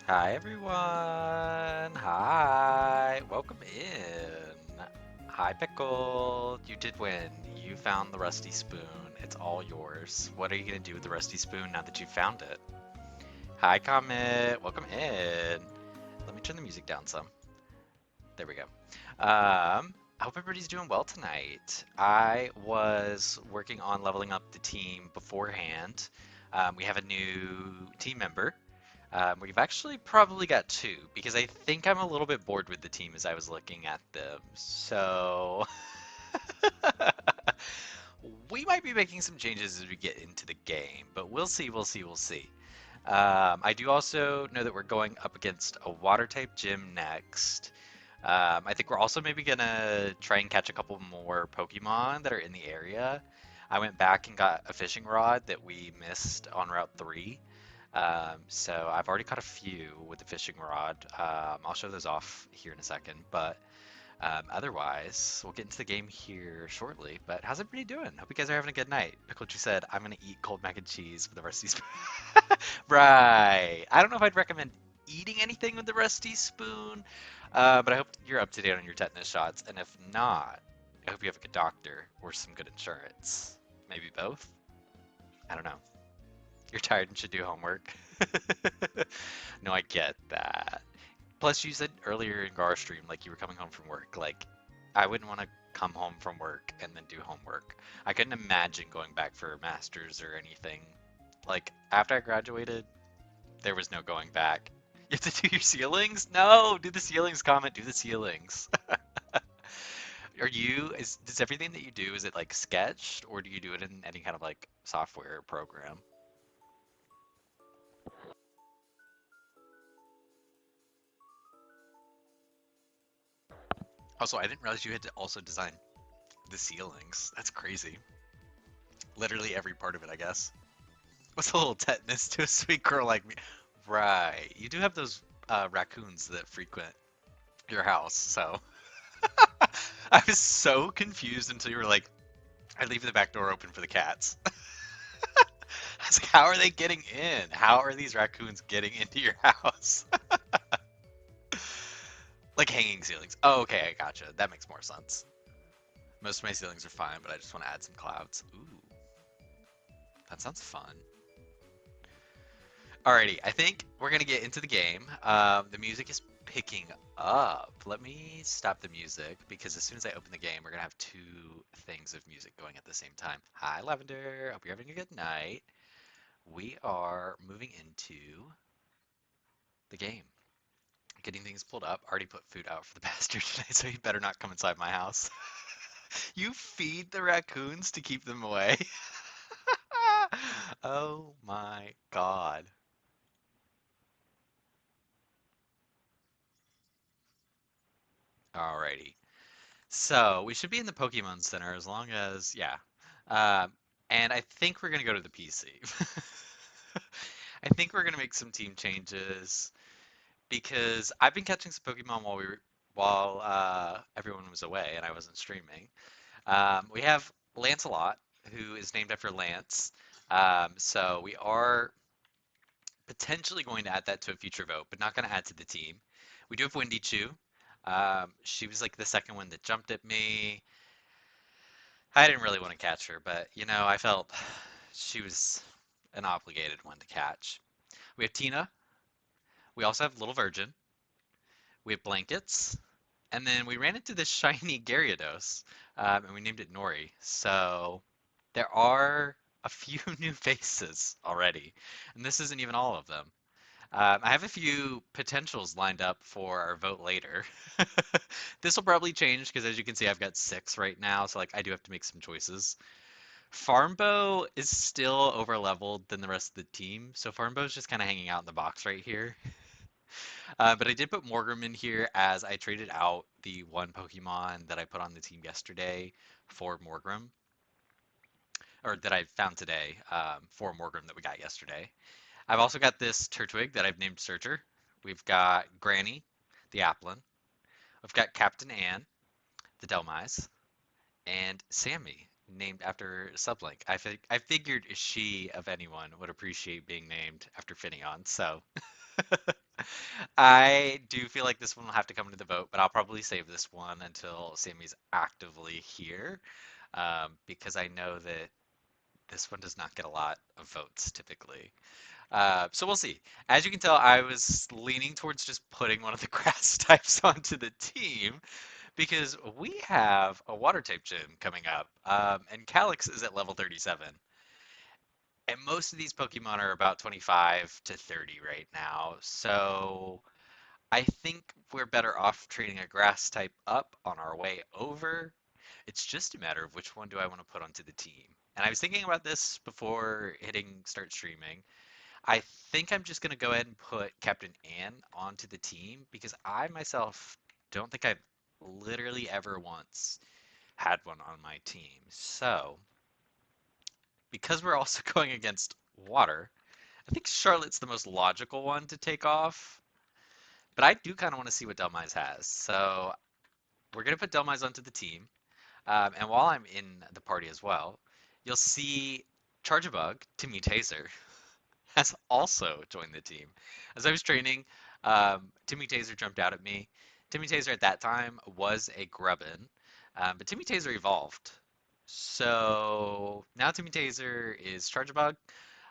Hi everyone. Hi. Welcome in. Hi Pickle. You did win. You found the rusty spoon. It's all yours. What are you gonna do with the rusty spoon now that you found it? Hi Comet. Welcome in. Let me turn the music down some. There we go. I hope everybody's doing well tonight. I was working on leveling up the team beforehand. We have a new team member. We've actually probably got two because I think I'm a little bit bored with the team as I was looking at them. So we might be making some changes as we get into the game, but we'll see, we'll see, we'll see. I do also know that we're going up against a water type gym next. I think we're also maybe gonna try and catch a couple more Pokemon that are in the area. I went back and got a fishing rod that we missed on Route 3. So I've already caught a few with the fishing rod. I'll show those off here in a second, but otherwise, we'll get into the game here shortly. But how's everybody doing? Hope you guys are having a good night. Pickle, you said I'm gonna eat cold mac and cheese with the rusty spoon. Right. I don't know if I'd recommend eating anything with the rusty spoon, but I hope you're up to date on your tetanus shots. And if not, I hope you have a good doctor or some good insurance. Maybe both. I don't know. You're tired and should do homework. No, I get that. Plus, you said earlier in Gar stream, like you were coming home from work. Like, I wouldn't want to come home from work and then do homework. I couldn't imagine going back for a master's or anything. Like, after I graduated, there was no going back. You have to do your ceilings? No, do the ceilings, comment, do the ceilings. Does everything that you do, is it like sketched or do you do it in any kind of like software or program? Also, I didn't realize you had to also design the ceilings. That's crazy. Literally every part of it, I guess. What's a little tetanus to a sweet girl like me? Right. You do have those raccoons that frequent your house, so I was so confused until you were like, I leave the back door open for the cats. I was like, how are they getting in? How are these raccoons getting into your house? Like hanging ceilings. Oh, okay, I gotcha. That makes more sense. Most of my ceilings are fine, but I just want to add some clouds. Ooh, that sounds fun. Alrighty, I think we're gonna get into the game. The music is picking up. Let me stop the music because as soon as I open the game, we're gonna have two things of music going at the same time. Hi, Lavender. Hope you're having a good night. We are moving into the game. Getting things pulled up. Already put food out for the bastard today, so you better not come inside my house. You feed the raccoons to keep them away. Oh my god. Alrighty. So we should be in the Pokemon Center as long as, yeah. Um, and I think we're gonna go to the PC. I think we're gonna make some team changes because I've been catching some Pokemon while everyone was away and I wasn't streaming. We have Lancelot, who is named after Lance. So we are potentially going to add that to a future vote, but not going to add to the team. We do have Wendy Chu. She was like the second one that jumped at me. I didn't really want to catch her, but I felt she was an obligated one to catch. We have Tina. We also have Little Virgin. We have Blankets. And then we ran into this shiny Gyarados, and we named it Nori. So there are a few new faces already, and this isn't even all of them. I have a few potentials lined up for our vote later. This will probably change because, as you can see, I've got six right now, so like I do have to make some choices. Farmbo is still over leveled than the rest of the team, so Farmbo is just kind of hanging out in the box right here. But I did put Morgrem in here as I traded out the one Pokemon that I put on the team yesterday for Morgrem, or that I found today for Morgrem that we got yesterday. I've also got this Turtwig that I've named Searcher. We've got Granny, the Applin. We've got Captain Ann, the Delmise, and Sammy, named after Sublink. I figured she, of anyone, would appreciate being named after Finneon, so I do feel like this one will have to come to the vote, but I'll probably save this one until Sammy's actively here, because I know that this one does not get a lot of votes typically. So we'll see. As you can tell, I was leaning towards just putting one of the grass types onto the team because we have a water type gym coming up, and Calix is at level 37. And most of these Pokemon are about 25 to 30 right now. So I think we're better off trading a grass type up on our way over. It's just a matter of which one do I want to put onto the team. And I was thinking about this before hitting start streaming. I think I'm just going to go ahead and put Captain Ann onto the team because I myself don't think I've literally ever once had one on my team. So, because we're also going against water, I think Charlotte's the most logical one to take off. But I do kind of want to see what Delmise has. So, we're going to put Delmise onto the team. And while I'm in the party as well, you'll see Charge-a-Bug, Timmy Taser, has also joined the team. As I was training, Timmy Taser jumped out at me. Timmy Taser at that time was a Grubbin, but Timmy Taser evolved. So now Timmy Taser is Charge-a-Bug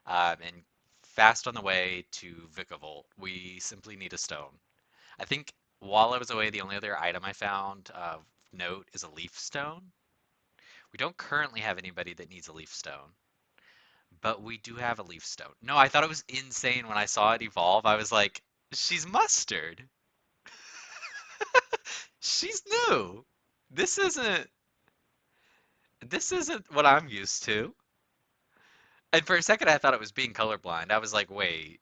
and fast on the way to Vikavolt. We simply need a stone. I think while I was away, the only other item I found of note is a leaf stone. We don't currently have anybody that needs a leaf stone. But we do have a leaf stone. No, I thought it was insane when I saw it evolve. I was like, she's mustard. She's new. This isn't this isn't what I'm used to. And for a second I thought it was being colorblind. I was like, wait.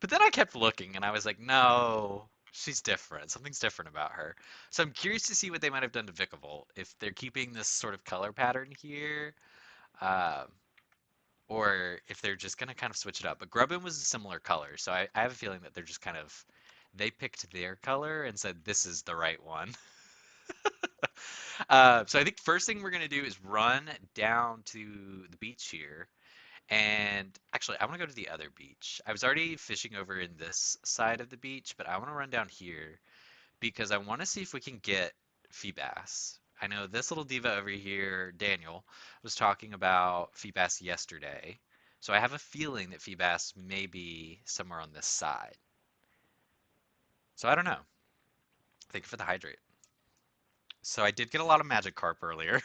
But then I kept looking and I was like, no, she's different. Something's different about her. So I'm curious to see what they might have done to Vikavolt. If they're keeping this sort of color pattern here, um, or if they're just going to kind of switch it up. But Grubbin was a similar color, so I have a feeling that they're just kind of they picked their color and said this is the right one. So I think first thing we're going to do is run down to the beach here. And actually, I want to go to the other beach. I was already fishing over in this side of the beach, but I want to run down here because I want to see if we can get Feebas. I know this little diva over here, Daniel, was talking about Feebas yesterday. So I have a feeling that Feebas may be somewhere on this side. So I don't know. Thank you for the hydrate. So I did get a lot of Magikarp earlier.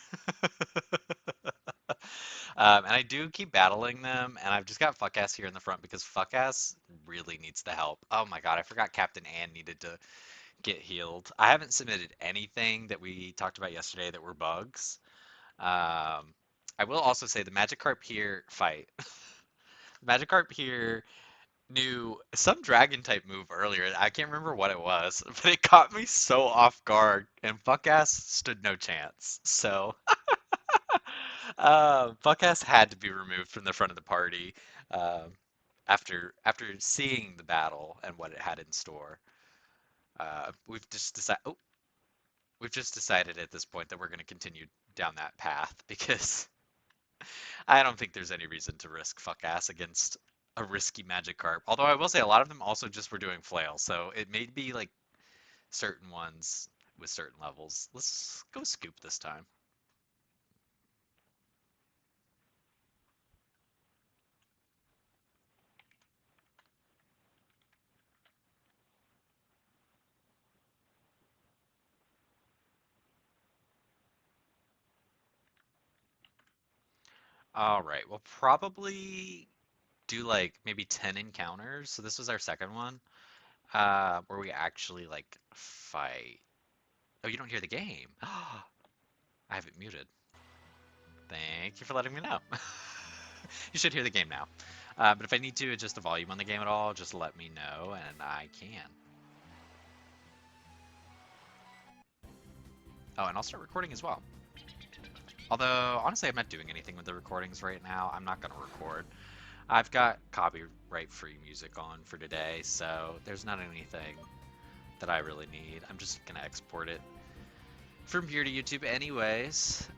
And I do keep battling them, and I've just got Fuckass here in the front because Fuckass really needs the help. Oh my god, I forgot Captain Ann needed to get healed. I haven't submitted anything that we talked about yesterday that were bugs. I will also say the Magikarp here fight. Magikarp here knew some dragon type move earlier. I can't remember what it was, but it caught me so off guard, and Fuckass stood no chance. So, Fuckass had to be removed from the front of the party after seeing the battle and what it had in store. We've just decided. Oh, we've just decided at this point that we're going to continue down that path because I don't think there's any reason to risk fuck ass against a risky Magikarp. Although I will say a lot of them also just were doing flail, so it may be like certain ones with certain levels. Let's go scoop this time. All right, we'll probably do like maybe 10 encounters. So this was our second one, where we actually like fight. Oh, you don't hear the game. I have it muted. Thank you for letting me know. You should hear the game now. But if I need to adjust the volume on the game at all, just let me know and I can. Oh, and I'll start recording as well. Although, honestly, I'm not doing anything with the recordings right now. I'm not going to record. I've got copyright-free music on for today, so there's not anything that I really need. I'm just going to export it from here to YouTube anyways.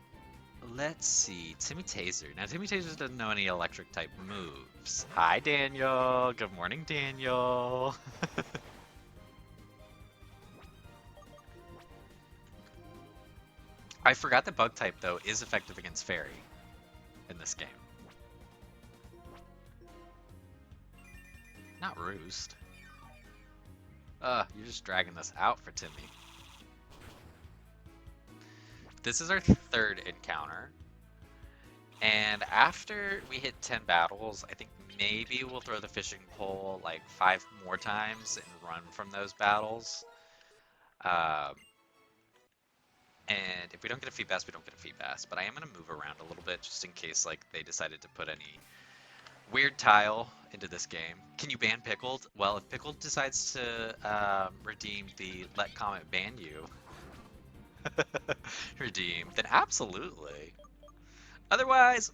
Let's see. Timmy Taser. Now, Timmy Taser doesn't know any electric type moves. Hi, Daniel. Good morning, Daniel. I forgot that bug type, though, is effective against fairy in this game. Not roost. You're just dragging this out for Timmy. This is our third encounter. And after we hit 10 battles, I think maybe we'll throw the fishing pole like 5 more times and run from those battles. Um, and if we don't get a feed bass, we don't get a feed bass. But I am going to move around a little bit just in case like they decided to put any weird tile into this game. Can you ban Pickled? Well, if Pickled decides to redeem the Let Comet Ban You redeem, then absolutely. Otherwise,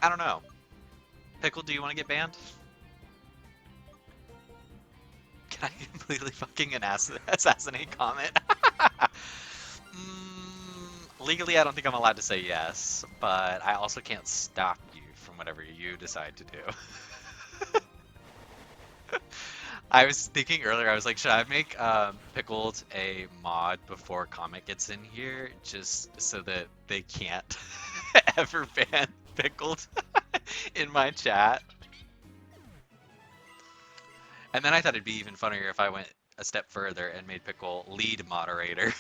I don't know. Pickle, do you want to get banned? Can I completely fucking assassinate Comet? Legally, I don't think I'm allowed to say yes, but I also can't stop you from whatever you decide to do. I was thinking earlier, I was like, should I make Pickled a mod before Comet gets in here, just so that they can't ever ban Pickled in my chat? And then I thought it'd be even funnier if I went a step further and made Pickle lead moderator.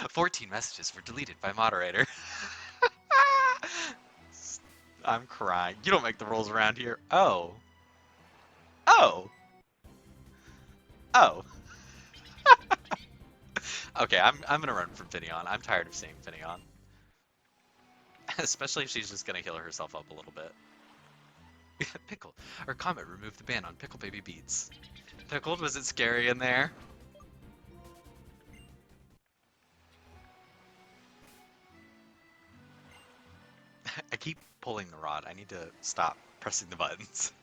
14 messages were deleted by moderator. I'm crying. You don't make the rules around here. Oh. Oh. Oh. Okay, I'm gonna run from Finion. I'm tired of seeing Finion. Especially if she's just gonna heal herself up a little bit. Pickle. Or Comet removed the ban on Pickle Baby Beats. Pickled, was it scary in there? I keep pulling the rod. I need to stop pressing the buttons.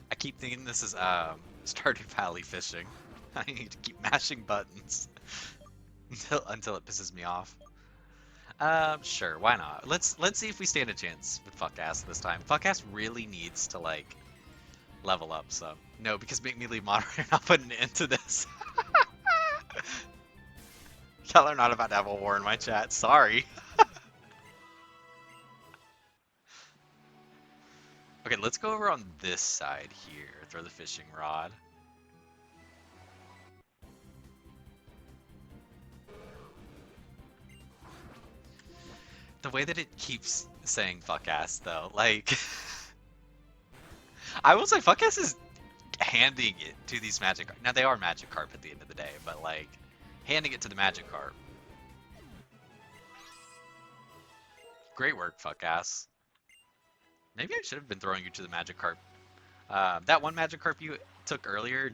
I keep thinking this is Stardew Valley fishing. I need to keep mashing buttons until it pisses me off. Sure, why not? Let's see if we stand a chance with Fuckass this time. Fuckass really needs to like level up some. No, because make me leave moderator, not put an end to this. Y'all are not about to have a war in my chat. Sorry. Okay, let's go over on this side here. Throw the fishing rod. The way that it keeps saying fuck ass though, like I will say fuck ass is handing it to these magic. Now they are magic carp at the end of the day, but like handing it to the magic carp. Great work, fuck ass. Maybe I should have been throwing you to the magic carp. That one magic carp you took earlier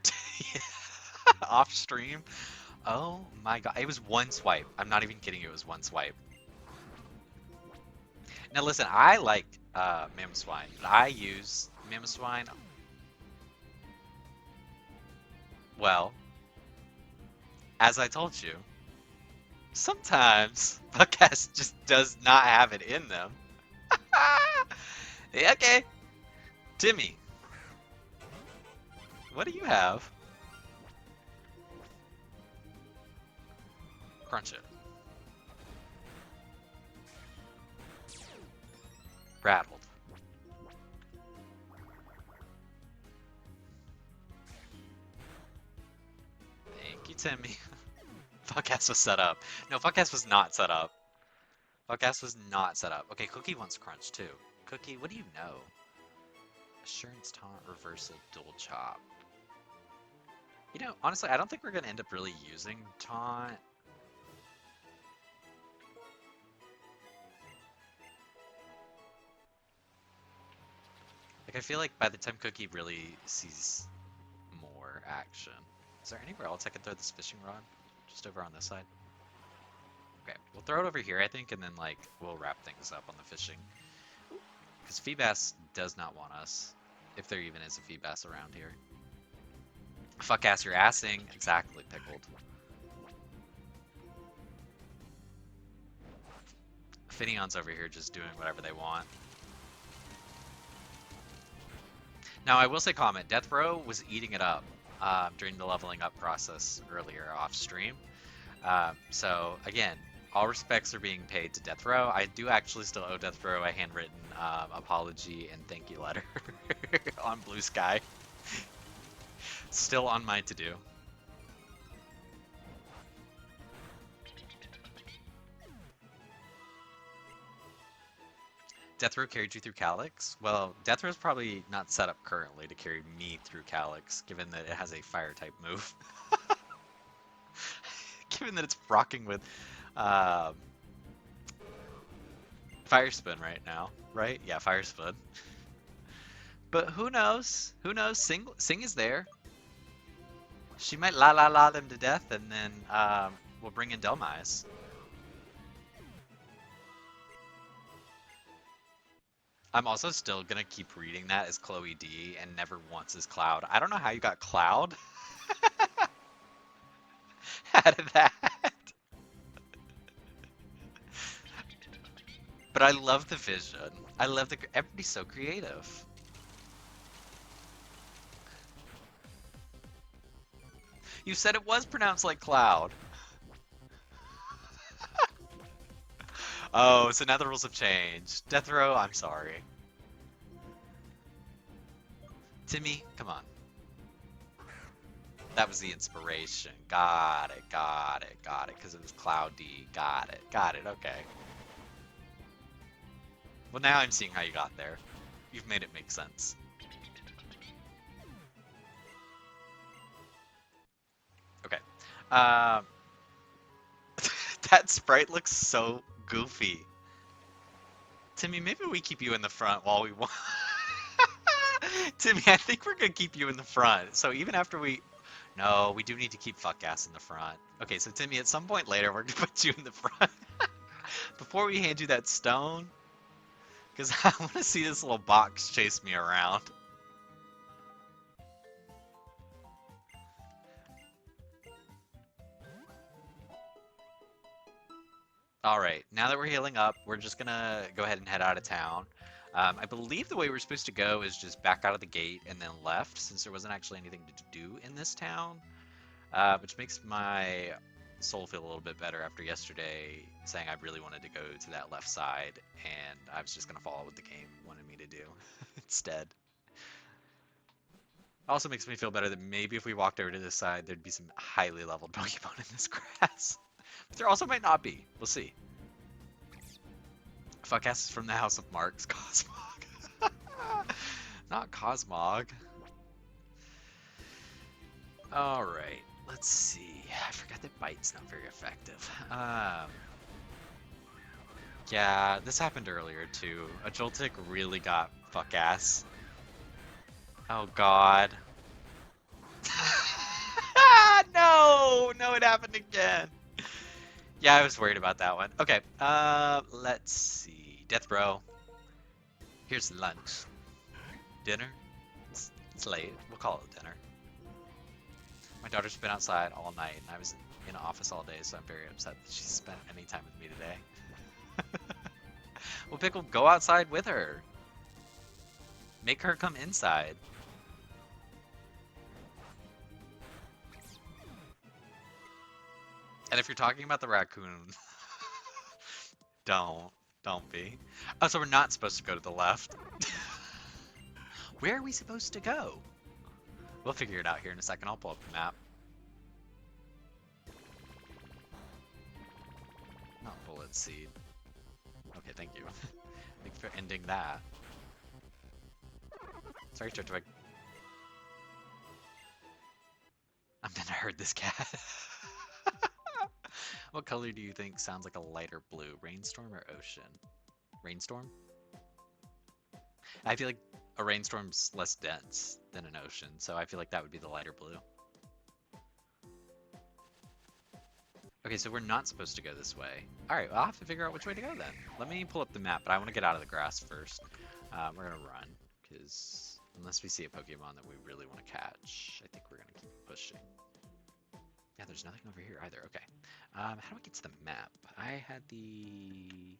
off stream. Oh my god, it was one swipe. I'm not even kidding you, it was one swipe. Now listen, I like Mamoswine, but I use Mamoswine. Well, as I told you, sometimes Buckcast just does not have it in them. Yeah, okay. Timmy, what do you have? Crunch it. Rattled. Thank you, Timmy. Fuckass was set up. No, Fuckass was not set up. Fuckass was not set up. Okay, Cookie wants Crunch too. Cookie, what do you know? Assurance Taunt, Reversal, Dual Chop. You know, honestly, I don't think we're going to end up really using Taunt. Like, I feel like by the time Cookie really sees more action. Is there anywhere else I could throw this fishing rod? Just over on this side? Okay, we'll throw it over here, I think, and then, like, we'll wrap things up on the fishing. Because Feebass does not want us, if there even is a Feebass around here. Fuck ass, you're assing. Exactly, pickled. Finneon's over here just doing whatever they want. Now, I will say comment, Death Row was eating it up during the leveling up process earlier off stream. So, again, all respects are being paid to Death Row. I do actually still owe Death Row a handwritten apology and thank you letter on Blue Sky. Still on my to-do. Death Row carried you through Calix? Well, Death Row's probably not set up currently to carry me through Calix, given that it has a fire type move. Given that it's rocking with Fire Spin right now, right? Yeah, Fire Spin. But who knows? Who knows? Sing is there. She might la la la them to death, and then we'll bring in Delmise. I'm also still gonna keep reading that as Chloe D and never once as Cloud. I don't know how you got Cloud out of that. But I love the vision. I love the everybody's so creative. You said it was pronounced like Cloud. Oh, so now the rules have changed. Death Row, I'm sorry. Timmy, come on. That was the inspiration. Got it, got it, got it. Because it was Cloud D. Got it, okay. Well, now I'm seeing how you got there. You've made it make sense. Okay. That sprite looks so goofy. Timmy, maybe we keep you in the front while we want. Timmy, I think we're gonna keep you in the front. So even after we... No, we do need to keep fuck ass in the front. Okay, so Timmy, at some point later, we're gonna put you in the front. Before we hand you that stone, because I want to see this little box chase me around. Alright, now that we're healing up, we're just gonna go ahead and head out of town. I believe the way we're supposed to go is just back out of the gate and then left, since there wasn't actually anything to do in this town. Which makes my soul feel a little bit better after yesterday saying I really wanted to go to that left side, and I was just gonna follow what the game wanted me to do instead. Also makes me feel better that maybe if we walked over to this side, there'd be some highly leveled Pokemon in this grass. But there also might not be. We'll see. Fuckass is from the House of Marks. Cosmog. Not Cosmog. Alright, let's see. I forgot that Bite's not very effective. Yeah, this happened earlier too. A Joltik really got fuck-ass. Oh god. No! No, it happened again. Yeah, I was worried about that one. Okay, let's see. Death Row. Here's lunch. Dinner? It's late. We'll call it dinner. My daughter's been outside all night, and I was in office all day, so I'm very upset that she spent any time with me today. Well, Pickle, go outside with her. Make her come inside. And if you're talking about the raccoon, don't be. Oh, so we're not supposed to go to the left. Where are we supposed to go? We'll figure it out here in a second. I'll pull up the map. Not bullet seed. Okay, thank you. Thanks for ending that. Sorry, Turtwig. I'm gonna herd this cat. What color do you think sounds like a lighter blue? Rainstorm or ocean? Rainstorm? I feel like a rainstorm's less dense than an ocean, so I feel like that would be the lighter blue. Okay, so we're not supposed to go this way. Alright, well, I'll have to figure out which way to go then. Let me pull up the map, but I want to get out of the grass first. We're gonna run, because Unless we see a Pokemon that we really want to catch, I think we're gonna keep pushing. Yeah, there's nothing over here either. Okay. How do I get to the map? I had the...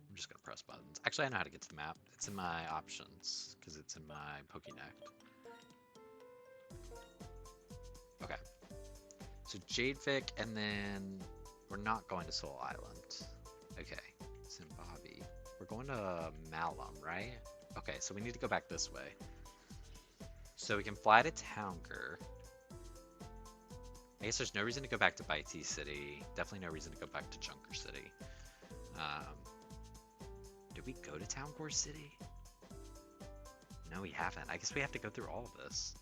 I'm just gonna press buttons. Actually, I know how to get to the map. It's in my options, because it's in my Pokédex. Okay. So Jadevik, and then we're not going to Soul Island. Okay. Zimbabwe. We're going to Malum, right? Okay, so we need to go back this way. So we can fly to Townger. I guess there's no reason to go back to Baiti City. Definitely no reason to go back to Junker City. Did we go to Towngore City? No, we haven't. I guess we have to go through all of this.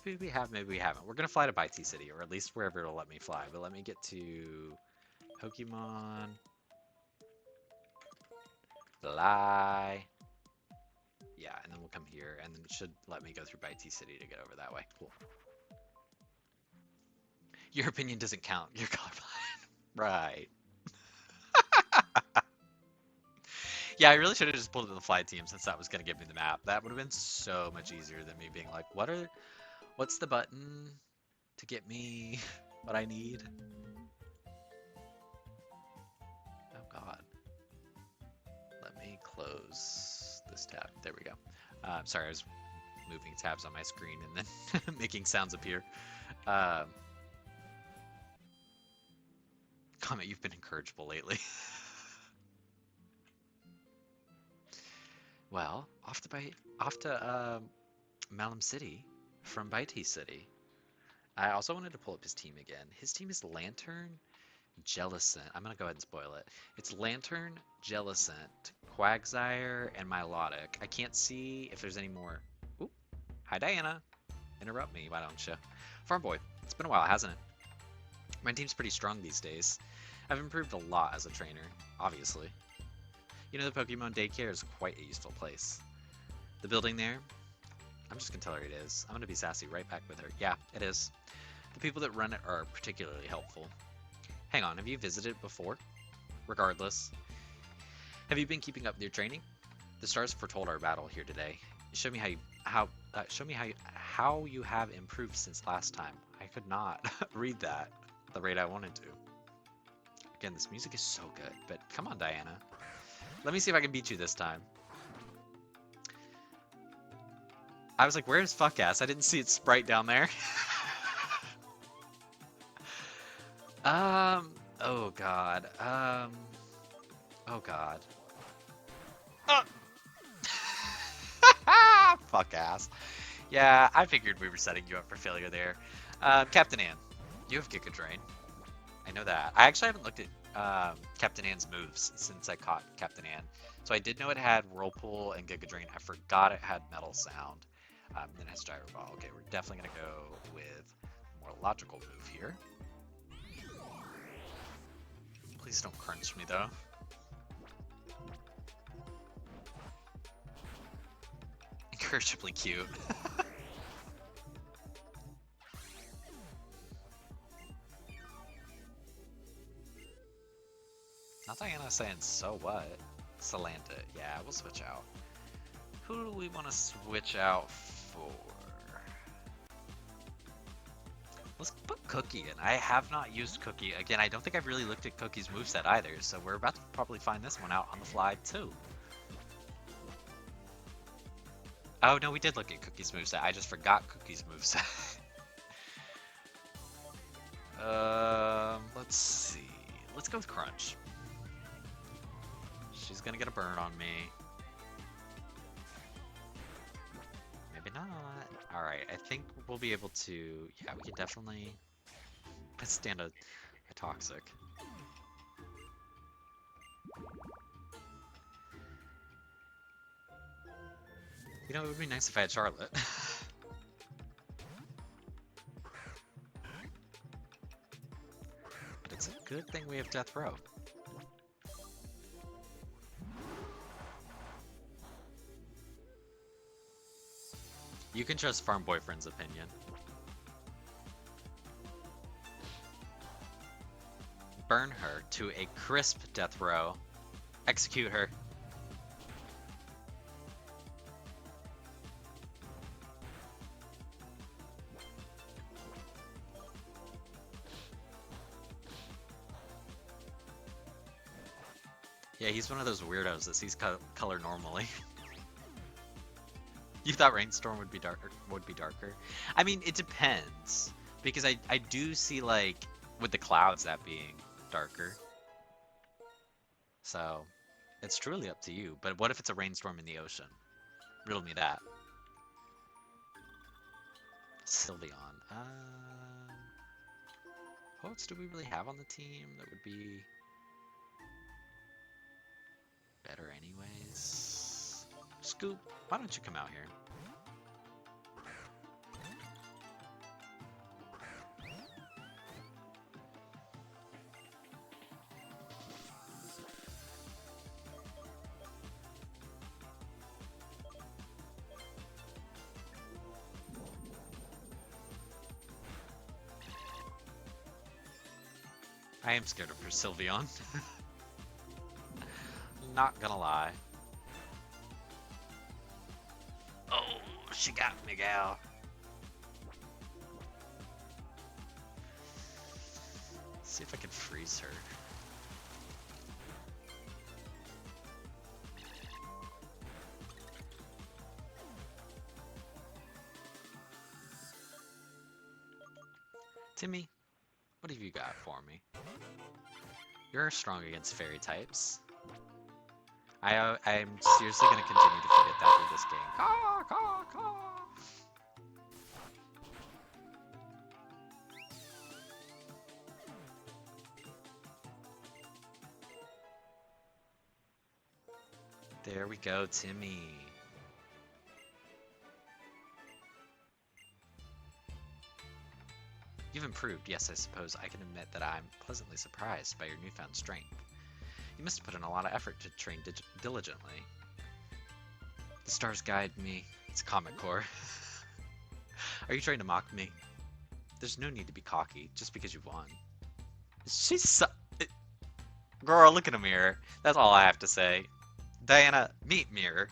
Maybe we have, maybe we haven't. We're gonna fly to Baiti City, or at least wherever it'll let me fly. But let me get to Pokemon. Fly. Yeah, and then we'll come here, and then it should let me go through Baiti City to get over that way. Cool. Your opinion doesn't count. You're colorblind. Right. Yeah, I really should have just pulled in the fly team since that was going to give me the map. That would have been so much easier than me being like, what's the button to get me what I need? Oh God. Let me close this tab. There we go. Sorry, I was moving tabs on my screen and then making sounds appear. Comment, you've been incorrigible lately. Well, off to Malum City from Baiti City. I also wanted to pull up his team again. His team is Lantern, Jellicent. I'm gonna go ahead and spoil it. It's Lantern, Jellicent, Quagsire, and Milotic. I can't see if there's any more. Ooh, hi Diana. Interrupt me, why don't you? Farm Boy, it's been a while, hasn't it? My team's pretty strong these days. I've improved a lot as a trainer, obviously. You know, the Pokemon daycare is quite a useful place. The building there, I'm just gonna tell her it is. I'm gonna be sassy right back with her. Yeah, it is. The people that run it are particularly helpful. Hang on, have you visited before? Regardless, have you been keeping up with your training? The stars foretold our battle here today. Show me how you have improved since last time. I could not read that at the rate I wanted to. Again, this music is so good, but come on, Diana. Let me see if I can beat you this time. I was like, where's fuck ass? I didn't see its sprite down there. Oh god. Oh god. Oh. Fuck ass. Yeah, I figured we were setting you up for failure there. Captain Ann, you have Giga Drain. I know that. I actually haven't looked at Captain Ann's moves since I caught Captain Ann. So I did know it had Whirlpool and Giga Drain. I forgot it had Metal Sound. Then it has Gyro Ball. Okay, we're definitely going to go with a more logical move here. Please don't crunch me, though. Incorrigibly cute. Not Diana saying, so what? Salandit. Yeah, we'll switch out. Who do we want to switch out for? Let's put Cookie in. I have not used Cookie. Again, I don't think I've really looked at Cookie's moveset either, so we're about to probably find this one out on the fly too. Oh no, we did look at Cookie's moveset. I just forgot Cookie's moveset. Let's see. Let's go with Crunch. She's gonna get a burn on me. Maybe not. Alright, I think we'll be able to... Yeah, we can definitely stand a Toxic. You know, it would be nice if I had Charlotte. But it's a good thing we have Death Row. You can trust Farm Boyfriend's opinion. Burn her to a crisp Death Row. Execute her. Yeah, he's one of those weirdos that sees color normally. You thought Rainstorm would be darker? I mean, it depends because I do see like with the clouds that being darker. So it's truly up to you. But what if it's a rainstorm in the ocean? Riddle me that. Sylveon. Poets do we really have on the team that would be better anyways? Scoop, why don't you come out here? I am scared of her, Sylveon. Not gonna lie. Oh, she got me, gal. Let's see if I can freeze her. Timmy, what have you got for me? You're strong against fairy types. I'm seriously gonna continue to forget that through this game. Caw, caw, caw. There we go, Timmy. You've improved, yes, I suppose I can admit that I'm pleasantly surprised by your newfound strength. You must have put in a lot of effort to train diligently. The stars guide me. It's Comic Core. Are you trying to mock me? There's no need to be cocky, just because you won. She's so... Girl, look in a mirror. That's all I have to say. Diana, meet mirror.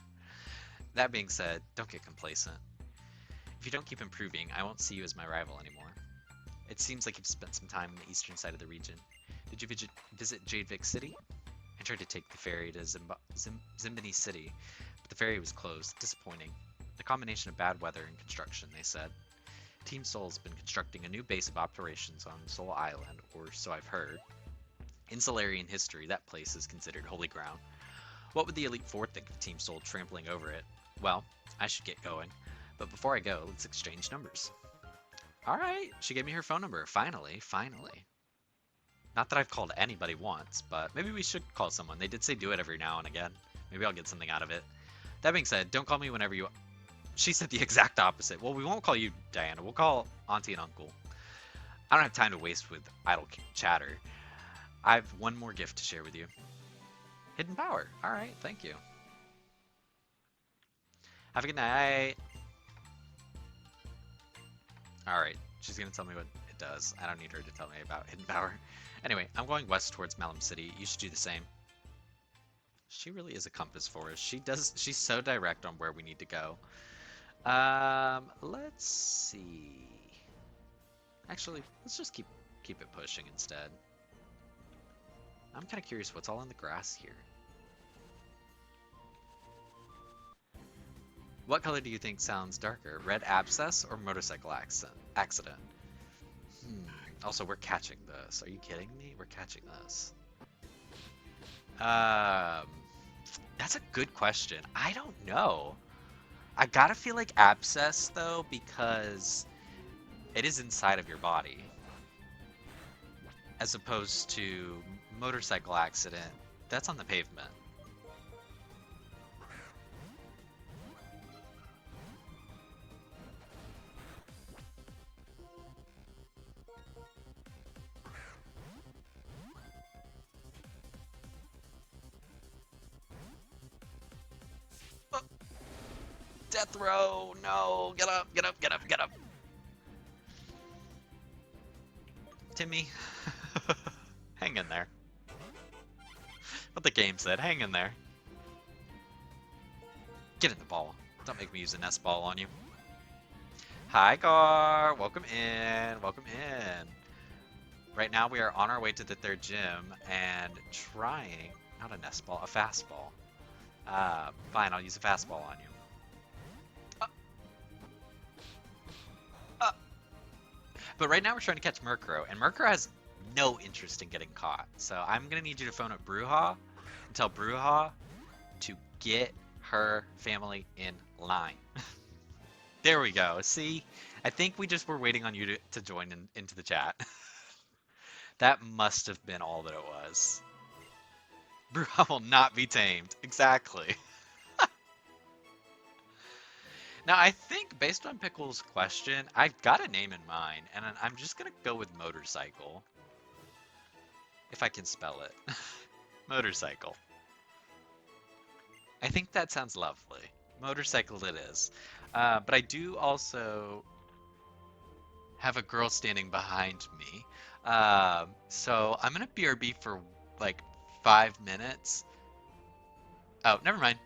That being said, don't get complacent. If you don't keep improving, I won't see you as my rival anymore. It seems like you've spent some time on the eastern side of the region. Did you visit Jadevik City? I tried to take the ferry to Zimbani City, but the ferry was closed. Disappointing. The combination of bad weather and construction, they said. Team Soul's been constructing a new base of operations on Soul Island, or so I've heard. In Solarian history, that place is considered holy ground. What would the Elite Four think of Team Soul trampling over it? Well, I should get going. But before I go, let's exchange numbers. Alright, she gave me her phone number. Finally. Not that I've called anybody once, but maybe we should call someone. They did say do it every now and again. Maybe I'll get something out of it. That being said, don't call me whenever you... She said the exact opposite. Well, we won't call you Diana. We'll call Auntie and Uncle. I don't have time to waste with idle chatter. I have one more gift to share with you. Hidden power. Alright, thank you. Have a good night. Alright, she's gonna tell me what it does. I don't need her to tell me about hidden power. Anyway, I'm going west towards Malum City. You should do the same. She really is a compass for us. She's so direct on where we need to go. Let's see. Actually, let's just keep it pushing instead. I'm kind of curious what's all in the grass here. What color do you think sounds darker? Red abscess or motorcycle accident? Also, we're catching this. Are you kidding me? We're catching this. That's a good question. I don't know. I gotta feel like abscess though, because it is inside of your body. As opposed to motorcycle accident, that's on the pavement. Death row! No! Get up! Get up! Get up! Get up! Timmy, hang in there. What the game said. Hang in there. Get in the ball. Don't make me use a nest ball on you. Hi, Gar. Welcome in. Welcome in. Right now we are on our way to the third gym and trying, not a nest ball, a fastball. Fine, I'll use a fastball on you. But right now we're trying to catch Murkrow, and Murkrow has no interest in getting caught. So I'm gonna need you to phone up Bruja and tell Bruja to get her family in line. There we go. See, I think we just were waiting on you to join into the chat. That must have been all that it was. Bruja will not be tamed. Exactly. Now, I think based on Pickle's question, I've got a name in mind, and I'm just going to go with motorcycle. If I can spell it. Motorcycle. I think that sounds lovely. Motorcycle it is. But I do also have a girl standing behind me. So I'm going to BRB for like 5 minutes. Oh, never mind.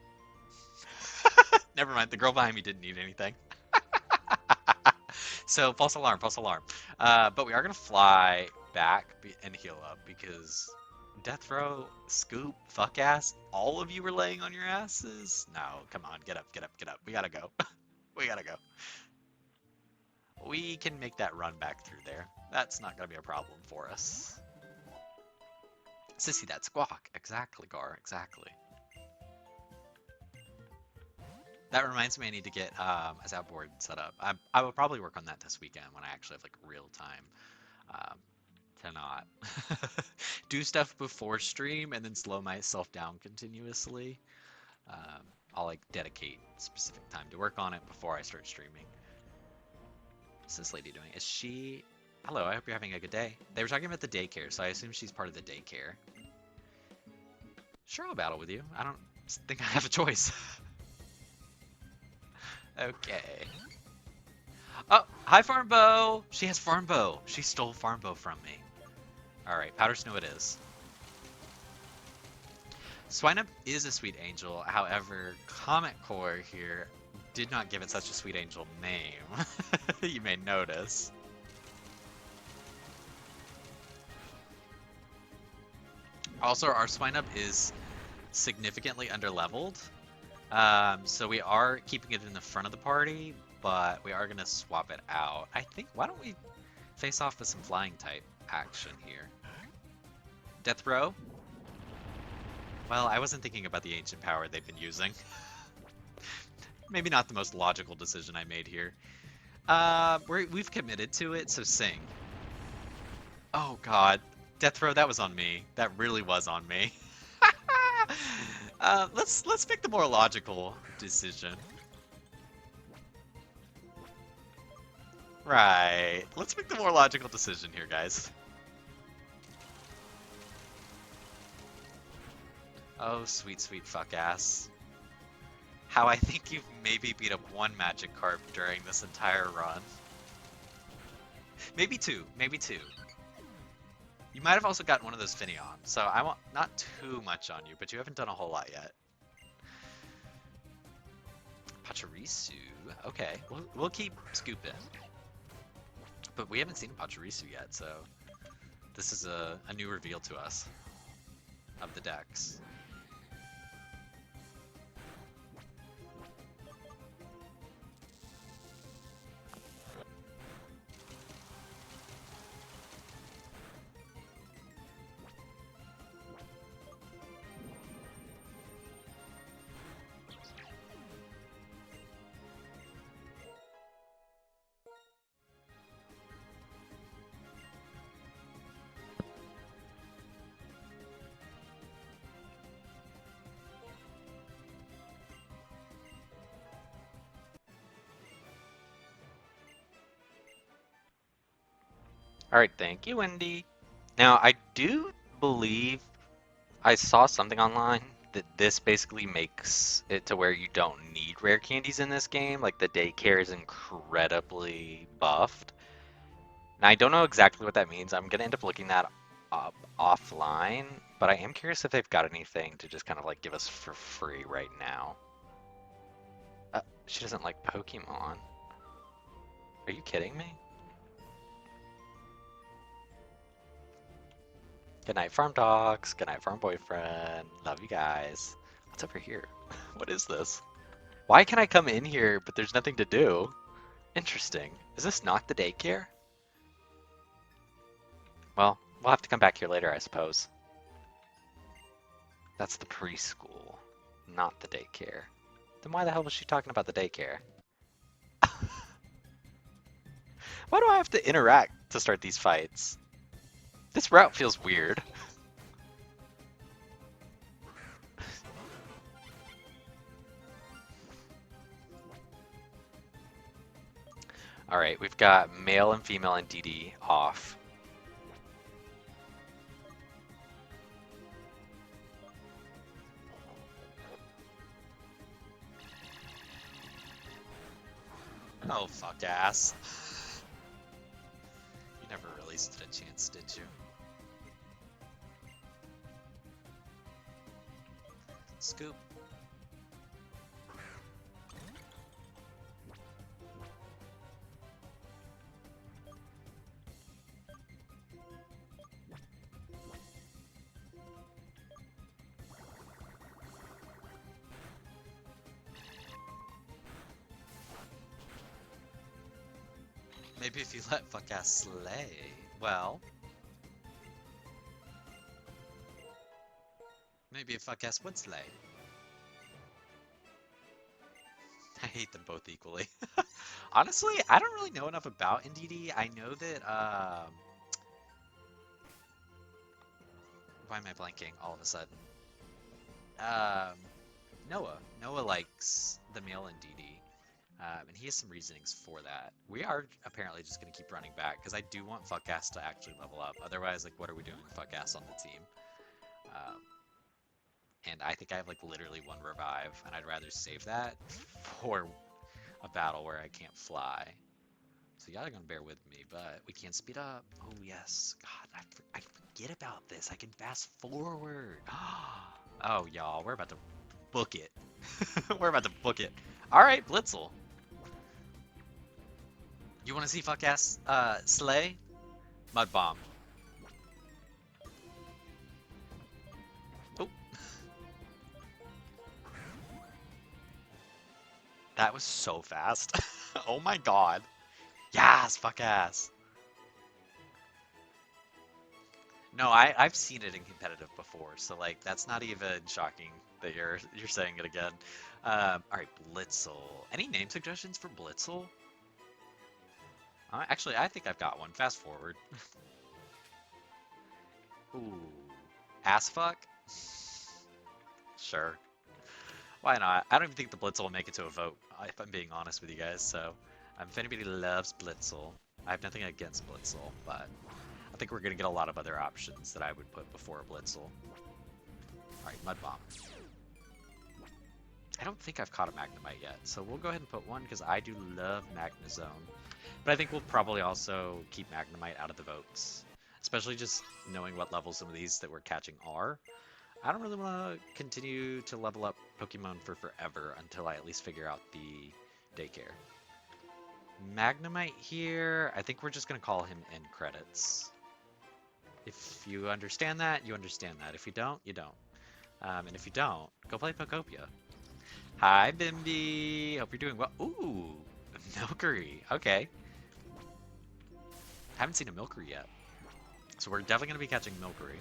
Never mind, the girl behind me didn't need anything. So, false alarm, false alarm. But we are going to fly back and heal up because Death Row, Scoop, fuck ass, all of you were laying on your asses? No, come on, get up, get up, get up. We gotta go. We gotta go. We can make that run back through there. That's not going to be a problem for us. Sissy, that squawk. Exactly, Gar, exactly. That reminds me I need to get a soundboard set up. I will probably work on that this weekend when I actually have like real time to not do stuff before stream and then slow myself down continuously. I'll like dedicate specific time to work on it before I start streaming. What's this lady doing? Is she... Hello, I hope you're having a good day. They were talking about the daycare, so I assume she's part of the daycare. Sure, I'll battle with you. I don't think I have a choice. Okay. Oh, hi Farmbo! She has Farmbo. She stole Farmbo from me. Alright, Powder Snow it is. Swineup is a sweet angel, however, Comet Core here did not give it such a sweet angel name. You may notice. Also, our Swineup is significantly underleveled. So we are keeping it in the front of the party, but we are going to swap it out. I think, why don't we face off with some flying type action here? Death Row? Well, I wasn't thinking about the ancient power they've been using. Maybe not the most logical decision I made here. We've committed to it, so sing. Oh god. Death Row, that was on me. That really was on me. Let's make the more logical decision. Right. Let's make the more logical decision here, guys. Oh, sweet, sweet fuck ass. How I think you've maybe beat up one Magikarp during this entire run. Maybe two, maybe two. You might have also gotten one of those Finneon, so I want not too much on you, but you haven't done a whole lot yet. Pachirisu, okay, we'll keep scooping. But we haven't seen Pachirisu yet, so this is a new reveal to us of the decks. Alright, thank you, Wendy. Now, I do believe I saw something online that this basically makes it to where you don't need rare candies in this game. Like, the daycare is incredibly buffed. Now, I don't know exactly what that means. I'm going to end up looking that up offline. But I am curious if they've got anything to just kind of like give us for free right now. She doesn't like Pokemon. Are you kidding me? Good night, farm dogs. Good night, farm boyfriend. Love you guys. What's over here? What is this? Why can I come in here, but there's nothing to do? Interesting. Is this not the daycare? Well, we'll have to come back here later, I suppose. That's the preschool, not the daycare. Then why the hell was she talking about the daycare? Why do I have to interact to start these fights? This route feels weird. Alright, we've got male and female and DD off. Oh, fuck ass. You never really stood a chance, did you? Scoop. Maybe if you let fuck ass slay. Well. Maybe if fuck ass would slay. I hate them both equally. Honestly, I don't really know enough about NDD. I know that, why am I blanking all of a sudden? Noah. Noah likes the male NDD. And he has some reasonings for that. We are apparently just going to keep running back, because I do want Fuckass to actually level up. Otherwise, like, what are we doing with Fuckass on the team? And I think I have, like, literally one revive, and I'd rather save that for a battle where I can't fly. So y'all are going to bear with me, but we can speed up. Oh, yes. God, I forget about this. I can fast forward. Oh, y'all, we're about to book it. We're about to book it. All right, Blitzel. You want to see fuck ass slay? Mud bomb. Oh. That was so fast. Oh my god. Yes, fuck ass. No, I've seen it in competitive before, so like that's not even shocking that you're saying it again. All right, Blitzel. Any name suggestions for Blitzel? Actually, I think I've got one. Fast forward. Ooh, ass fuck. Sure. Why not? I don't even think the Blitzel will make it to a vote, if I'm being honest with you guys. So, if anybody loves Blitzel, I have nothing against Blitzel, but I think we're gonna get a lot of other options that I would put before a Blitzel. Alright, Mud Bomb. I don't think I've caught a Magnemite yet, so we'll go ahead and put one because I do love Magnezone. But I think we'll probably also keep Magnemite out of the votes, especially just knowing what level some of these that we're catching are. I don't really want to continue to level up Pokemon for forever until I at least figure out the daycare. Magnemite here, I think we're just going to call him in credits. If you understand that, you understand that. If you don't, you don't. And if you don't, go play Pokopia. Hi, Bimby. Hope you're doing well. Ooh, Milcery. Okay. Haven't seen a Milcery yet. So we're definitely going to be catching Milcery.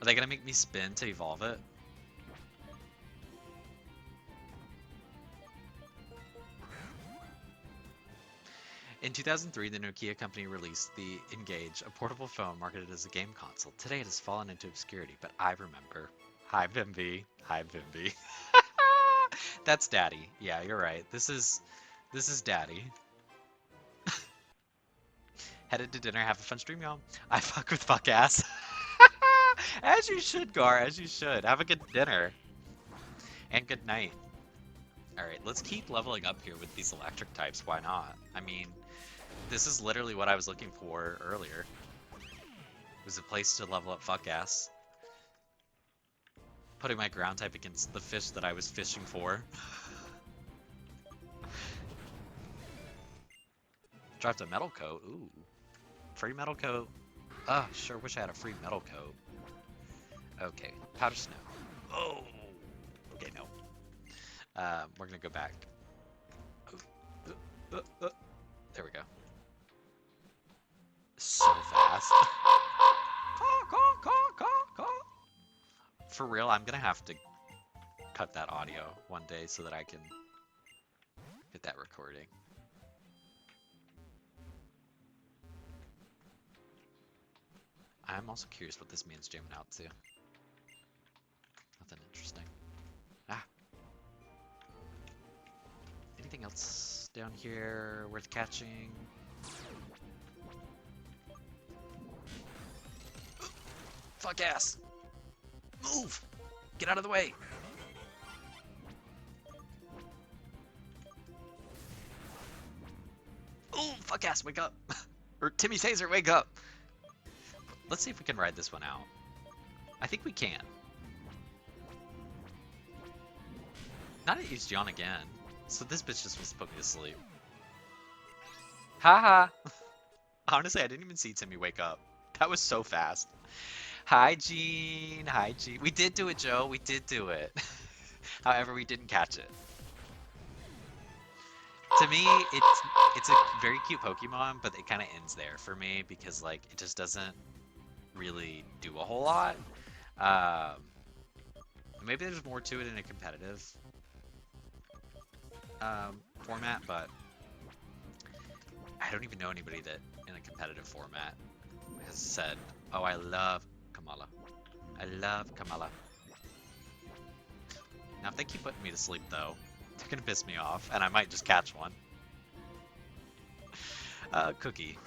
Are they going to make me spin to evolve it? In 2003, the Nokia company released the Engage, a portable phone marketed as a game console. Today it has fallen into obscurity, but I remember. Hi, Bimby. Hi, Bimby. That's Daddy. Yeah, you're right. This is Daddy. Headed to dinner. Have a fun stream, y'all. I fuck with fuck ass. As you should, Gar. As you should. Have a good dinner. And good night. Alright, let's keep leveling up here with these electric types. Why not? I mean, this is literally what I was looking for earlier. was a place to level up fuck ass. Putting my ground type against the fish that I was fishing for. Dropped a metal coat. Ooh. Free metal coat. Ah, sure wish I had a free metal coat. Okay, powder snow. Oh! Okay, no. We're gonna go back. There we go. So fast. For real, I'm gonna have to cut that audio one day so that I can get that recording. I'm also curious what this man's jamming out to. Nothing interesting. Ah. Anything else down here worth catching? Fuck ass! Move! Get out of the way! Oh, fuck ass, wake up! Or Timmy Taser, wake up! Let's see if we can ride this one out. I think we can. Not at used yawn again. So this bitch just wants to put me to sleep. Haha! Honestly, I didn't even see Timmy wake up. That was so fast. Hi, Gene. Hi, Gene. We did do it, Joe. We did do it. However, we didn't catch it. To me, it's a very cute Pokemon, but it kind of ends there for me because like it just doesn't really do a whole lot. Maybe there's more to it in a competitive format, but I don't even know anybody that in a competitive format has said, "Oh, I love Kamala. I love Kamala." Now, if they keep putting me to sleep, though, they're gonna piss me off, and I might just catch one. Cookie.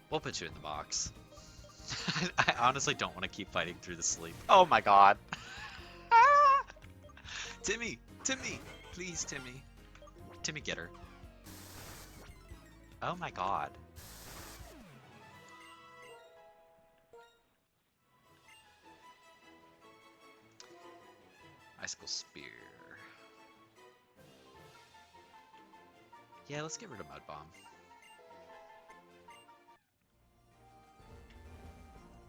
We'll put you in the box. I honestly don't want to keep fighting through the sleep. Oh my god. Timmy! Timmy! Please, Timmy. Timmy, get her. Oh my god. Icicle Spear. Yeah, let's get rid of Mud Bomb.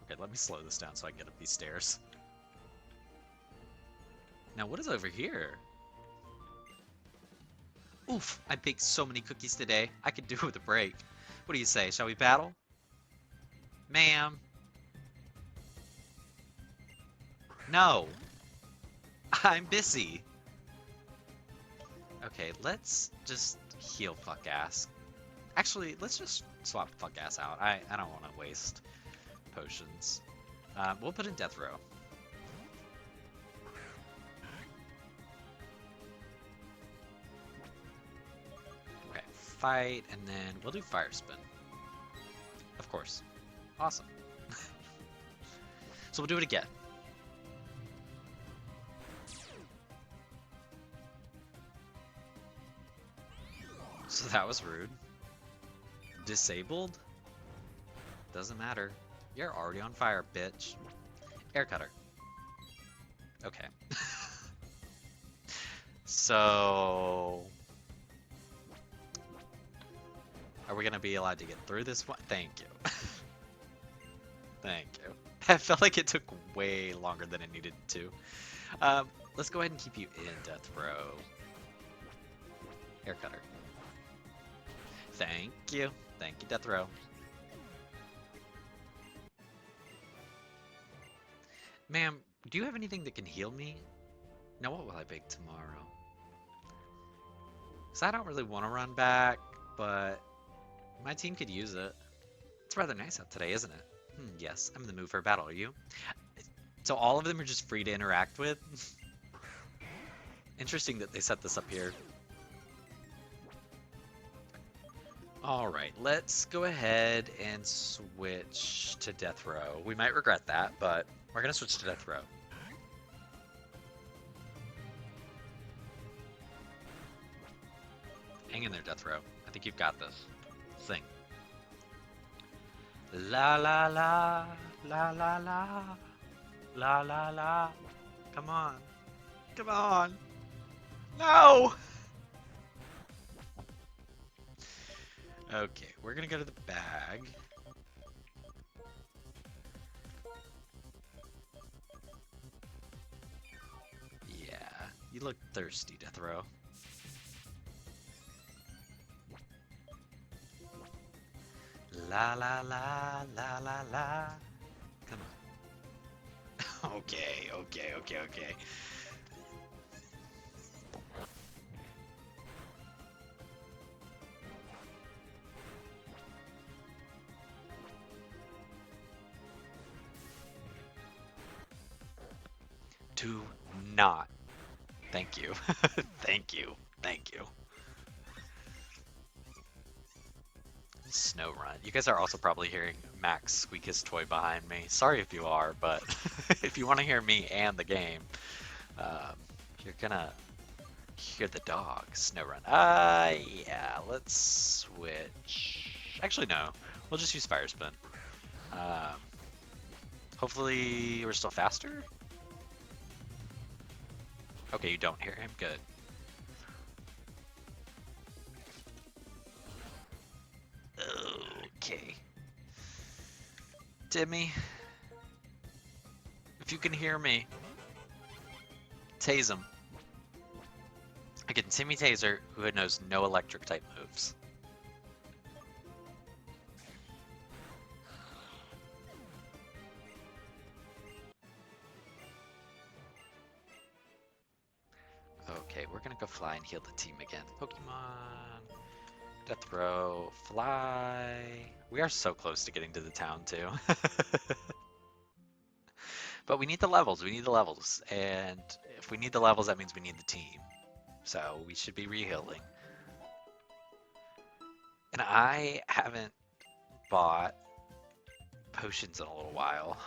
Okay, let me slow this down so I can get up these stairs. Now, what is over here? Oof, I baked so many cookies today. I could do with a break. What do you say? Shall we battle? Ma'am. No. I'm busy. Okay, let's just heal fuck ass. Actually, let's just swap fuck ass out. I don't want to waste potions. We'll put in Death Row. Okay, fight, and then we'll do Fire Spin. Of course. Awesome. So we'll do it again. So that was rude. Disabled? Doesn't matter. You're already on fire, bitch. Air Cutter. Okay. So... are we gonna be allowed to get through this one? Thank you. Thank you. I felt like it took way longer than it needed to. Let's go ahead and keep you in Death Row. Air Cutter. Thank you. Thank you, Death Row. Ma'am, do you have anything that can heal me? Now, what will I bake tomorrow? Because I don't really want to run back, but my team could use it. It's rather nice out today, isn't it? Yes, I'm in the mood for a battle, are you? So all of them are just free to interact with? Interesting that they set this up here. Alright, let's go ahead and switch to Death Row. We might regret that, but we're going to switch to Death Row. Hang in there, Death Row. I think you've got this. Sing. La la la, la la la, la la la. Come on. Come on. No! Okay, we're gonna go to the bag. Yeah, you look thirsty, Death Row. La la la, la la la. Come on. Okay, okay, okay, okay. Do not. Thank you. Thank you. Thank you. Snow Run. You guys are also probably hearing Max squeak his toy behind me. Sorry if you are, but if you want to hear me and the game, um, you're gonna hear the dog. Snow Run. Yeah, let's switch. Actually, no. We'll just use Fire Spin. Um, hopefully we're still faster? Okay, you don't hear him. Good. Okay. Timmy, if you can hear me, tase him. Again, Timmy Taser, who knows no electric type moves. Okay, we're gonna go fly and heal the team again. Pokemon, Death Row, fly. We are so close to getting to the town too. But we need the levels, we need the levels. And if we need the levels, that means we need the team. So we should be re-healing. And I haven't bought potions in a little while.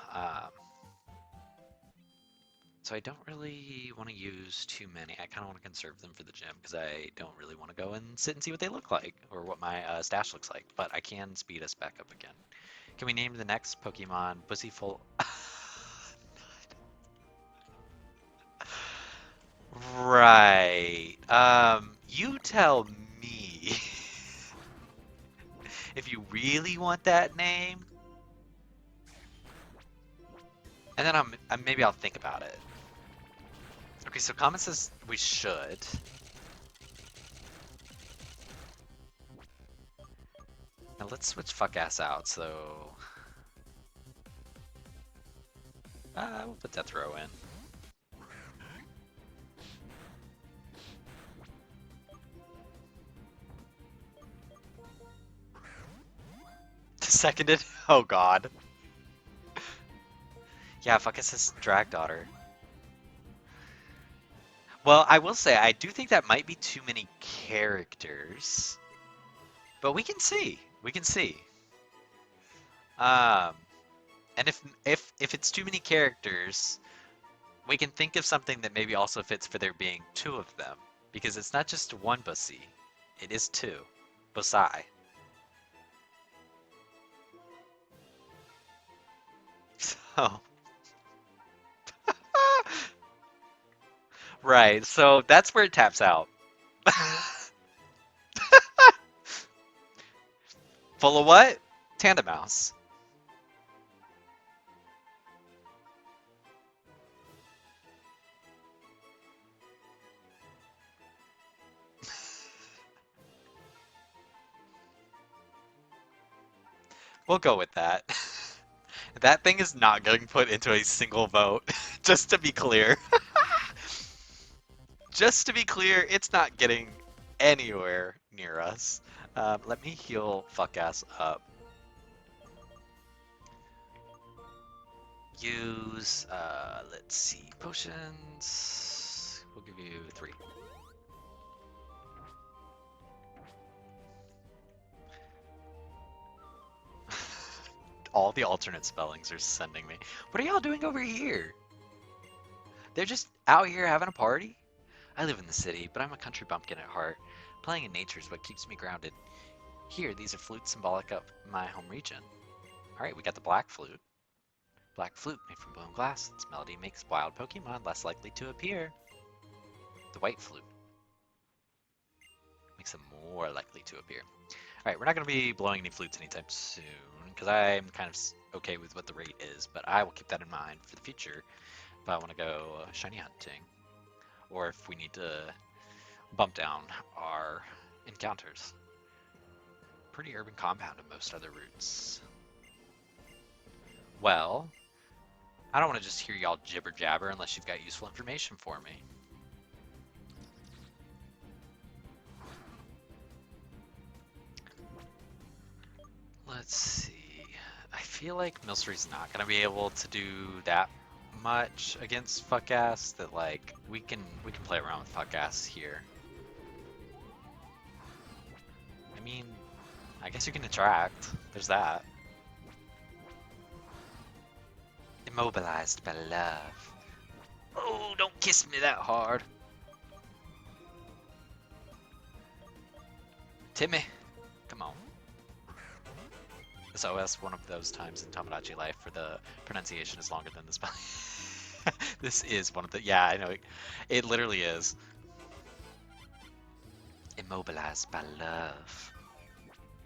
So I don't really want to use too many. I kind of want to conserve them for the gym because I don't really want to go and sit and see what they look like or what my stash looks like. But I can speed us back up again. Can we name the next Pokemon Pussyful? Right. You tell me if you really want that name, and then maybe I'll think about it. Okay, so comment says we should. Now let's switch fuck ass out. So we'll put Death Row in. Seconded? Oh god. Yeah, fuck, it says Drag Daughter. Well, I will say, I do think that might be too many characters. But we can see. We can see. And if it's too many characters, we can think of something that maybe also fits for there being two of them. Because it's not just one Bussy. It is two. Bussai. So... Right, so that's where it taps out. Full of what? Tandem Mouse. We'll go with that. That thing is not getting put into a single vote, just to be clear. Just to be clear, it's not getting anywhere near us. Let me heal fuck ass up. Use, let's see, potions. We'll give you 3. All the alternate spellings are sending me. What are y'all doing over here? They're just out here having a party? I live in the city, but I'm a country bumpkin at heart. Playing in nature is what keeps me grounded. Here, these are flutes symbolic of my home region. Alright, we got the black flute. Black flute made from blown glass. Its melody makes wild Pokemon less likely to appear. The white flute makes them more likely to appear. Alright, we're not going to be blowing any flutes anytime soon, because I'm kind of okay with what the rate is, but I will keep that in mind for the future if I want to go shiny hunting, or if we need to bump down our encounters. Pretty urban compound of most other routes. Well, I don't want to just hear y'all jibber jabber unless you've got useful information for me. Let's see. I feel like Milcery's not gonna be able to do that much against fuck ass. That like we can play around with fuck ass here. I mean, I guess you can attract. There's that. Immobilized by love. Oh, don't kiss me that hard. Timmy, come on. This OS one of those times in Tomodachi Life where the pronunciation is longer than the spelling. This is one of the, yeah, I know, it literally is. Immobilized by love.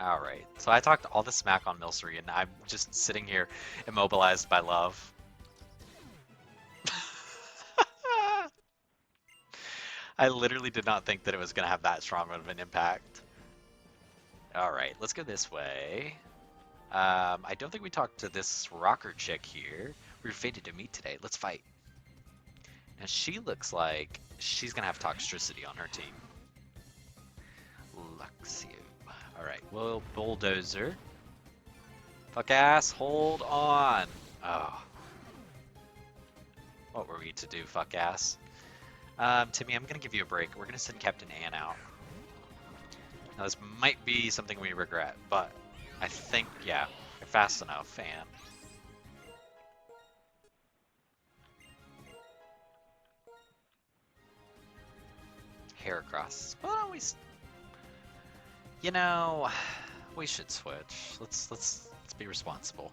Alright, so I talked all the smack on Milcery and I'm just sitting here immobilized by love. I literally did not think that it was going to have that strong of an impact. Alright, let's go this way. I don't think we talked to this rocker chick here. We were fated to meet today. Let's fight. Now she looks like she's gonna have Toxtricity on her team. Luxio. Alright, well, Bulldozer. Fuck ass, hold on. Oh. What were we to do, fuck ass? Timmy, I'm gonna give you a break. We're gonna send Captain Ann out. Now this might be something we regret, but I think, yeah, you're fast enough, and Heracross. Well, you know, we should switch. Let's be responsible.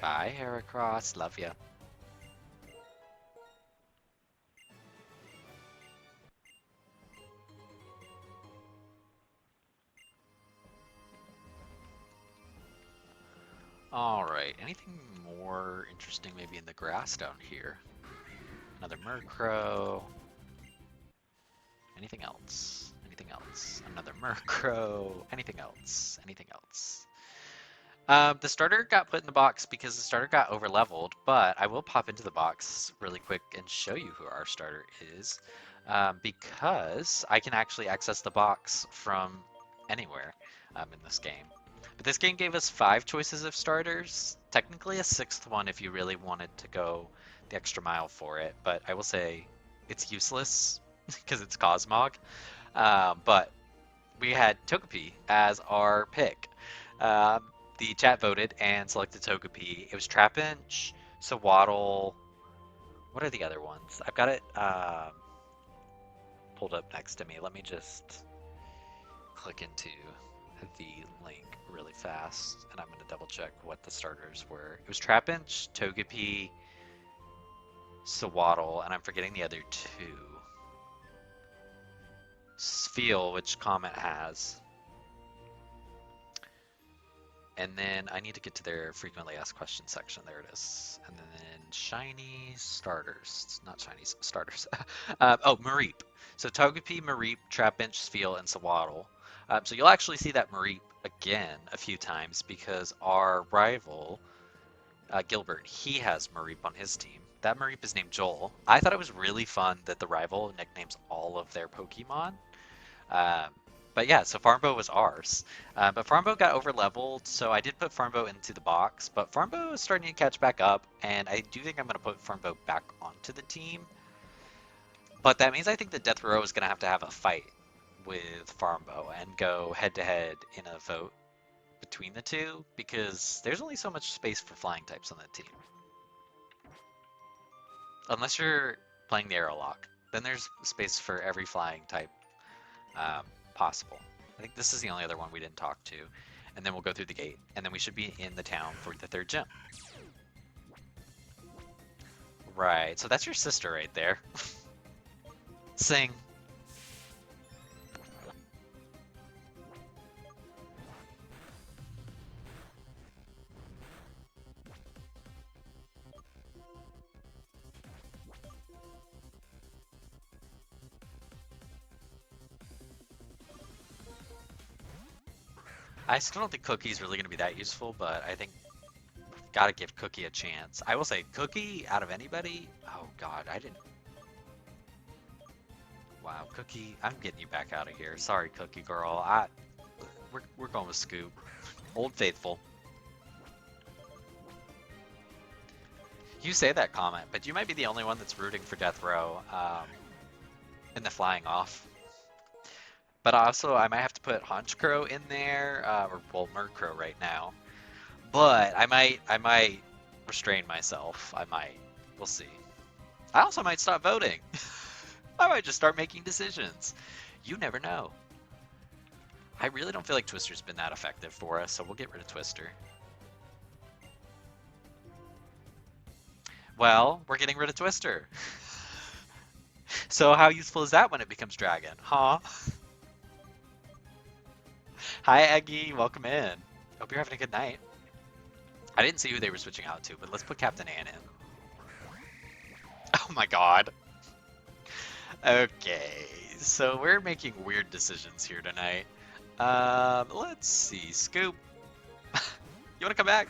Bye, Heracross. Love ya. Alright, anything more interesting maybe in the grass down here? Another Murkrow. Anything else? Anything else? Another Murkrow. Anything else? Anything else? The starter got put in the box because the starter got over leveled, but I will pop into the box really quick and show you who our starter is, because I can actually access the box from anywhere in this game. But this game gave us 5 choices of starters, technically a 6th one if you really wanted to go the extra mile for it, but I will say it's useless because it's Cosmog. But we had Togepi as our pick. The chat voted and selected Togepi. It was Trapinch, Sawaddle. What are the other ones? I've got it pulled up next to me. Let me just click into the link really fast, and I'm going to double check what the starters were. It was Trapinch, Togepi, Sawaddle, and I'm forgetting the other 2. Spheal, which Comet has. And then I need to get to their frequently asked questions section. There it is. And then shiny starters. Not shiny starters. Oh, Mareep. So Togepi, Mareep, Trapinch, Spheal, and Sawaddle. So you'll actually see that Mareep again a few times because our rival, Gilbert, he has Mareep on his team. That Mareep is named Joel. I thought it was really fun that the rival nicknames all of their Pokemon. But yeah, so Farmbo was ours. But Farmbo got over leveled, so I did put Farmbo into the box. But Farmbo is starting to catch back up, and I do think I'm going to put Farmbo back onto the team. But that means I think that Death Row is going to have a fight with Farmbo and go head to head in a vote between the two because there's only so much space for flying types on that team. Unless you're playing the arrow lock, then there's space for every flying type um, possible. I think this is the only other one we didn't talk to. And then we'll go through the gate, and then we should be in the town for the third gym. Right, so that's your sister right there. Sing. I still don't think Cookie's really going to be that useful, but I think gotta give Cookie a chance. I will say, Cookie, out of anybody, oh god, I didn't. Wow, Cookie, I'm getting you back out of here. Sorry, Cookie girl. We're going with Scoop. Old Faithful. You say that comment, but you might be the only one that's rooting for Death Row in the flying off. But also, I might have to put Hunch Crow in there, or well, Murkrow right now. But I might restrain myself. I might. We'll see. I also might stop voting. I might just start making decisions. You never know. I really don't feel like Twister's been that effective for us, so we'll get rid of Twister. Well, we're getting rid of Twister. So how useful is that when it becomes Dragon, huh? Hi, Eggy. Welcome in. Hope you're having a good night. I didn't see who they were switching out to, but let's put Captain Ann in. Oh my god. Okay, so we're making weird decisions here tonight. Let's see. Scoop. You want to come back?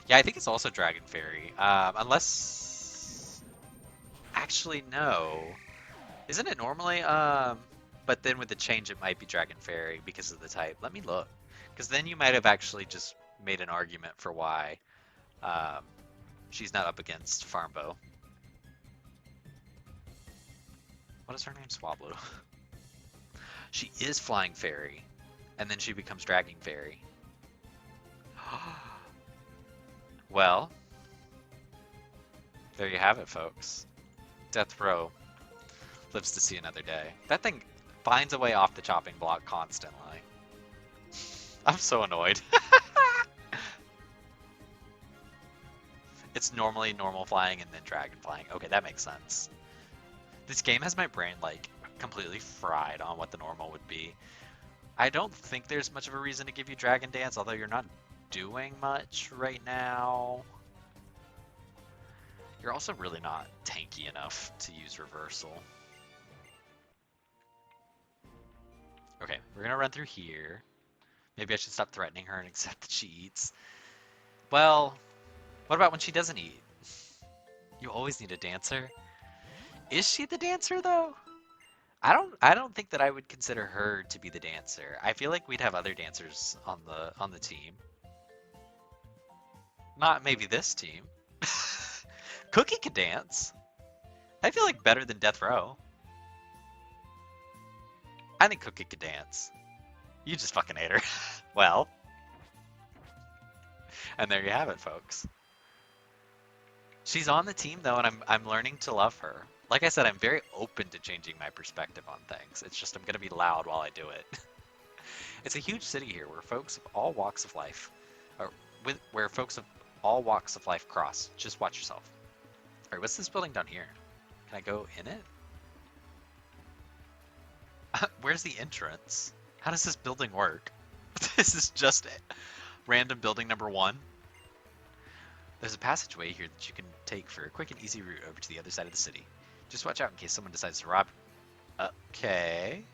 Yeah, I think it's also Dragon Fairy. Unless... Actually, no. Isn't it normally? But then with the change, it might be Dragon Fairy because of the type. Let me look. Because then you might have actually just made an argument for why she's not up against Farmbo. What is her name? Swablu. She is Flying Fairy. And then she becomes Dragon Fairy. Well, there you have it, folks. Death Row lives to see another day. That thing finds a way off the chopping block constantly. I'm so annoyed. It's normally normal flying and then dragon flying. Okay, that makes sense. This game has my brain like completely fried on what the normal would be. I don't think there's much of a reason to give you Dragon Dance, although you're not doing much right now. You're also really not tanky enough to use Reversal. Okay, we're gonna run through here. Maybe I should stop threatening her and accept that she eats. Well, what about when she doesn't eat? You always need a dancer. Is she the dancer though? I don't think that I would consider her to be the dancer. I feel like we'd have other dancers on the team. Not maybe this team. Cookie could dance. I feel like better than Death Row. I think Cookie could dance. You just fucking hate her. Well. And there you have it, folks. She's on the team though, and I'm learning to love her. Like I said, I'm very open to changing my perspective on things. It's just I'm gonna be loud while I do it. It's a huge city here where folks of all walks of life, where folks of all walks of life cross. Just watch yourself. All right, what's this building down here? Can I go in it? Where's the entrance? How does this building work? This is just random building number 1. There's a passageway here that you can take for a quick and easy route over to the other side of the city. Just watch out in case someone decides to rob you. Okay.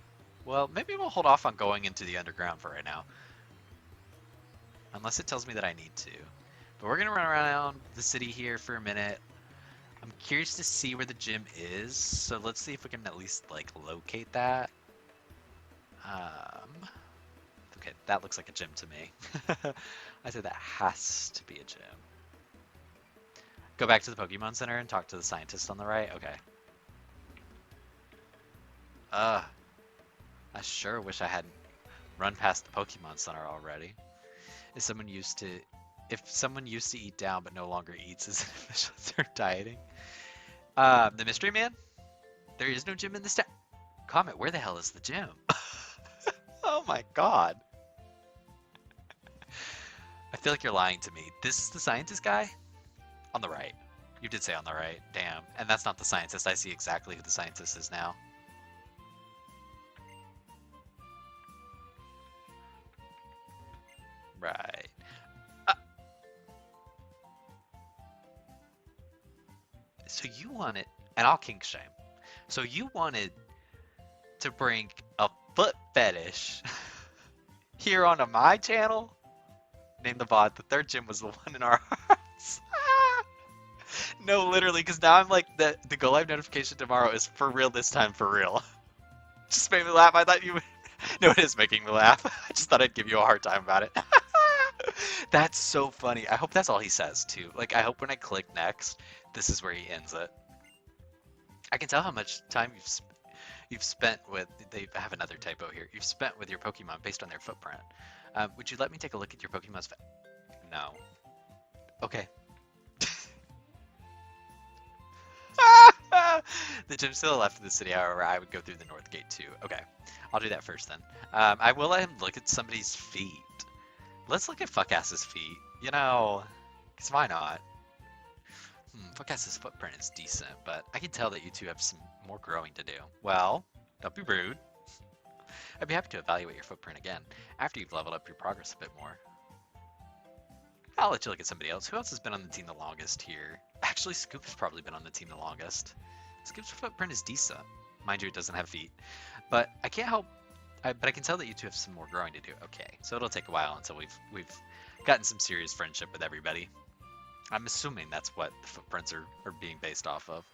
Well, maybe we'll hold off on going into the underground for right now. Unless it tells me that I need to. But we're going to run around the city here for a minute. I'm curious to see where the gym is, so let's see if we can at least, like, locate that. Okay, that looks like a gym to me. I said that has to be a gym. Go back to the Pokemon Center and talk to the scientist on the right? Okay. Uh, I sure wish I hadn't run past the Pokemon Center already. Is someone used to, if someone used to eat down but no longer eats, is it official they're dieting? The Mystery Man? There is no gym in this town. Comet, where the hell is the gym? Oh my god. I feel like you're lying to me. This is the scientist guy? On the right. You did say on the right. Damn. And that's not the scientist. I see exactly who the scientist is now. Right. Uh, so you wanted, and I'll kink shame. So you wanted to bring a foot fetish here onto my channel? Name the bot. The third gym was the one in our hearts. No, literally, because now I'm like, the go live notification tomorrow is for real this time, for real. Just made me laugh. I thought you would. No, it is making me laugh. I just thought I'd give you a hard time about it. That's so funny. I hope that's all he says, too. Like, I hope when I click next, this is where he ends it. I can tell how much time you've spent with. They have another typo here. You've spent with your Pokemon based on their footprint. Would you let me take a look at your Pokemon's? No. Okay. The gym's to the left of the city, however, I would go through the north gate too. Okay, I'll do that first then. I will let him look at somebody's feet. Let's look at Fuckass's feet. You know, because why not? Fuckass's footprint is decent, but I can tell that you two have some more growing to do. Well, don't be rude. I'd be happy to evaluate your footprint again after you've leveled up your progress a bit more. I'll let you look at somebody else. Who else has been on the team the longest here? Actually, Scoop has probably been on the team the longest. Scoop's footprint is decent. Mind you, it doesn't have feet. But I can't help... but I can tell that you two have some more growing to do. Okay, so it'll take a while until we've gotten some serious friendship with everybody. I'm assuming that's what the footprints are being based off of.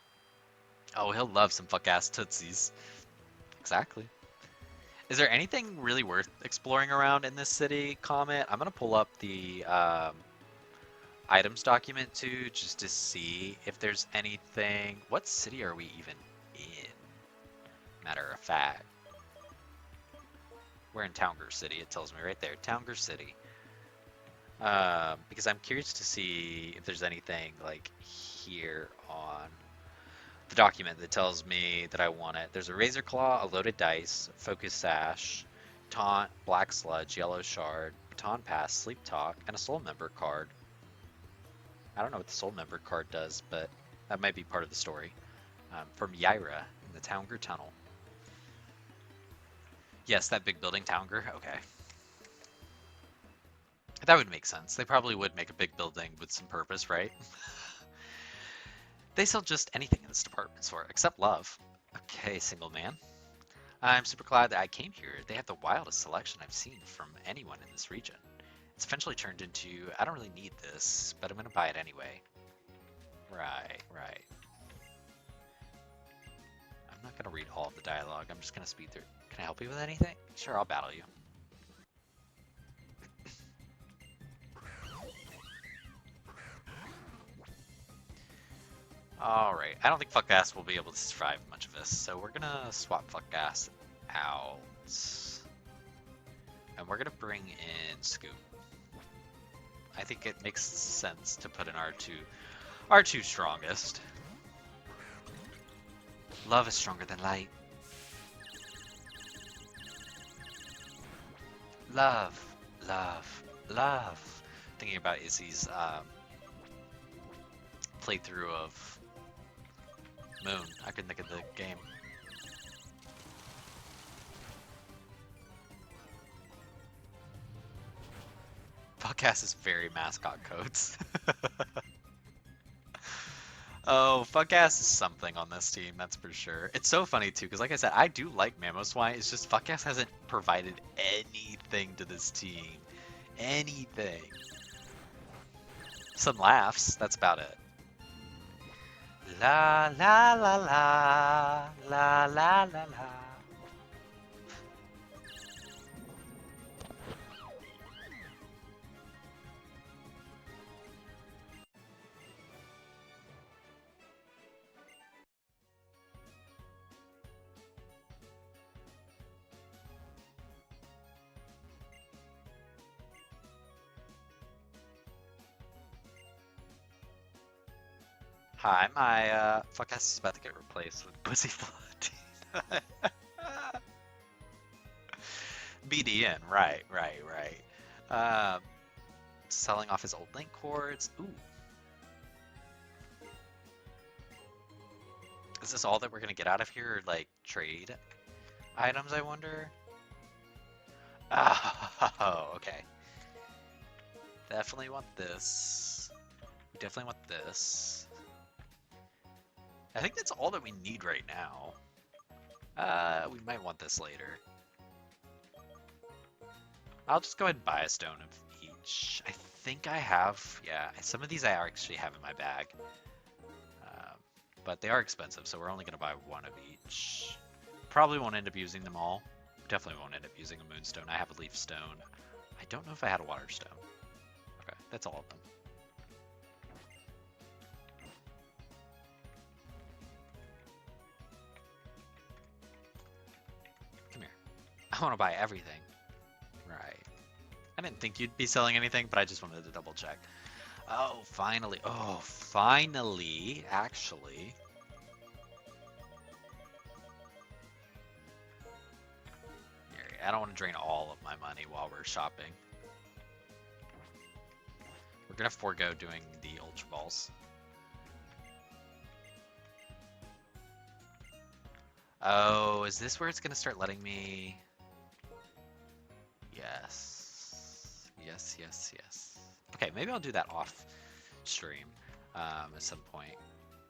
Oh, he'll love some fuck-ass Tootsies. Exactly. Is there anything really worth exploring around in this city, Comet? I'm going to pull up the items document too, just to see if there's anything. What city are we even in? Matter of fact. We're in Townger City, it tells me right there. Townger City. Because I'm curious to see if there's anything like here on the document that tells me that I want it. There's a Razor Claw, a loaded dice, Focus Sash, Taunt, Black Sludge, Yellow Shard, Baton Pass, Sleep Talk, and a Soul Member card. I don't know what the Soul Member card does, but that might be part of the story. From Yaira in the Townger Tunnel. Yes, that big building, Townger? Okay. That would make sense. They probably would make a big building with some purpose, right? They sell just anything in this department store, except love. Okay, single man. I'm super glad that I came here. They have the wildest selection I've seen from anyone in this region. It's eventually turned into, I don't really need this, but I'm going to buy it anyway. Right. I'm not going to read all of the dialogue. I'm just going to speed through. Can I help you with anything? Sure, I'll battle you. Alright, I don't think Fuckass will be able to survive much of this, so we're gonna swap Fuckass out. And we're gonna bring in Scoop. I think it makes sense to put in our two strongest. Love is stronger than light. Love. Thinking about Izzy's playthrough of Moon. I couldn't think of the game. Fuckass is very mascot codes. Oh, Fuckass is something on this team, that's for sure. It's so funny too, because like I said, I do like Mamoswine. It's just Fuckass hasn't provided anything to this team. Anything. Some laughs, that's about it. La la la la la la la la. Hi, my fuck ass is about to get replaced with Pussy Flood. BDN, right. Selling off his old link cords. Ooh, is this all that we're gonna get out of here? Like trade items, I wonder. Oh, okay. Definitely want this. We definitely want this. I think that's all that we need right now. We might want this later. I'll just go ahead and buy a stone of each. I think I have, yeah, some of these I actually have in my bag. Um, but they are expensive, so we're only going to buy one of each. Probably won't end up using them all. Definitely won't end up using a moonstone. I have a leaf stone. I don't know if I had a water stone. Okay, that's all of them. Come here. I want to buy everything. Right. I didn't think you'd be selling anything, but I just wanted to double check. Oh, finally. Oh, finally, actually. Here, I don't want to drain all of my money while we're shopping. We're going to forego doing the Ultra Balls. Oh, is this where it's going to start letting me... Yes. Okay, maybe I'll do that off stream at some point.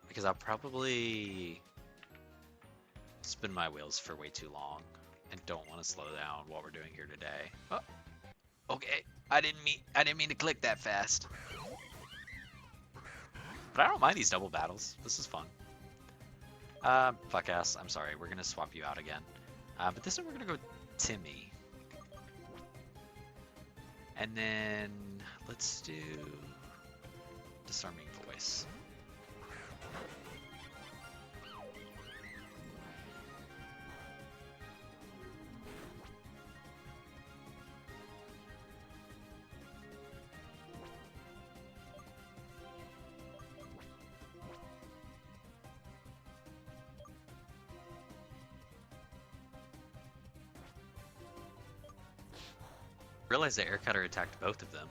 Because I'll probably spin my wheels for way too long. And don't want to slow down what we're doing here today. Oh, okay, I didn't mean to click that fast. But I don't mind these double battles. This is fun. Fuck ass. I'm sorry. We're gonna swap you out again. But this time we're gonna go Timmy. And then let's do Disarming Voice. Realized the air cutter attacked both of them.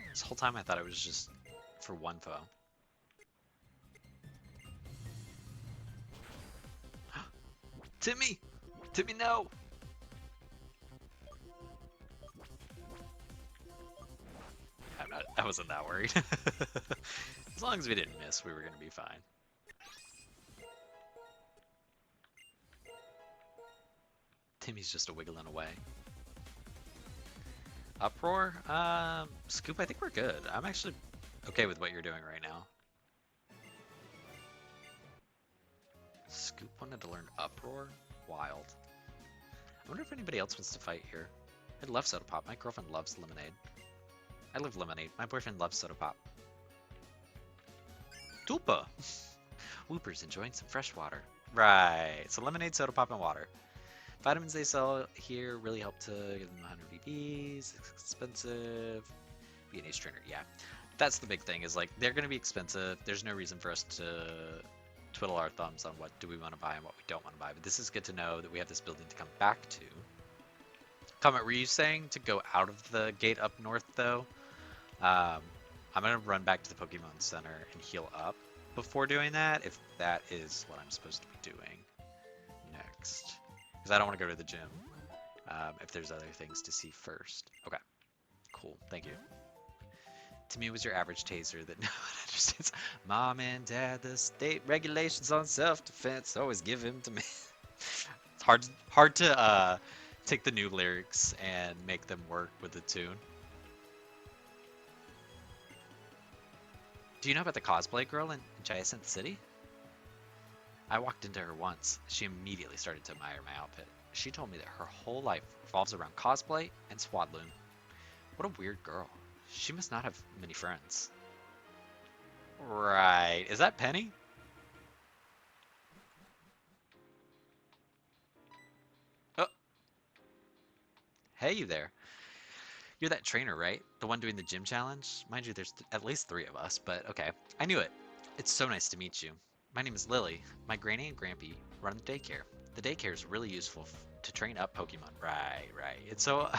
This whole time I thought it was just for one foe. Timmy! Timmy, no! I wasn't that worried. As long as we didn't miss, we were gonna be fine. Timmy's just a wiggling away. Uproar? Scoop, I think we're good. I'm actually okay with what you're doing right now. Scoop wanted to learn Uproar? Wild. I wonder if anybody else wants to fight here. I love soda pop. My girlfriend loves lemonade. I love lemonade. My boyfriend loves soda pop. Tulpa! Whooper's enjoying some fresh water. Right. So lemonade, soda pop, and water. Vitamins they sell here really help to give them 100 VPs. It's expensive. B&H trainer, yeah. That's the big thing, is like, they're going to be expensive. There's no reason for us to twiddle our thumbs on what do we want to buy and what we don't want to buy. But this is good to know that we have this building to come back to. Comment, were you saying to go out of the gate up north, though? I'm going to run back to the Pokemon Center and heal up before doing that, if that is what I'm supposed to be doing next. Because I don't want to go to the gym if there's other things to see first. Okay, cool, thank you. To me, it was your average taser that no one understands. Mom and Dad, the state regulations on self-defense always give him to me. It's hard to take the new lyrics and make them work with the tune. Do you know about the cosplay girl in Giacent City? I walked into her once. She immediately started to admire my outfit. She told me that her whole life revolves around cosplay and swadloon. What a weird girl. She must not have many friends. Right. Is that Penny? Oh. Hey, you there. You're that trainer, right? The one doing the gym challenge? Mind you, there's at least 3 of us, but okay. I knew it. It's so nice to meet you. My name is Lily. My granny and grampy run the daycare. The daycare is really useful to train up Pokemon. Right. It's so...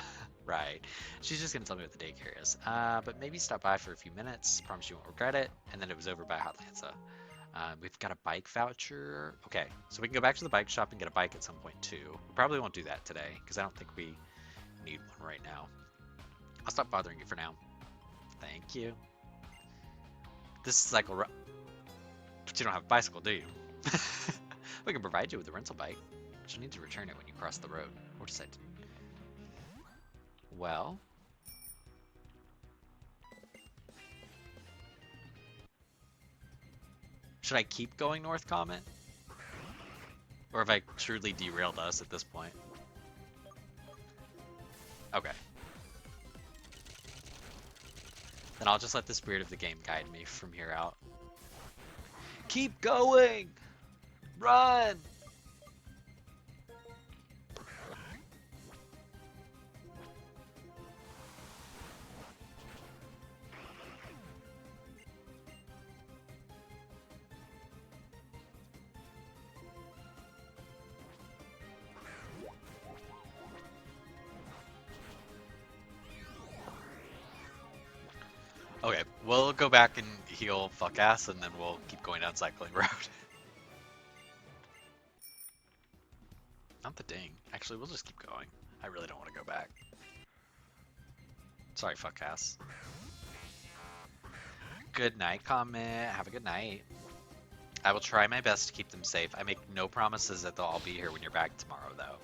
right. She's just gonna tell me what the daycare is. But maybe stop by for a few minutes. Promise you won't regret it. And then it was over by Hotlanza. We've got a bike voucher. Okay, so we can go back to the bike shop and get a bike at some point too. We probably won't do that today because I don't think we need one right now. I'll stop bothering you for now. Thank you. This cycle, but you don't have a bicycle, do you? We can provide you with a rental bike, but you'll need to return it when you cross the road. Or decide to... Well... Should I keep going north, Comet? Or have I truly derailed us at this point? Okay. Then I'll just let the spirit of the game guide me from here out. Keep going! Run! Okay, we'll go back and heal fuck ass, and then we'll keep going down cycling road. Not the ding. Actually, we'll just keep going. I really don't want to go back. Sorry, fuck ass. Good night, Comet. Have a good night. I will try my best to keep them safe. I make no promises that they'll all be here when you're back tomorrow, though.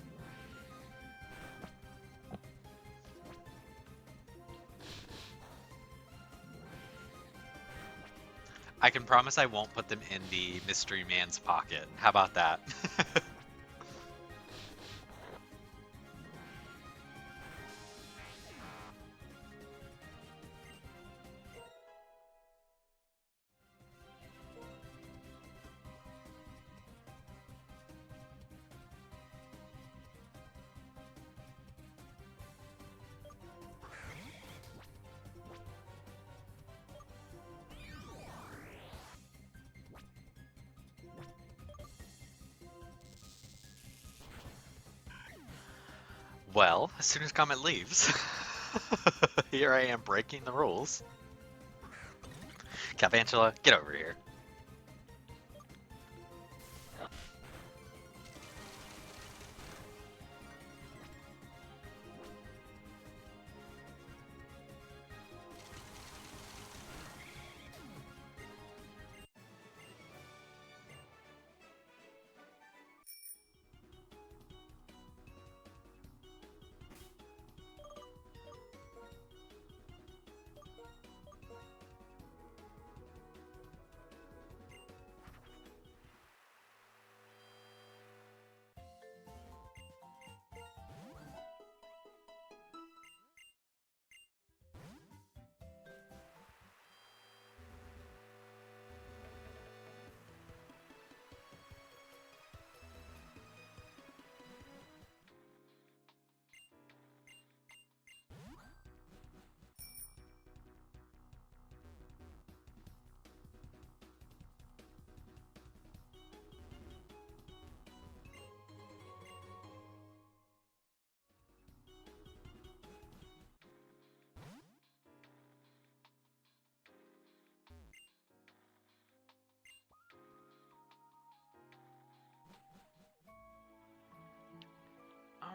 I can promise I won't put them in the mystery man's pocket. How about that? Well, as soon as Comet leaves, here I am breaking the rules. Calvantula, get over here.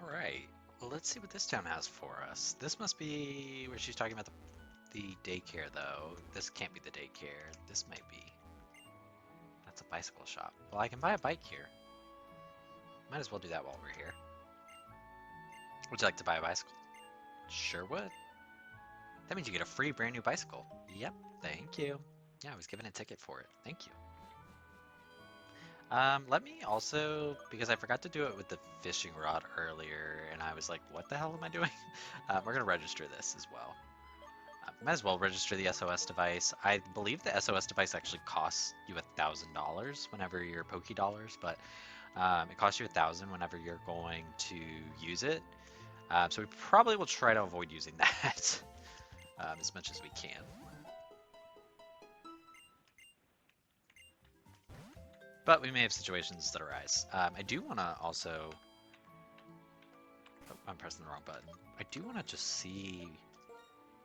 Alright, well, let's see what this town has for us. This must be where she's talking about the daycare, though. This can't be the daycare. This might be. That's a bicycle shop. Well, I can buy a bike here. Might as well do that while we're here. Would you like to buy a bicycle? Sure would. That means you get a free brand new bicycle. Yep, thank you. Yeah, I was given a ticket for it. Thank you. Let me also, because I forgot to do it with the fishing rod earlier, and I was like, what the hell am I doing? We're going to register this as well. Might as well register the SOS device. I believe the SOS device actually costs you $1,000 whenever you're Poké Dollars, but it costs you 1,000 whenever you're going to use it. So we probably will try to avoid using that as much as we can. But we may have situations that arise. I do want to also... Oh, I'm pressing the wrong button. I do want to just see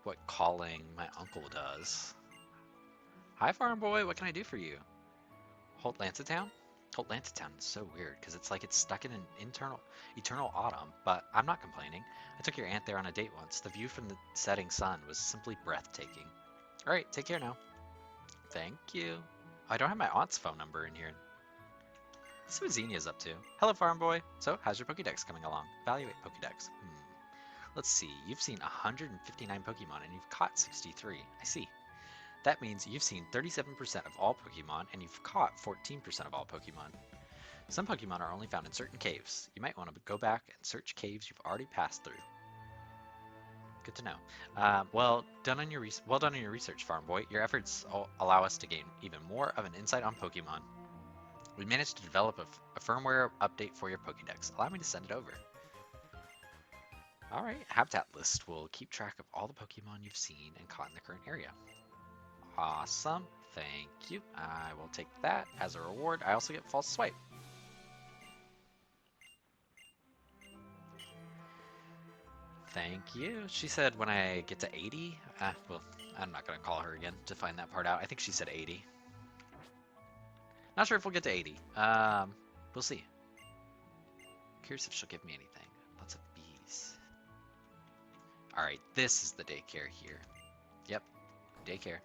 what calling my uncle does. Hi, farm boy. What can I do for you? Holt Lancetown? Holt Lancetown is so weird because it's like it's stuck in an eternal autumn, but I'm not complaining. I took your aunt there on a date once. The view from the setting sun was simply breathtaking. All right, take care now. Thank you. I don't have my aunt's phone number in here. Let's see what Xenia's up to. Hello, farm boy. So, how's your Pokédex coming along? Evaluate Pokédex. Let's see. You've seen 159 Pokemon and you've caught 63. I see. That means you've seen 37% of all Pokemon and you've caught 14% of all Pokemon. Some Pokemon are only found in certain caves. You might want to go back and search caves you've already passed through. Good to know. Well done on your research, farm boy. Your efforts allow us to gain even more of an insight on Pokemon. We managed to develop a firmware update for your Pokédex. Allow me to send it over. Alright, Habitat List will keep track of all the Pokemon you've seen and caught in the current area. Awesome, thank you. I will take that as a reward. I also get False Swipe. Thank you. She said when I get to 80, well, I'm not going to call her again to find that part out. I think she said 80. Not sure if we'll get to 80. We'll see. Curious if she'll give me anything. Lots of bees. Alright, this is the daycare here. Yep, daycare.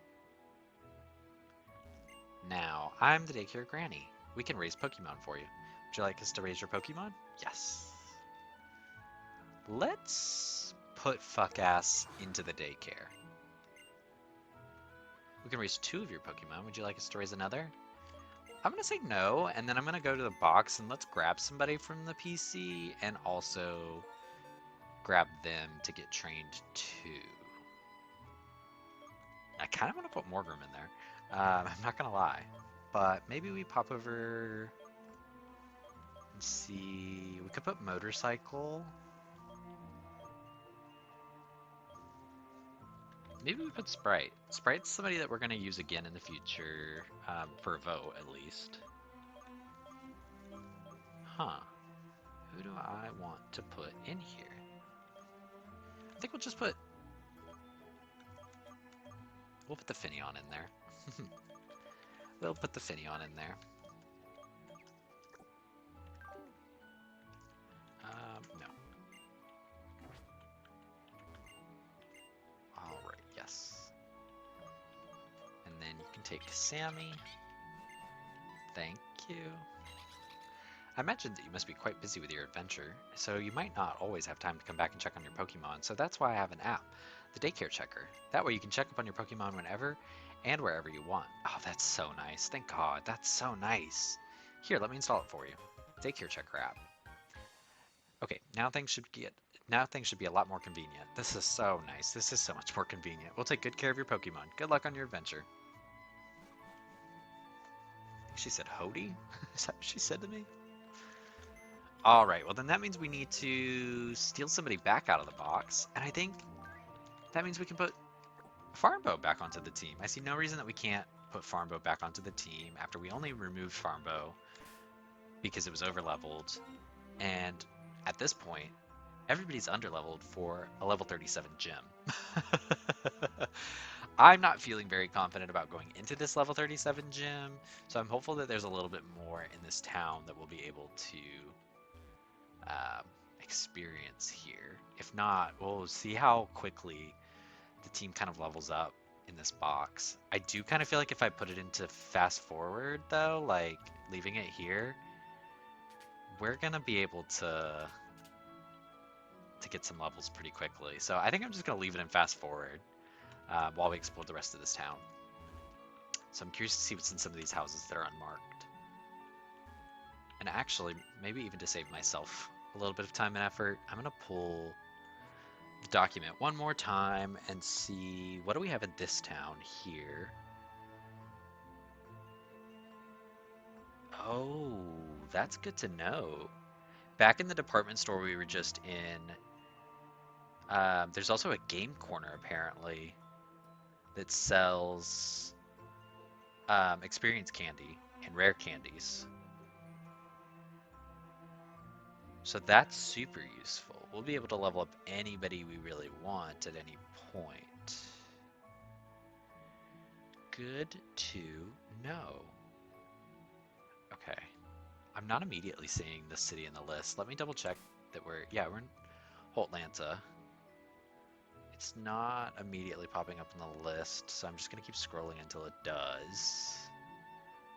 Now, I'm the daycare granny. We can raise Pokemon for you. Would you like us to raise your Pokemon? Yes. Let's put Fuckass into the daycare. We can raise 2 of your Pokemon. Would you like us to raise another? I'm going to say no, and then I'm going to go to the box and let's grab somebody from the PC and also grab them to get trained too. I kind of want to put Morgrim in there. I'm not going to lie. But maybe we pop over and see. We could put Motorcycle. Maybe we put Sprite. Sprite's somebody that we're going to use again in the future, for a vote at least. Huh. Who do I want to put in here? I think we'll just put... We'll put the Finneon in there. We'll put the Finneon in there. No. Alright, yes. And then you can take Sammy. Thank you. I imagine that you must be quite busy with your adventure, so you might not always have time to come back and check on your Pokemon, so that's why I have an app, the Daycare Checker. That way you can check up on your Pokemon whenever and wherever you want. Oh, that's so nice. Thank God. That's so nice. Here, let me install it for you. Daycare Checker app. Okay, now things should be a lot more convenient. This is so nice. This is so much more convenient. We'll take good care of your Pokemon. Good luck on your adventure. I think she said Hody? Is that what she said to me? Alright, well then that means we need to steal somebody back out of the box. And I think that means we can put Farmbo back onto the team. I see no reason that we can't put Farmbo back onto the team after we only removed Farmbo because it was overleveled. And at this point, everybody's underleveled for a level 37 gym. I'm not feeling very confident about going into this level 37 gym, so I'm hopeful that there's a little bit more in this town that we'll be able to experience here. If not, we'll see how quickly the team kind of levels up in this box. I do kind of feel like if I put it into fast forward though, like leaving it here, we're gonna be able to get some levels pretty quickly. So I think I'm just gonna leave it in fast forward while we explore the rest of this town. So I'm curious to see what's in some of these houses that are unmarked. And actually, maybe even to save myself a little bit of time and effort, I'm gonna pull the document one more time and see what do we have in this town here. Oh, that's good to know. Back in the department store we were just in, There's also a game corner apparently that sells experience candy and rare candies. So that's super useful. We'll be able to level up anybody we really want at any point. Good to know. Okay. I'm not immediately seeing this city in the list. Let me double check that we're in Holtlanta. It's not immediately popping up in the list, so I'm just gonna keep scrolling until it does.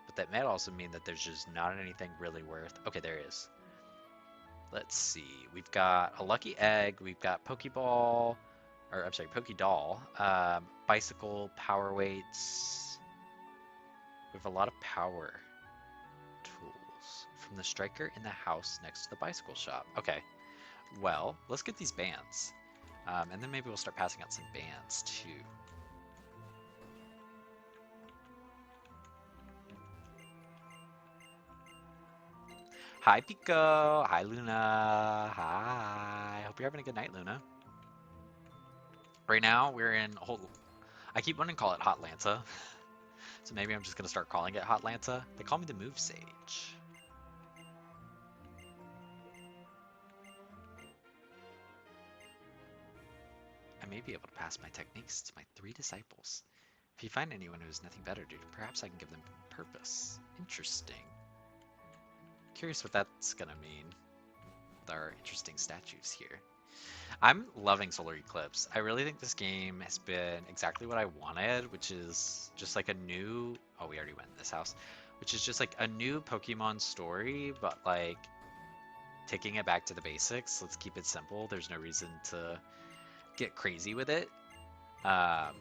But that may also mean that there's just not anything really worth. Okay, there is. Let's see. We've got a lucky egg. We've got Pokeball, or I'm sorry, Pokédoll. Bicycle, power weights. We have a lot of power tools from the striker in the house next to the bicycle shop. Okay. Well, let's get these bands. And then maybe we'll start passing out some bands too. Hi, Pico. Hi, Luna. Hi. Hope you're having a good night, Luna. Right now, we're in I keep wanting to call it Hotlanta. So maybe I'm just going to start calling it Hotlanta. They call me the Move Sage. I may be able to pass my techniques to my 3 disciples. If you find anyone who has nothing better to do, perhaps I can give them purpose. Interesting. Curious what that's gonna mean with our interesting statues here. I'm loving Solar Eclipse. I really think this game has been exactly what I wanted, which is just like a new... Oh, we already went in this house. Which is just like a new Pokemon story, but like taking it back to the basics. Let's keep it simple. There's no reason to get crazy with it. Yeah,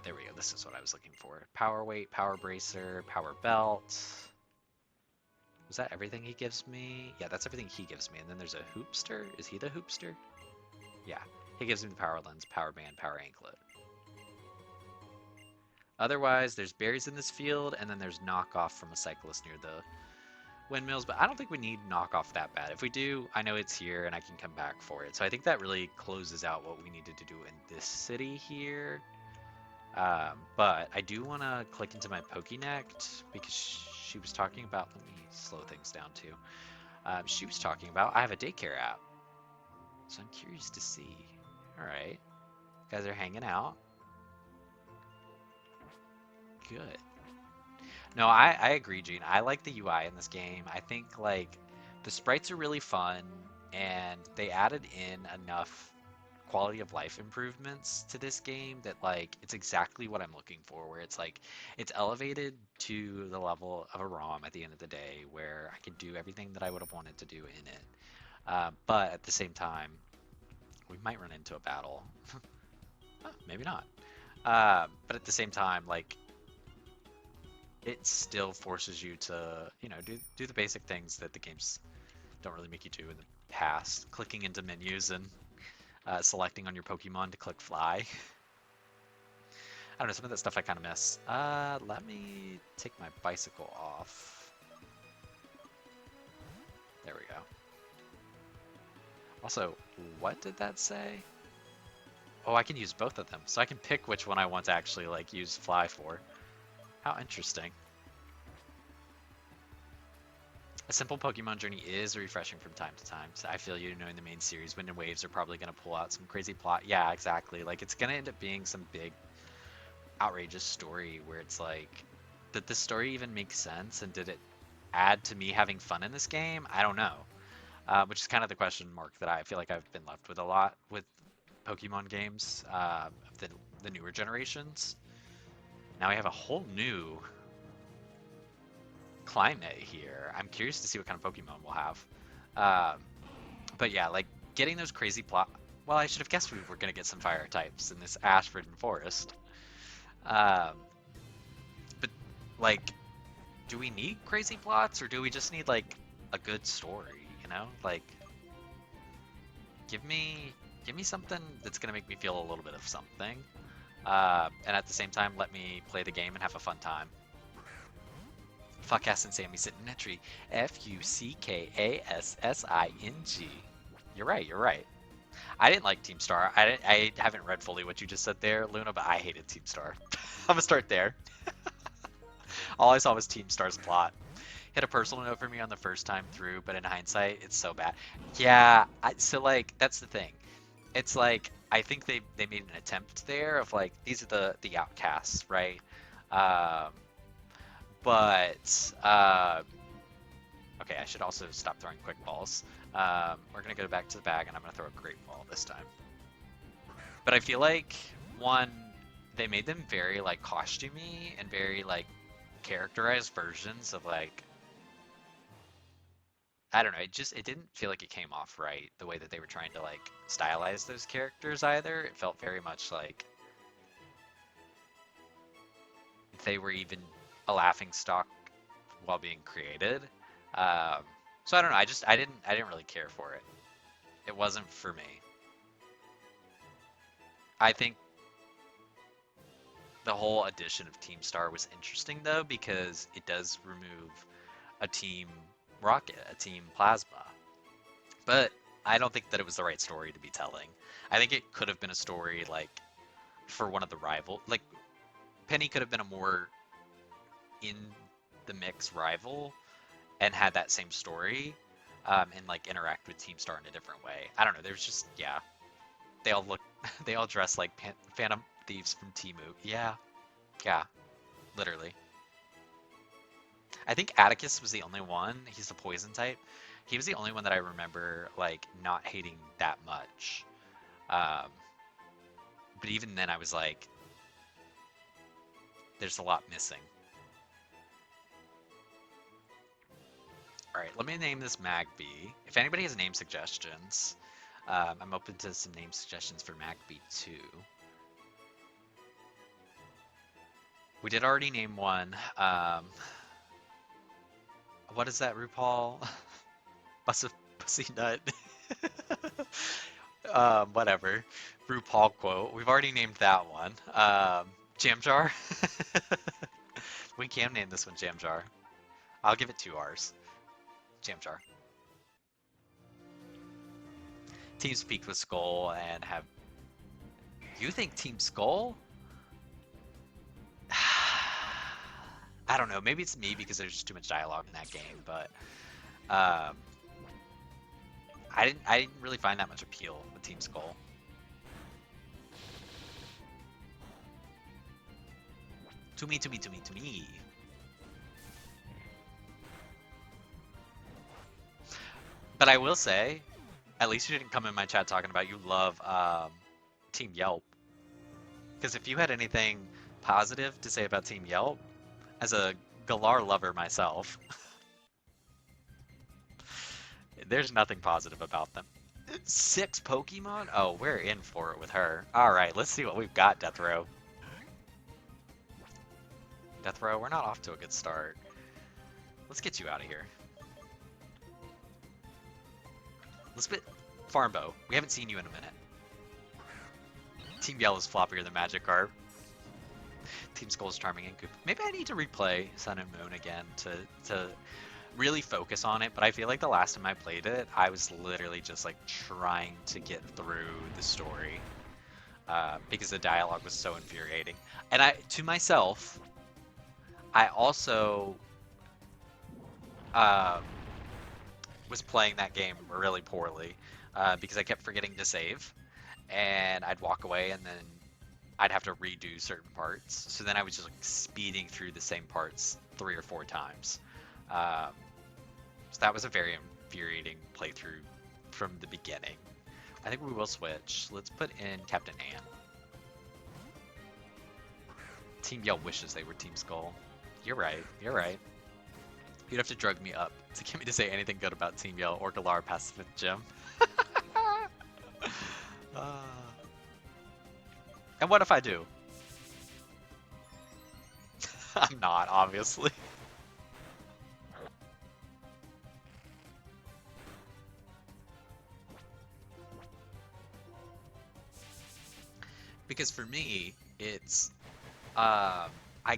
there we go. This is what I was looking for. Power weight, power bracer, power belt. Was that everything he gives me? Yeah, that's everything he gives me. And then there's a hoopster. Is he the hoopster? Yeah, he gives me the power lens, power band, power anklet. Otherwise, there's berries in this field, and then there's knockoff from a cyclist near the windmills, but I don't think we need knockoff that bad. If we do, I know it's here and I can come back for it. So I think that really closes out what we needed to do in this city here. But I do want to click into my Pokénect because she was talking about, let me slow things down too. She was talking about, I have a daycare app. So I'm curious to see. All right. You guys are hanging out. Good. No, I agree, Gene. I like the UI in this game. I think like the sprites are really fun and they added in enough quality of life improvements to this game that like it's exactly what I'm looking for, where it's like it's elevated to the level of a ROM at the end of the day where I can do everything that I would have wanted to do in it. But at the same time, we might run into a battle. Maybe not. But at the same time, like it still forces you to, you know, do the basic things that the games don't really make you do in the past. Clicking into menus and selecting on your Pokemon to click fly. I don't know, some of that stuff I kind of miss. Let me take my bicycle off. There we go. Also, what did that say? Oh, I can use both of them. So I can pick which one I want to actually like use fly for. How interesting. A simple Pokemon journey is refreshing from time to time. So I feel you know in the main series, Wind and Waves are probably going to pull out some crazy plot. Yeah, exactly. Like it's going to end up being some big outrageous story where it's like, did this story even make sense? And did it add to me having fun in this game? I don't know. Which is kind of the question mark that I feel like I've been left with a lot with Pokemon games, the newer generations. Now we have a whole new climate here. I'm curious to see what kind of Pokemon we'll have. But yeah, like getting those crazy plot. Well, I should have guessed we were gonna get some fire types in this ash-ridden forest. But like, do we need crazy plots or do we just need like a good story? You know, like give me something that's gonna make me feel a little bit of something. And at the same time, let me play the game and have a fun time. Fuckassin' Sammy sitting in a tree. Fuckassing. You're right, you're right. I didn't like Team Star. I haven't read fully what you just said there, Luna, but I hated Team Star. I'm gonna start there. All I saw was Team Star's plot. Hit a personal note for me on the first time through, but in hindsight, it's so bad. Yeah, so like that's the thing. It's like I think they made an attempt there of like these are the outcasts, right? Um, but okay, I should also stop throwing quick balls. We're gonna go back to the bag, and I'm gonna throw a great ball this time. But I feel like one, they made them very like costumey and very like characterized versions of like I don't know. It didn't feel like it came off right the way that they were trying to like stylize those characters either. It felt very much like they were even a laughing stock while being created. Um, so I don't know. I didn't really care for it. It wasn't for me. I think the whole addition of Team Star was interesting though because it does remove a Team Rocket, a Team Plasma. But I don't think that it was the right story to be telling. I think it could have been a story like for one of the rival, like Penny could have been a more in the mix rival and had that same story, and like interact with Team Star in a different way. I don't know. There's just yeah, they all look, they all dress like Phantom Thieves from Timu. Yeah, yeah, literally. I think Atticus was the only one. He's the poison type. He was the only one that I remember like not hating that much. Um, but even then, I was like, there's a lot missing. All right, let me name this Magby. If anybody has name suggestions, I'm open to some name suggestions for Magby too. We did already name one. What is that, RuPaul? Pussy Nut. Whatever. RuPaul quote. We've already named that one. Jam Jar. We can name this one Jam Jar. I'll give it 2 R's. Jam Jar. Team Speak with Skull and have. You think Team Skull? I don't know. Maybe it's me because there's just too much dialogue in that game, but um, I didn't really find that much appeal with Team Skull. To me, to me, to me, to me. But I will say, at least you didn't come in my chat talking about you love Team Yelp. Because if you had anything positive to say about Team Yelp, as a Galar lover myself, there's nothing positive about them. 6 Pokemon? Oh, we're in for it with her. Alright, let's see what we've got, Death Row. Death Row, we're not off to a good start. Let's get you out of here. Let's put Farmbo. We haven't seen you in a minute. Team Yellow's floppier than Magikarp. Team Skull's charming and Coop. Maybe I need to replay Sun and Moon again to really focus on it, but I feel like the last time I played it, I was literally just like trying to get through the story because the dialogue was so infuriating. And to myself, I also was playing that game really poorly because I kept forgetting to save, and I'd walk away and then I'd have to redo certain parts. So then I was just like speeding through the same parts 3 or 4 times. So that was a very infuriating playthrough from the beginning. I think we will switch. Let's put in Captain Ann. Team Yell wishes they were Team Skull. You're right. You're right. You'd have to drug me up to get me to say anything good about Team Yell or Galar past the 5th gym. And what if I do? I'm not, obviously. Because for me, it's I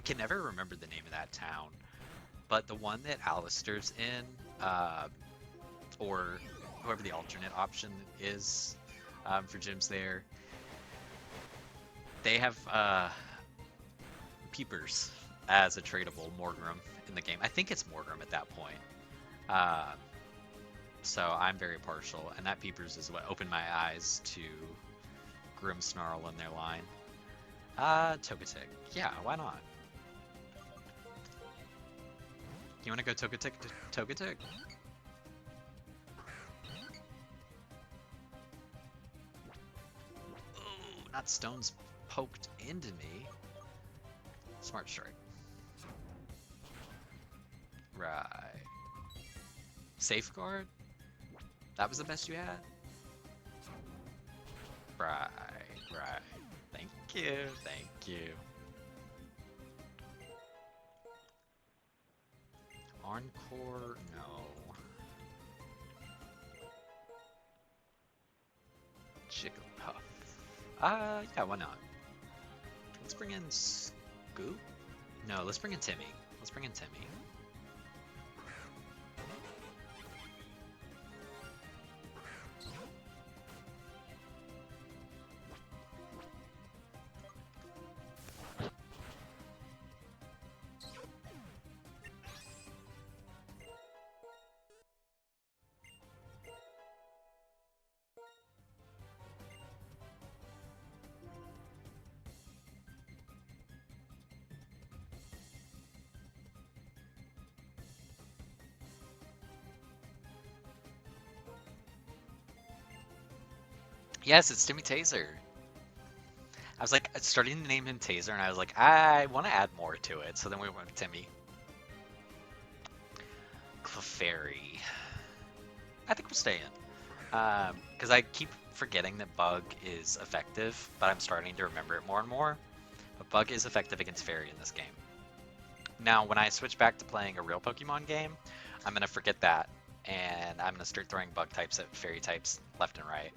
can never remember the name of that town, but the one that Alistair's in, or whoever the alternate option is, for gyms there. They have Peepers as a tradable Morgrim in the game. I think it's Morgrim at that point. Uh, so I'm very partial, and that Peepers is what opened my eyes to Grimmsnarl in their line. Togetic. Yeah, why not? You want to go Togetic to Togetic? Ooh, not stones poked into me. Smart strike. Right. Safeguard? That was the best you had? Right, right. Thank you, thank you. Encore? No. Jigglypuff. Yeah, why not? Let's bring in Scoop? No, let's bring in Timmy. Let's bring in Timmy. Yes, it's Timmy Taser. I was like starting to name him Taser, and I was like, I want to add more to it. So then we went with Timmy. Clefairy. I think we'll stay in. Because I keep forgetting that Bug is effective, but I'm starting to remember it more and more. But Bug is effective against Fairy in this game. Now, when I switch back to playing a real Pokemon game, I'm going to forget that, and I'm going to start throwing Bug types at Fairy types left and right.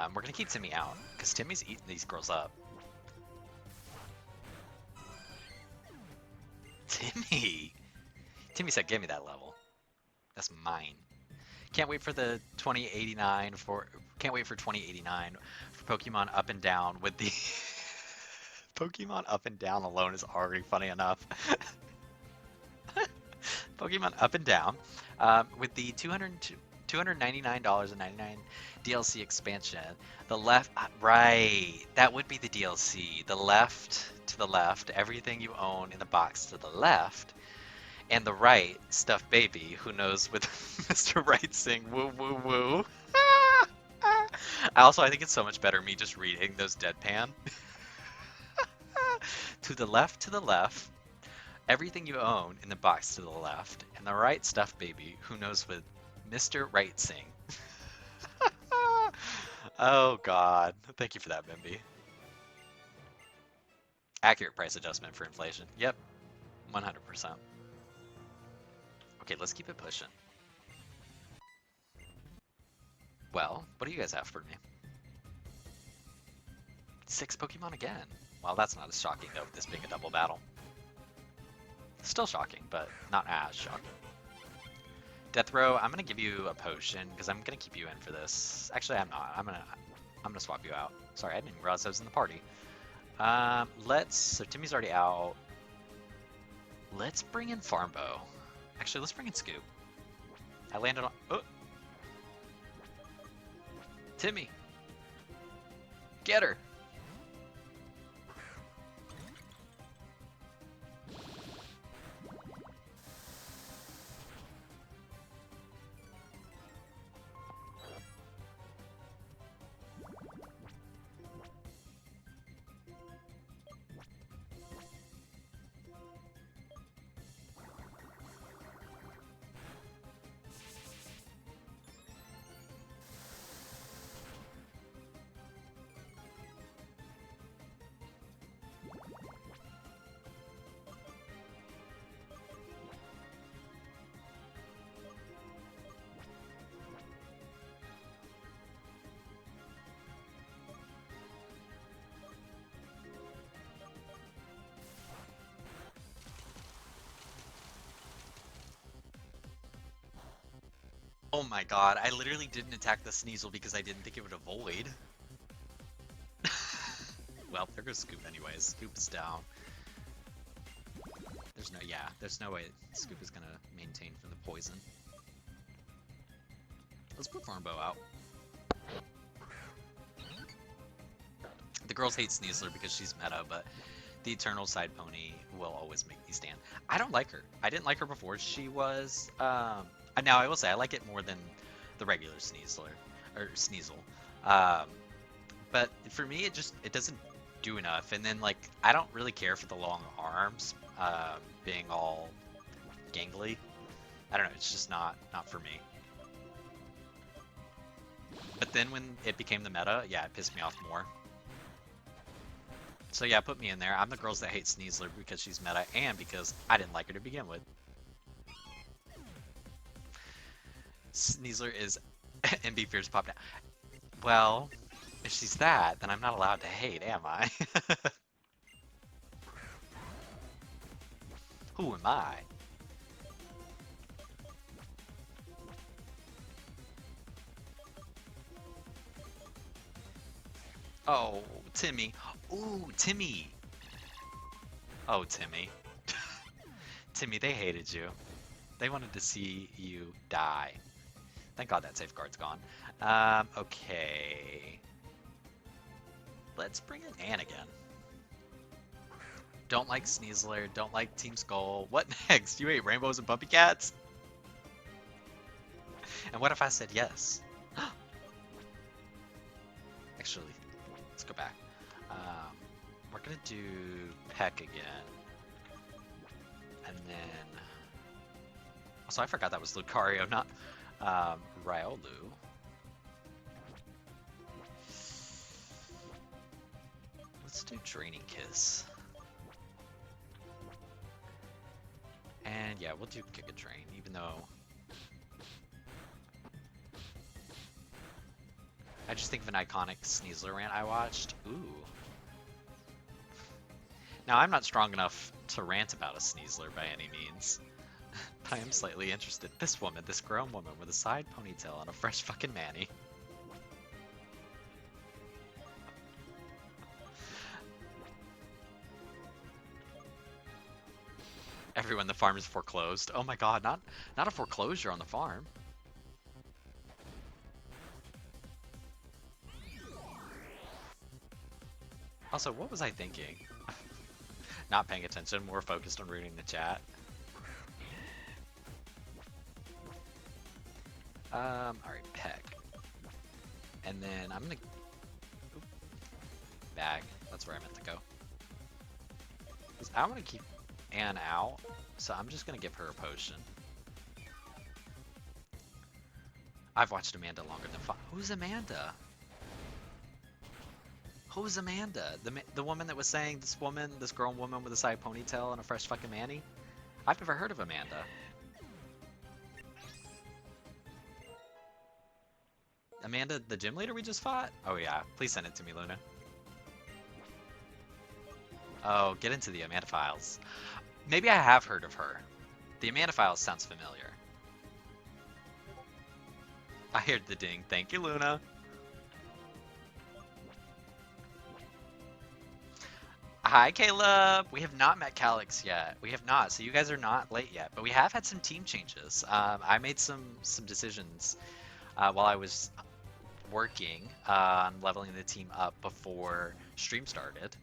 We're going to keep Timmy out, because Timmy's eating these girls up. Timmy! Timmy said, give me that level. That's mine. Can't wait for the 2089 for... Can't wait for 2089 for Pokemon Up and Down with the... Pokemon Up and Down alone is already funny enough. Pokemon Up and Down with the $299.99 DLC expansion. The left, right, that would be the DLC. The left to the left, everything you own in the box to the left, and the right, stuffed baby, who knows with Mr. Right sing woo woo woo. I think it's so much better me just reading those deadpan. To the left, everything you own in the box to the left, and the right, stuffed baby, who knows with Mr. Right sing. Oh god, thank you for that, Bimby. Accurate price adjustment for inflation. Yep, 100%. Okay, let's keep it pushing. Well, what do you guys have for me? 6 Pokemon again. Well, that's not as shocking though, with this being a double battle. Still shocking, but not as shocking. Death Row, I'm gonna give you a potion because I'm gonna keep you in for this. Actually, I'm not. I'm gonna swap you out. Sorry, I didn't even realize I was in the party. So Timmy's already out. Let's bring in Farmbo. Actually, let's bring in Scoop. I landed on. Oh, Timmy, get her. Oh my god, I literally didn't attack the Sneasel because I didn't think it would avoid. goes Scoop anyways. Scoop is down. There's no way Scoop is gonna maintain from the poison. Let's put Farmbow out. The girls hate Sneasler because she's meta, but the Eternal Side Pony will always make me stand. I don't like her. I didn't like her before she was. Now I will say I like it more than the regular Sneasler or Sneasel. But for me, it doesn't do enough. And then like I don't really care for the long arms being all gangly. I don't know. It's just not for me. But then when it became the meta, yeah, it pissed me off more. So yeah, put me in there. I'm the girls that hate Sneasler because she's meta and because I didn't like her to begin with. Sneasler is MB Fierce pop down. Well, if she's that, then I'm not allowed to hate, am I? Who am I? Oh, Timmy. Ooh, Timmy. Oh, Timmy. Timmy, they hated you. They wanted to see you die. Thank God that safeguard's gone. Okay. Let's bring in Anne again. Don't like Sneasler. Don't like Team Skull. What next? You hate rainbows and puppy cats? And what if I said yes? Actually, let's go back. We're gonna do Peck again. And then... Also, I forgot that was Lucario, not Riolu. Let's do Draining Kiss. And yeah, we'll do Giga Drain, even though... I just think of an iconic Sneasler rant I watched. Ooh. Now, I'm not strong enough to rant about a Sneasler by any means. But I am slightly interested. This woman, this grown woman with a side ponytail and a fresh fucking Manny. Everyone, the farm is foreclosed. Oh my god, not a foreclosure on the farm. Also, what was I thinking? Not paying attention, more focused on reading the chat. Alright, Peck. And then I'm gonna... Oop. Bag. That's where I meant to go. I want to keep Anne out, so I'm just gonna give her a potion. I've watched Amanda longer than 5. Who's Amanda? Who's Amanda? The woman that was saying this grown woman with a side ponytail and a fresh fucking Manny? I've never heard of Amanda. Amanda, the gym leader we just fought? Oh yeah, please send it to me, Luna. Oh, get into the Amanda files. Maybe I have heard of her. The Amanda files sounds familiar. I heard the ding. Thank you, Luna. Hi, Caleb. We have not met Calix yet. We have not, so you guys are not late yet. But we have had some team changes. I made some decisions while I was working on leveling the team up before stream started.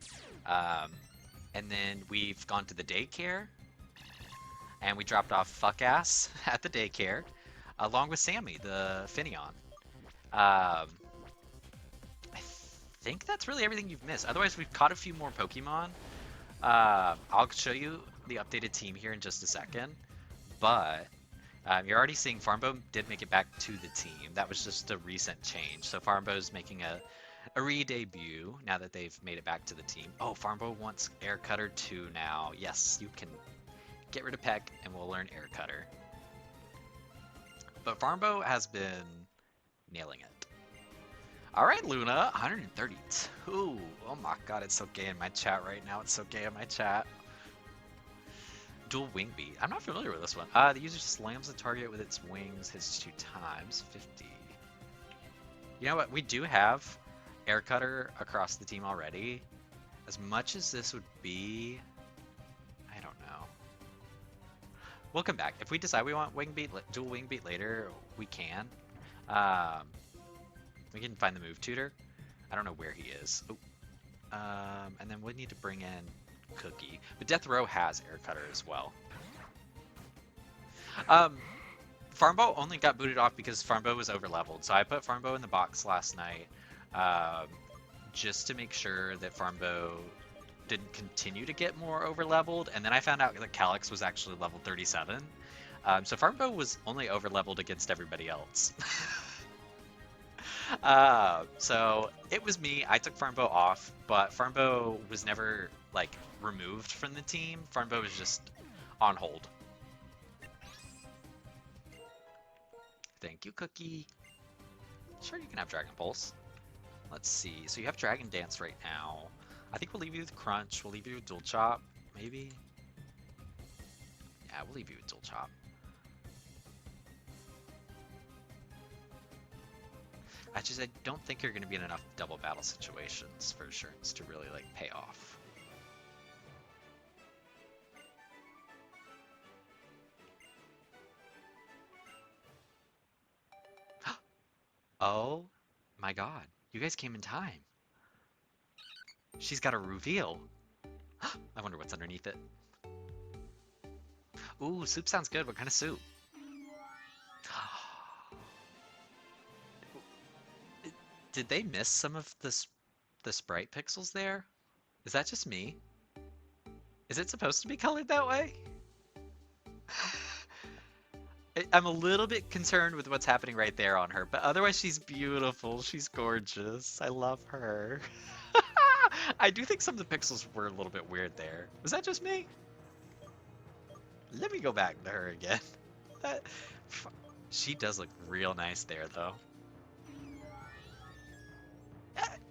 And then we've gone to the daycare, and we dropped off fuck ass at the daycare, along with Sammy, the Finneon. I think that's really everything you've missed. Otherwise, we've caught a few more Pokemon. I'll show you the updated team here in just a second, but you're already seeing Farmbo did make it back to the team. That was just a recent change. So Farmbo's making a re-debut now that they've made it back to the team. Oh, Farmbo wants Air Cutter 2 now. Yes, you can get rid of Peck and we'll learn Air Cutter. But Farmbo has been nailing it. All right, Luna, 132. Oh my god, it's so gay in my chat right now. It's so gay in my chat. Dual wing beat. I'm not familiar with this one. The user slams the target with its wings, hits 2 times, 50. You know what? We do have Air Cutter across the team already. As much as this would be, I don't know. We'll come back. If we decide we want dual wing beat later, we can. Um, we can find the move tutor. I don't know where he is. Oh, and then we need to bring in Cookie. But Death Row has Air Cutter as well. Farmbo only got booted off because Farmbo was overleveled. So I put Farmbo in the box last night just to make sure that Farmbo didn't continue to get more overleveled. And then I found out that Calix was actually level 37. So Farmbo was only overleveled against everybody else. So it was me. I took Farmbo off, but Farmbo was never like removed from the team. Farmbo was just on hold. Thank you, Cookie. Sure, you can have Dragon Pulse. Let's see. So you have Dragon Dance right now. I think we'll leave you with Crunch. We'll leave you with Dual Chop, maybe. Yeah, we'll leave you with Dual Chop. I don't think you're going to be in enough double battle situations for Assurance to really like pay off. Oh my god, you guys came in time. She's got a reveal. I wonder what's underneath it. Ooh, soup sounds good. What kind of soup? Did they miss some of the sprite pixels there? Is that just me? Is it supposed to be colored that way? I'm a little bit concerned with what's happening right there on her, but otherwise she's beautiful. She's gorgeous. I love her. I do think some of the pixels were a little bit weird there. Was that just me? Let me go back to her again. She does look real nice there, though.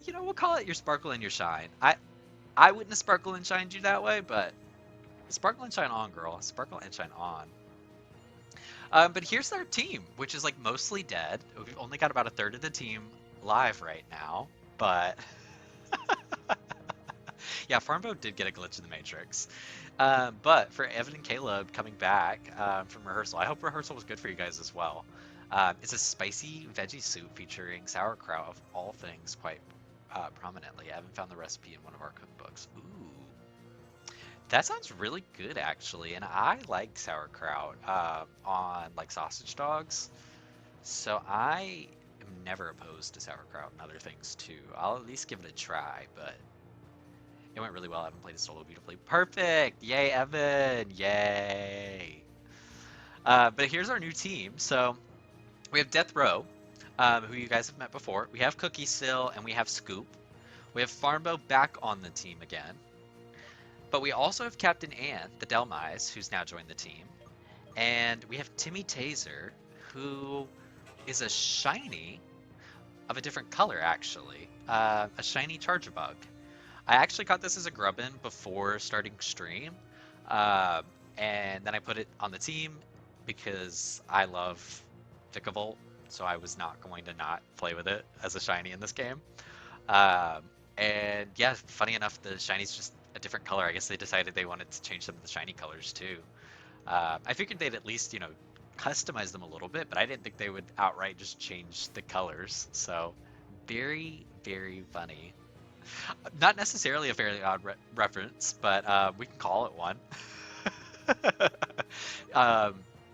You know, we'll call it your sparkle and your shine. I wouldn't have sparkle and shined you that way, but sparkle and shine on, girl. Sparkle and shine on. But here's our team, which is like mostly dead. We've only got about a third of the team live right now, but yeah, Farmbo did get a glitch in the Matrix. But for Evan and Caleb coming back from rehearsal, I hope rehearsal was good for you guys as well. It's a spicy veggie soup featuring sauerkraut of all things quite prominently. I haven't found the recipe in one of our cookbooks. Ooh, that sounds really good actually, and I like sauerkraut on like sausage dogs, so I am never opposed to sauerkraut and other things too. I'll at least give it a try, but it went really well. Evan played it solo beautifully. Perfect! Yay, Evan! Yay! But here's our new team. So we have Death Row, who you guys have met before. We have Cookie still, and we have Scoop. We have Farmbo back on the team again. But we also have Captain Ann, the Delmise, who's now joined the team. And we have Timmy Taser, who is a shiny of a different color, actually. A shiny Charjabug. I actually caught this as a grubbin before starting stream, and then I put it on the team because I love Vikavolt, so I was not going to not play with it as a shiny in this game. And yeah, funny enough, the shiny's just a different color. I guess they decided they wanted to change some of the shiny colors too. I figured they'd at least, customize them a little bit, but I didn't think they would outright just change the colors. So very, very funny. Not necessarily a fairly odd reference, but we can call it one.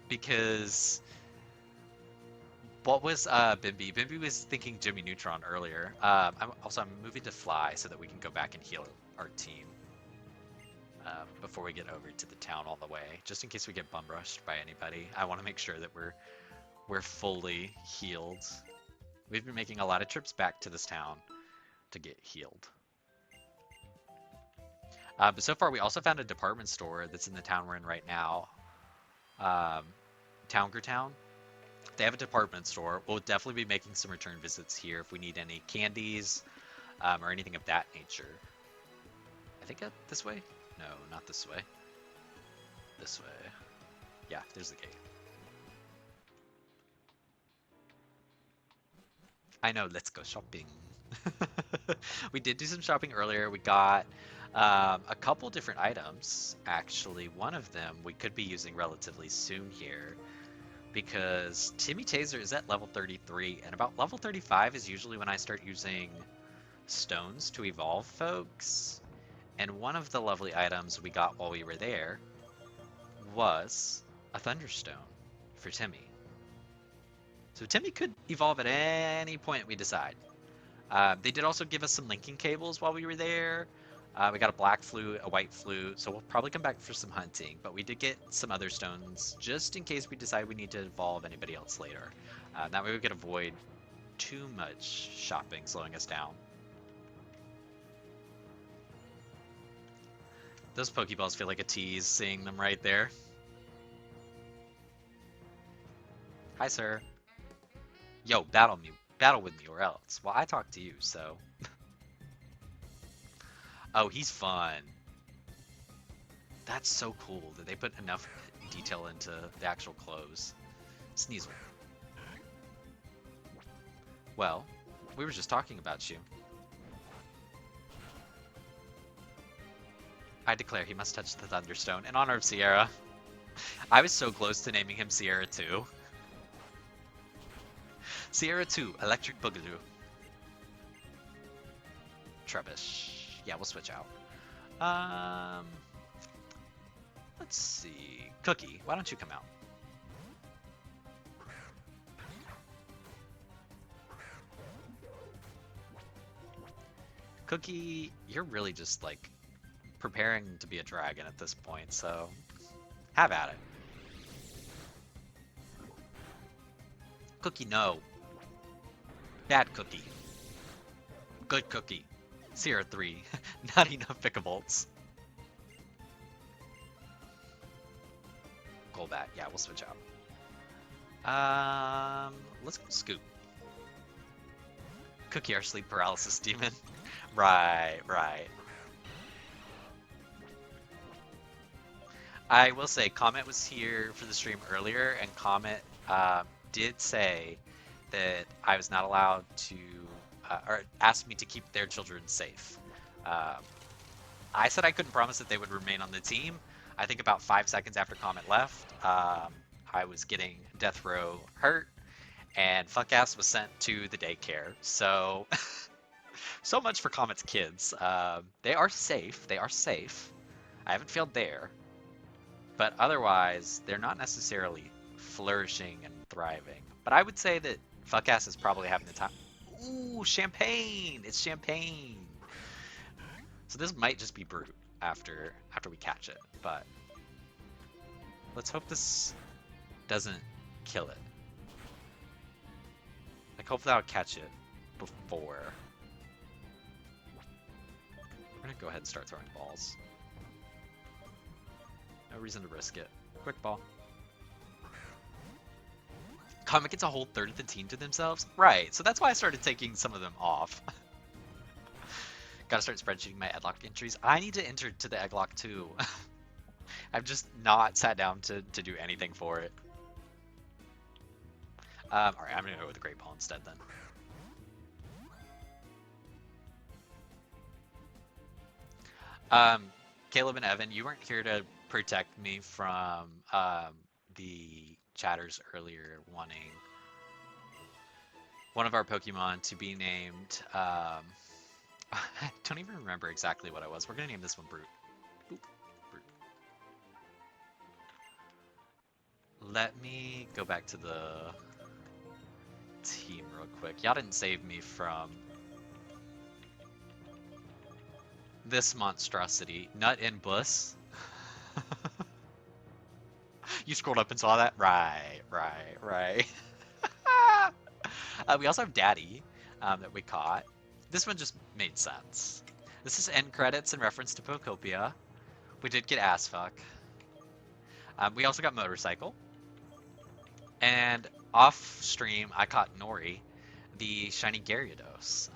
Because what was Bimby? Bimby was thinking Jimmy Neutron earlier. I'm moving to Fly so that we can go back and heal our team before we get over to the town all the way, just in case we get bum rushed by anybody. I want to make sure that we're fully healed. We've been making a lot of trips back to this town to get healed. But so far, we also found a department store that's in the town we're in right now. Town. They have a department store. We'll definitely be making some return visits here if we need any candies or anything of that nature. I think this way? No, not this way. This way. Yeah, there's the gate. I know, let's go shopping. We did do some shopping earlier. We got a couple different items, actually. One of them we could be using relatively soon here because Timmy Taser is at level 33, and about level 35 is usually when I start using stones to evolve folks. And one of the lovely items we got while we were there was a Thunderstone for Timmy. So Timmy could evolve at any point we decide. They did also give us some linking cables while we were there. We got a black flute, a white flute, so we'll probably come back for some hunting. But we did get some other stones just in case we decide we need to evolve anybody else later. That way we could avoid too much shopping slowing us down. Those Pokeballs feel like a tease seeing them right there. Hi, sir. Yo, battle with me or else. Well, I talk to you, so. Oh, he's fun. That's so cool that they put enough detail into the actual clothes. Sneasel. Well, we were just talking about you. I declare he must touch the Thunderstone in honor of Sierra. I was so close to naming him Sierra 2. Sierra 2, Electric Boogaloo. Trubbish. Yeah, we'll switch out. Let's see. Cookie, why don't you come out? Cookie, you're really just like preparing to be a dragon at this point, so have at it. Cookie, no. Bad Cookie. Good Cookie. Sierra 3. Not enough Picavolts. Golbat. Yeah, we'll switch out. Let's go Scoop. Cookie, our sleep paralysis demon. Right. I will say, Comet was here for the stream earlier, and Comet did say that I was not allowed to, or asked me to keep their children safe. I said I couldn't promise that they would remain on the team. I think about 5 seconds after Comet left, I was getting death row hurt, and Fuckass was sent to the daycare. So, so much for Comet's kids. They are safe. They are safe. I haven't failed there. But otherwise, they're not necessarily flourishing and thriving. But I would say that Fuckass is probably having the time. Ooh, champagne! It's champagne! So this might just be brute after we catch it, but let's hope this doesn't kill it. Like, hopefully I'll catch it before. We're gonna go ahead and start throwing balls. No reason to risk it. Quick ball. Comet gets a whole third of the team to themselves? Right, so that's why I started taking some of them off. Gotta start spreadsheeting my Egglocke entries. I need to enter to the Egglocke too. I've just not sat down to do anything for it. Alright, I'm gonna go with the Great Ball instead then. Caleb and Evan, you weren't here to protect me from the chatters earlier wanting one of our Pokemon to be named. I don't even remember exactly what I was. We're gonna name this one Brute. Boop. Brute. Let me go back to the team real quick. Y'all didn't save me from this monstrosity. Nut and Buss. You scrolled up and saw that? Right. We also have Daddy that we caught. This one just made sense. This is end credits in reference to Pokopia. We did get Ass Fuck. We also got Motorcycle. And off stream, I caught Nori, the Shiny Gyarados.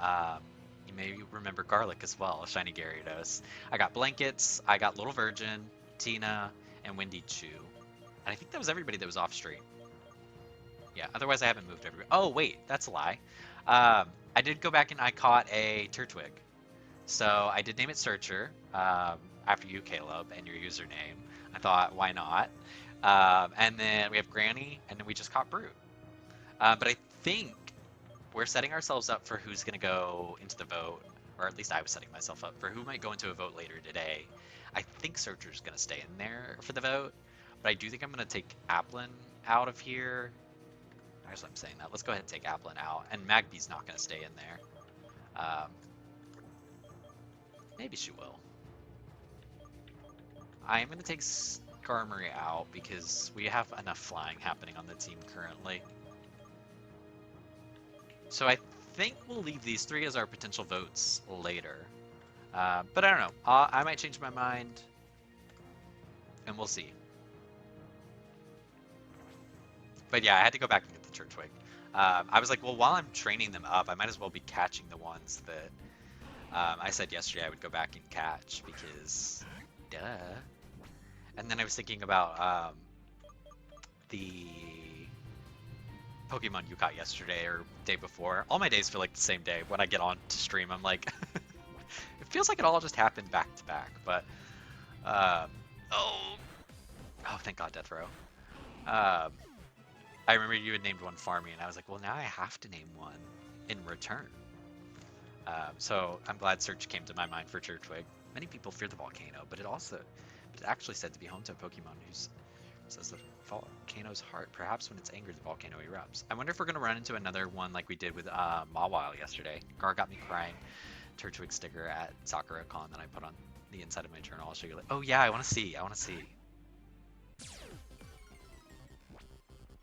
You may remember Garlic as well, Shiny Gyarados. I got Blankets, I got Little Virgin, Tina, and Windy Chew. And I think that was everybody that was off stream. Yeah, otherwise I haven't moved everybody. Oh, wait, that's a lie. I did go back and I caught a Turtwig. So I did name it Searcher, after you, Caleb, and your username. I thought, why not? And then we have Granny, and then we just caught Brute. But I think we're setting ourselves up for who's going to go into the vote, or at least I was setting myself up for who might go into a vote later today. I think Searcher's going to stay in there for the vote, but I do think I'm going to take Applin out of here. Actually, I'm saying that. Let's go ahead and take Applin out, and Magby's not going to stay in there. Maybe she will. I am going to take Skarmory out because we have enough flying happening on the team currently. So I think we'll leave these three as our potential votes later. But I don't know. I might change my mind, and we'll see. But yeah, I had to go back and get the Turtwig. I was like, well, while I'm training them up, I might as well be catching the ones that I said yesterday I would go back and catch because, duh. And then I was thinking about the Pokemon you caught yesterday or day before. All my days feel like the same day. When I get on to stream, I'm like, it feels like it all just happened back to back. But oh, thank God, Death Row. I remember you had named one Farmy, and I was like, well, now I have to name one in return. So I'm glad Search came to my mind for Turtwig. Many people fear the volcano, but it actually said to be home to a Pokemon who says the volcano's heart. Perhaps when it's angered, the volcano erupts. I wonder if we're going to run into another one like we did with Mawile yesterday. Gar got me crying. Turtwig sticker at SakuraCon that I put on the inside of my journal. I'll show you later. Oh yeah, I want to see. I want to see.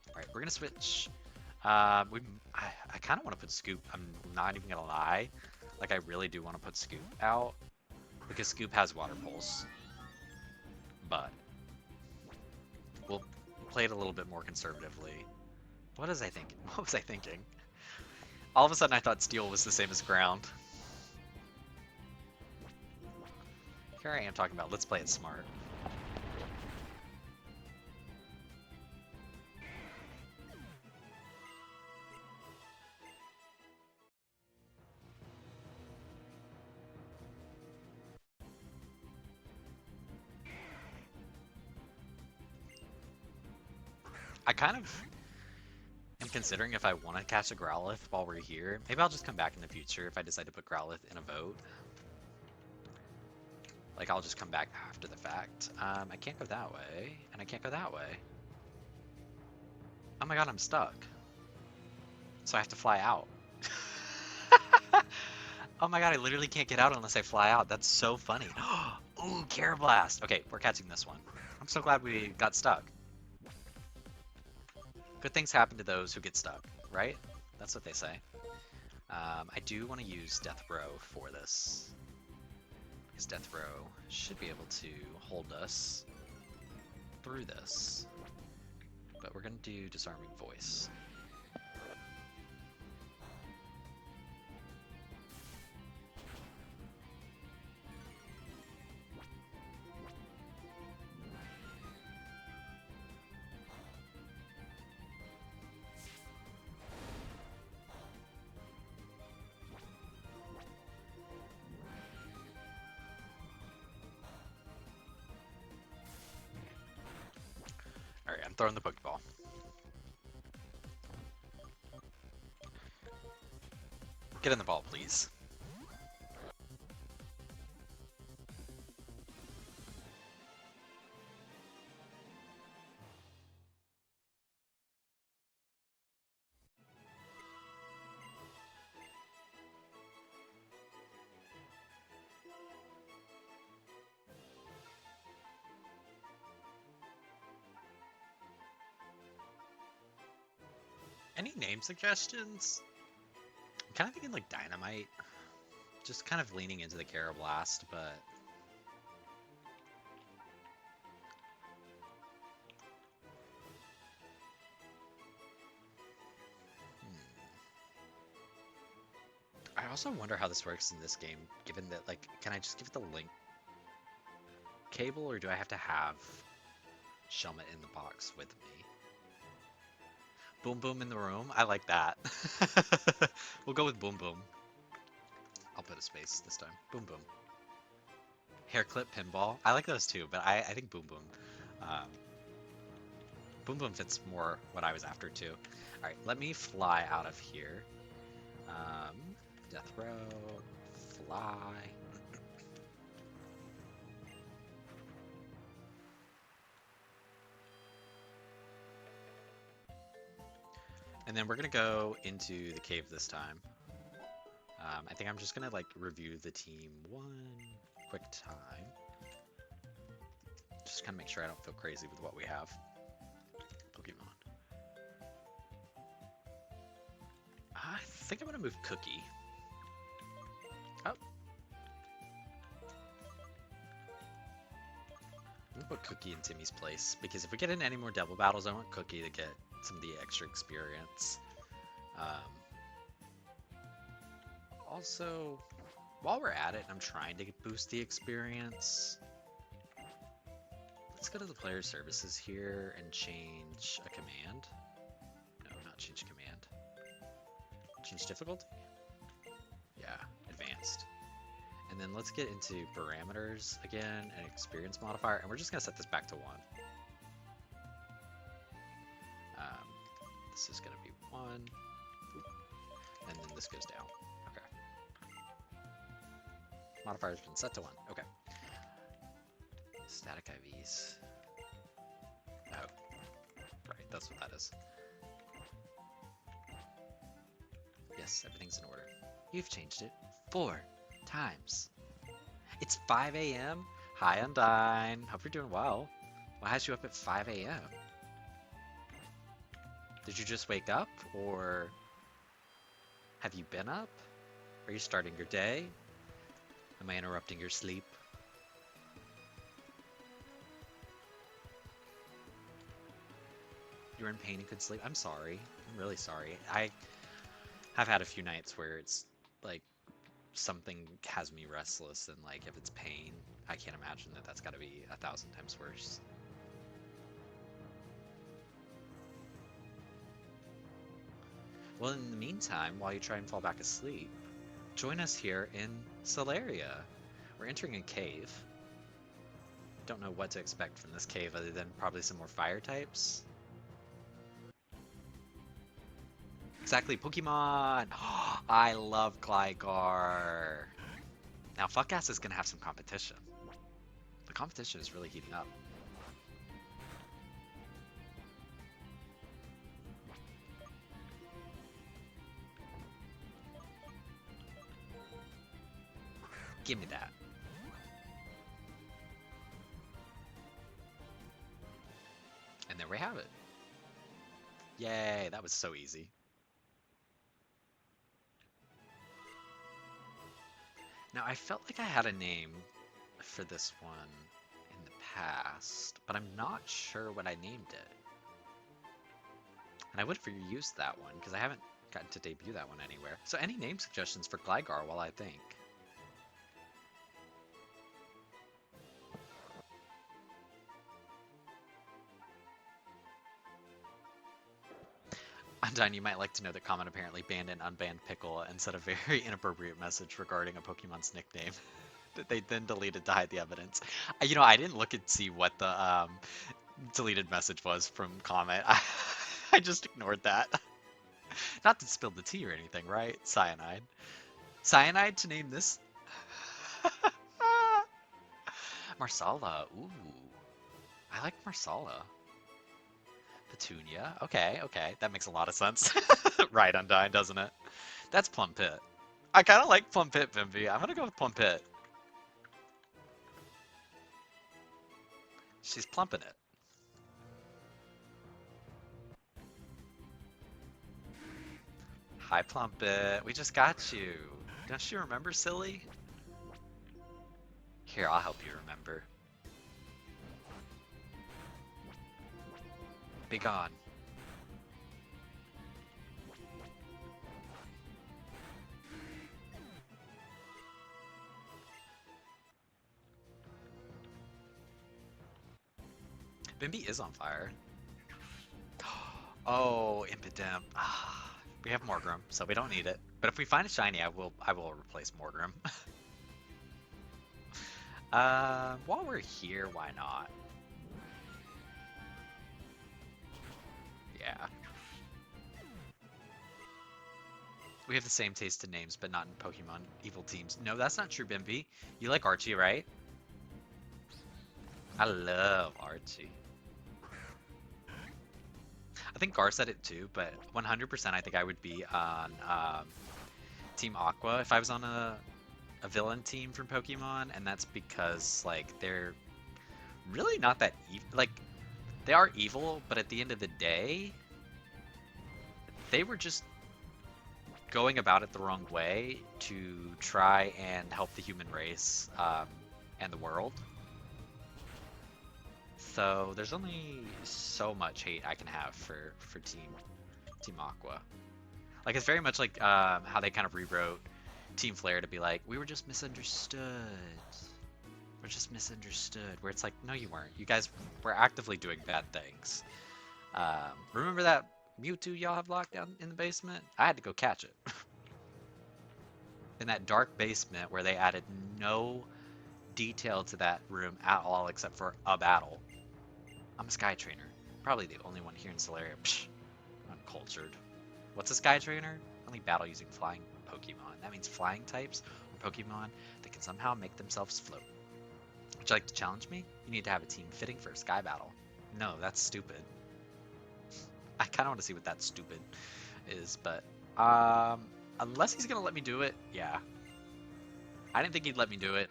Alright, we're going to switch. I kind of want to put Scoop. I'm not even going to lie. Like, I really do want to put Scoop out. Because Scoop has Water Pulse. But we'll play it a little bit more conservatively. What was I thinking? What was I thinking? All of a sudden I thought Steel was the same as Ground. Here I am talking about let's play it smart. I kind of am considering if I want to catch a Growlithe while we're here. Maybe I'll just come back in the future if I decide to put Growlithe in a vote. Like, I'll just come back after the fact. I can't go that way, and I can't go that way. Oh my god, I'm stuck. So I have to fly out. Oh my god, I literally can't get out unless I fly out. That's so funny. Ooh, Carablast. Okay, we're catching this one. I'm so glad we got stuck. Good things happen to those who get stuck, right? That's what they say. I do want to use Death Row for this. Because Death Row should be able to hold us through this. But we're going to do Disarming Voice. Alright, I'm throwing the Pokeball. Get in the ball, please. Any name suggestions? I'm kind of thinking like Dynamite. Just kind of leaning into the Carablast, but... I also wonder how this works in this game, given that, like, can I just give it the link cable, or do I have to have Shelmet in the box with me? Boom Boom in the room. I like that. We'll go with Boom Boom. I'll put a space this time. Boom Boom. Hair Clip Pinball. I like those too, but I think Boom Boom. Um, Boom Boom fits more what I was after too. All right, let me fly out of here. Um, Death Row, fly. And then we're gonna go into the cave this time. I think I'm just gonna like review the team one quick time. Just kind of make sure I don't feel crazy with what we have. Pokemon. I think I'm gonna move Cookie. Oh. I'm gonna put Cookie in Timmy's place because if we get in any more double battles, I want Cookie to get some of the extra experience. Also, while we're at it, I'm trying to boost the experience. Let's go to the player services here and change a command. No, not change command. Change difficulty? Yeah, advanced. And then let's get into parameters again and experience modifier, and we're just gonna set this back to 1. This is gonna be 1. Oop. And then this goes down. Okay. Modifier's been set to 1. Okay. Static IVs. Oh. Right, that's what that is. Yes, everything's in order. You've changed it 4 times. It's 5 a.m. Hi, Undyne. Hope you're doing well. What has you up at 5 a.m.? Did you just wake up, or have you been up? Are you starting your day? Am I interrupting your sleep? You're in pain and couldn't sleep? I'm sorry. I'm really sorry. I have had a few nights where it's like something has me restless, and like if it's pain, I can't imagine that that's got to be 1,000 times worse. Well, in the meantime, while you try and fall back asleep, join us here in Solaria. We're entering a cave. Don't know what to expect from this cave other than probably some more fire types. Exactly, Pokemon! I love Gligar! Now, Fuck-Ass is going to have some competition. The competition is really heating up. Give me that. And there we have it. Yay, that was so easy. Now, I felt like I had a name for this one in the past, but I'm not sure what I named it. And I would have used that one, because I haven't gotten to debut that one anywhere. So any name suggestions for Gligar while I think? Undyne, you might like to know that Comment apparently banned and unbanned Pickle and said a very inappropriate message regarding a Pokemon's nickname that they then deleted to hide the evidence. You know, I didn't look and see what the deleted message was from Comment. I just ignored that. Not to spill the tea or anything, right? Cyanide. Cyanide to name this? Marsala. Ooh. I like Marsala. Petunia. Okay, okay. That makes a lot of sense. Right, Undyne, doesn't it? That's Plum Pit. I kind of like Plum Pit, Bimby. I'm gonna go with Plum Pit. She's plumping it. Hi, Plum Pit. We just got you. Don't you remember, silly? Here, I'll help you remember. Be gone. Bimby is on fire. Oh, Impidimp. Ah, we have Morgrim, so we don't need it. But if we find a shiny, I will replace Morgrim. While we're here, why not? Yeah. We have the same taste in names, but not in Pokemon evil teams. No, that's not true, Bimby. You like Archie, right? I love Archie. I think Gar said it too, but 100% I think I would be on Team Aqua if I was on a villain team from Pokemon, and that's because like they're really not that evil. Like they are evil, but at the end of the day, they were just going about it the wrong way to try and help the human race and the world. So there's only so much hate I can have for Team Aqua. Like it's very much like how they kind of rewrote Team Flare to be like, we were just misunderstood. We're just misunderstood. Where it's like, no, you weren't. You guys were actively doing bad things. Remember that Mewtwo y'all have locked down in the basement? I had to go catch it. In that dark basement where they added no detail to that room at all except for a battle. I'm a Sky Trainer. Probably the only one here in Solaria. Psh, uncultured. What's a Sky Trainer? Only battle using flying Pokemon. That means flying types or Pokemon that can somehow make themselves float. Would you like to challenge me? You need to have a team fitting for a Sky Battle. No, that's stupid. I kind of want to see what that stupid is, but unless he's gonna let me do it, yeah. I didn't think he'd let me do it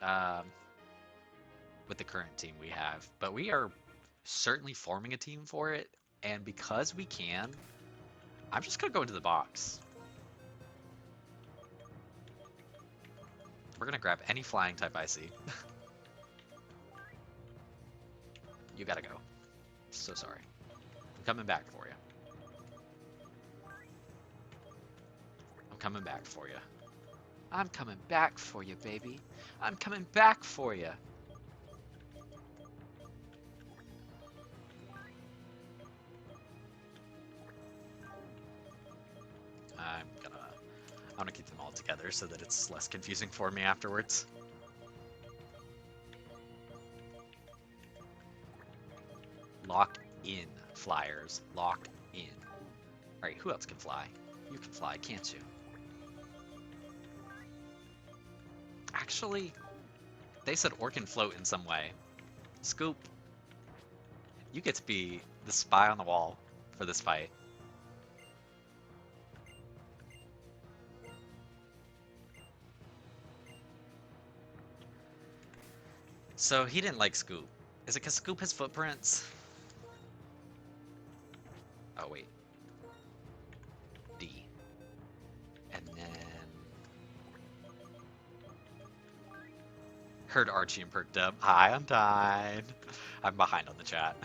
with the current team we have, but we are certainly forming a team for it, and because we can, I'm just gonna go into the box. We're gonna grab any flying type I see. You gotta go. So sorry. I'm coming back for you. I'm coming back for you. I'm coming back for you, baby. I'm coming back for you. I'm gonna keep them all together so that it's less confusing for me afterwards. Lock in, flyers. Lock in. Alright, who else can fly? You can fly, can't you? Actually, they said or can float in some way. Scoop, you get to be the spy on the wall for this fight. So he didn't like Scoop. Is it because Scoop has footprints? Oh, wait. D. And then... Heard Archie and perked up. Hi, I'm Undyne. I'm behind on the chat.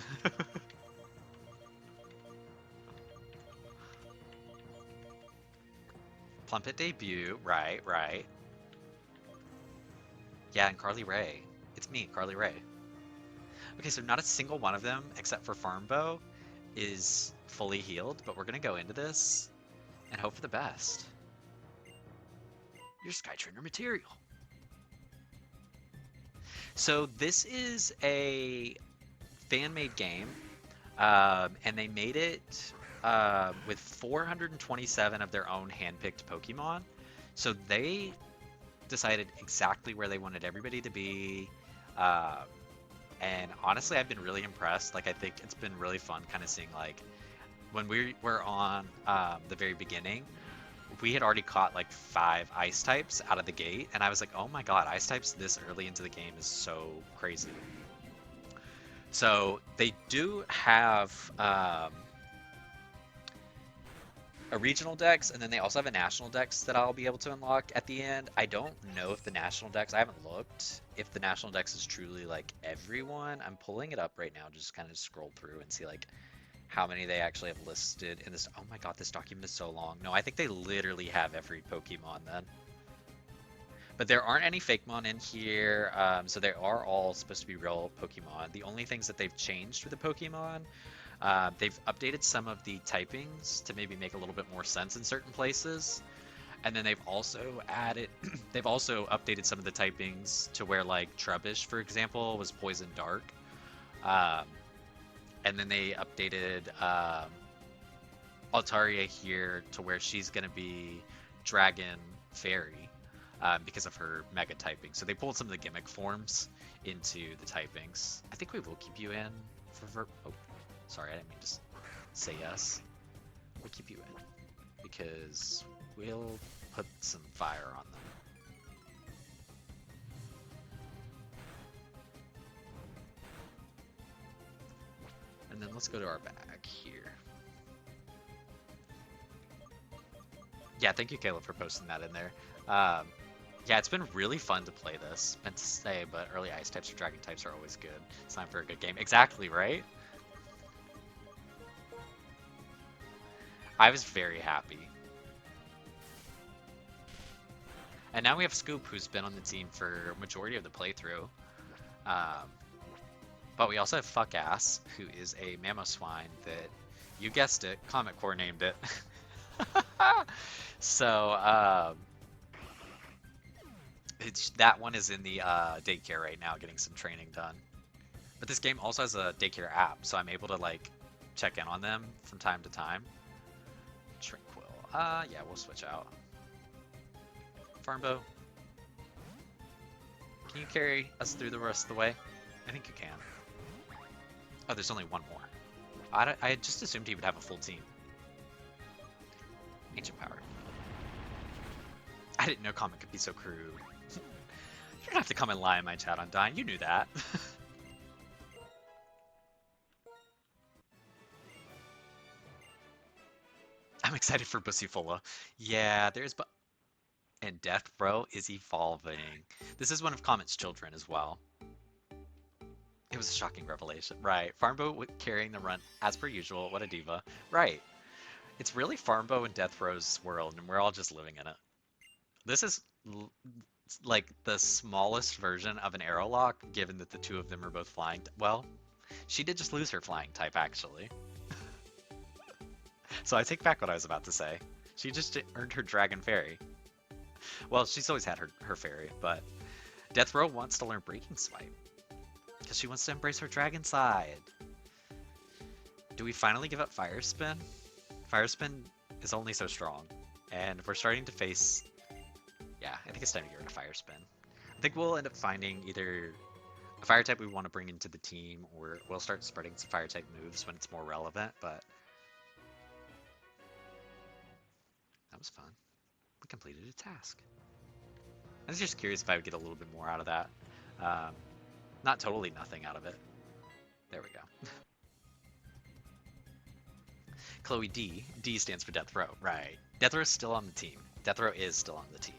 Plumpet debut. Right, right. Yeah, and Carly Ray. It's me, Carly Ray. Okay, so not a single one of them, except for Farmbow, is fully healed, but we're gonna go into this and hope for the best. You're Sky Trainer material. So this is a fan-made game, and they made it with 427 of their own hand-picked Pokemon. So they decided exactly where they wanted everybody to be. And honestly, I've been really impressed. Like, I think it's been really fun kind of seeing, like, when we were on the very beginning, we had already caught, like, 5 ice types out of the gate. And I was like, oh my god, ice types this early into the game is so crazy. So they do have a regional dex, and then they also have a national dex that I'll be able to unlock at the end. I don't know if the national dex, I haven't looked, if the national dex is truly like everyone. I'm pulling it up right now, just kind of scroll through and see like how many they actually have listed in this. Oh my god, this document is so long. No, I think they literally have every Pokemon then. But there aren't any Fakemon in here, so they are all supposed to be real Pokemon. The only things that they've changed with the Pokemon They've updated some of the typings to maybe make a little bit more sense in certain places. And then they've also added, they've also updated some of the typings to where like Trubbish, for example, was Poison Dark. Um, and then they updated Altaria here to where she's going to be Dragon Fairy because of her mega typing. So they pulled some of the gimmick forms into the typings. I think we will keep you in for oh, sorry, I didn't mean to say yes. We'll keep you in because we'll put some fire on them. And then let's go to our bag here. Yeah, thank you, Caleb, for posting that in there. Yeah, it's been really fun to play this. Meant to say, but early ice types or dragon types are always good. It's time for a good game. Exactly, right? I was very happy. And now we have Scoop, who's been on the team for majority of the playthrough. But we also have Fuckass, who is a Mamoswine that, you guessed it, Comet Core named it. So, that one is in the daycare right now, getting some training done. But this game also has a daycare app, so I'm able to like check in on them from time to time. Tranquil. Yeah, we'll switch out. Farmbo, can you carry us through the rest of the way? I think you can. Oh, there's only one more. I just assumed he would have a full team. Ancient Power. I didn't know Comet could be so crude. You're gonna have to come and lie in my chat on dying. You knew that. I'm excited for Bussifola. Yeah, there's and Death Bro is evolving. This is one of Comet's children as well. It was a shocking revelation. Right. Farmbo carrying the run as per usual. What a diva. Right. It's really Farmbo and Death Row's world, and we're all just living in it. This is like the smallest version of an Aerolock, given that the two of them are both flying. Well, she did just lose her flying type, actually. So I take back what I was about to say. She just earned her Dragon Fairy. Well, she's always had her fairy, but Death Row wants to learn Breaking Swipe. Because she wants to embrace her dragon side. Do we finally give up Fire Spin? Fire Spin is only so strong. And we're starting to face... Yeah, I think it's time to get rid of Fire Spin. I think we'll end up finding either a fire type we want to bring into the team, or we'll start spreading some fire type moves when it's more relevant, but... That was fun. We completed a task. I was just curious if I would get a little bit more out of that. Not totally nothing out of it. There we go. Chloe D. D stands for Death Row. Right. Death Row is still on the team. Death Row is still on the team.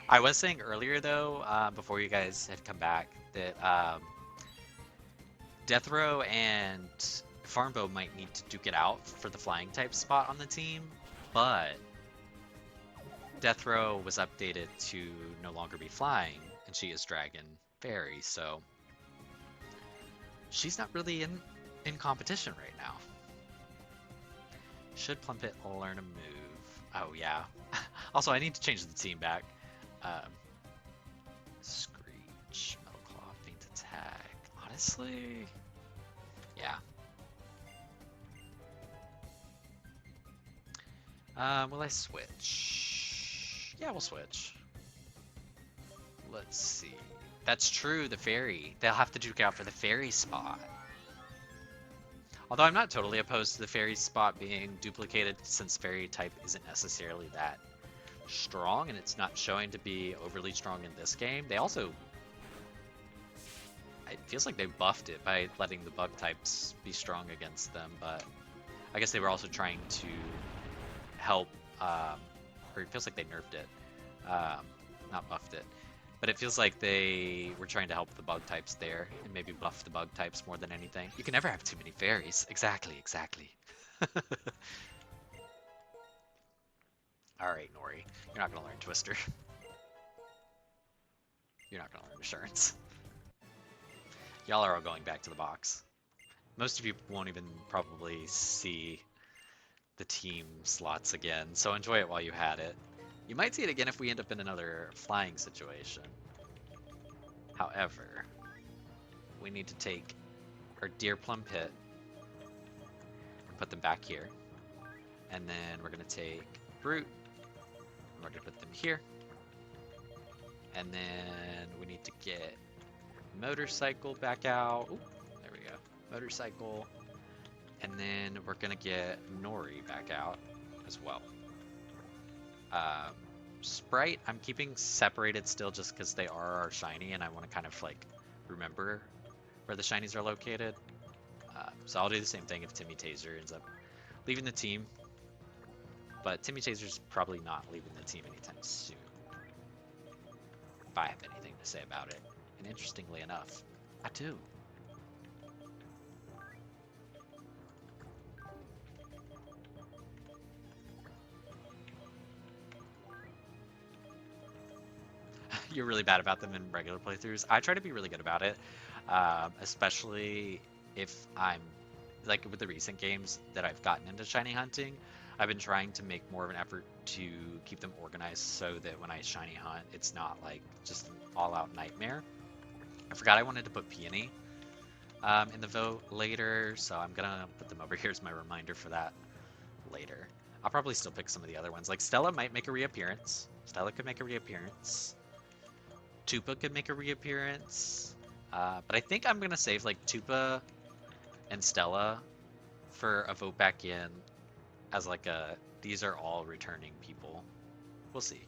I was saying earlier, though, before you guys had come back, that Death Row and Farmbo might need to duke it out for the flying type spot on the team, but Death Row was updated to no longer be flying, and she is Dragon Fairy, so she's not really in competition right now. Should Plumpet learn a move? Oh yeah. Also, I need to change the team back. Screech, Metal Claw, Faint Attack. Honestly, yeah. Will I switch? Yeah, we'll switch. Let's see. That's true, the fairy. They'll have to duke out for the fairy spot. Although I'm not totally opposed to the fairy spot being duplicated, since fairy type isn't necessarily that strong, and it's not showing to be overly strong in this game. They also... It feels like they buffed it by letting the bug types be strong against them, but I guess they were also trying to help, or it feels like they nerfed it, not buffed it. But it feels like they were trying to help the bug types there, and maybe buff the bug types more than anything. You can never have too many fairies. Exactly, exactly. Alright, Nori. You're not gonna learn Twister. You're not gonna learn Assurance. Y'all are all going back to the box. Most of you won't even probably see the team slots again, so enjoy it while you had it. You might see it again if we end up in another flying situation. However, we need to take our Deer Plum Pit and put them back here. And then we're going to take Brute, and we're going to put them here. And then we need to get Motorcycle back out. Ooh, there we go. Motorcycle. And then we're going to get Nori back out as well. Sprite, I'm keeping separated still just because they are our shiny, and I want to kind of like remember where the shinies are located. So I'll do the same thing if Timmy Taser ends up leaving the team. But Timmy Taser's probably not leaving the team anytime soon, if I have anything to say about it. And interestingly enough, I do. You're really bad about them in regular playthroughs. I try to be really good about it, especially if I'm, like with the recent games that I've gotten into shiny hunting, I've been trying to make more of an effort to keep them organized so that when I shiny hunt, it's not like just an all-out nightmare. I forgot I wanted to put Peony in the vote later, so I'm gonna put them over here as my reminder for that later. I'll probably still pick some of the other ones. Like Stella might make a reappearance. Stella could make a reappearance. Tupa could make a reappearance. But I think I'm gonna save like Tupa and Stella for a vote back in as like a, these are all returning people. We'll see.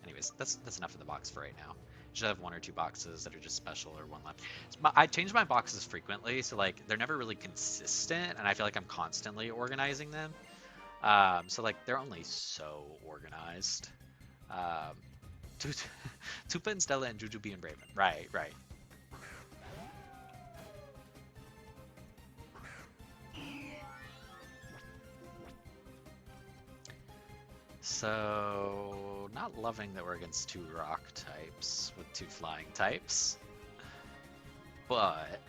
Anyways, that's enough in the box for right now. Should have 1 or 2 boxes that are just special or 1 left. I change my boxes frequently, so like they're never really consistent, and I feel like I'm constantly organizing them. So like they're only so organized. Tupa and Stella and Jujubee and Braven. Right, right. So, not loving that we're against 2 rock types with 2 flying types. But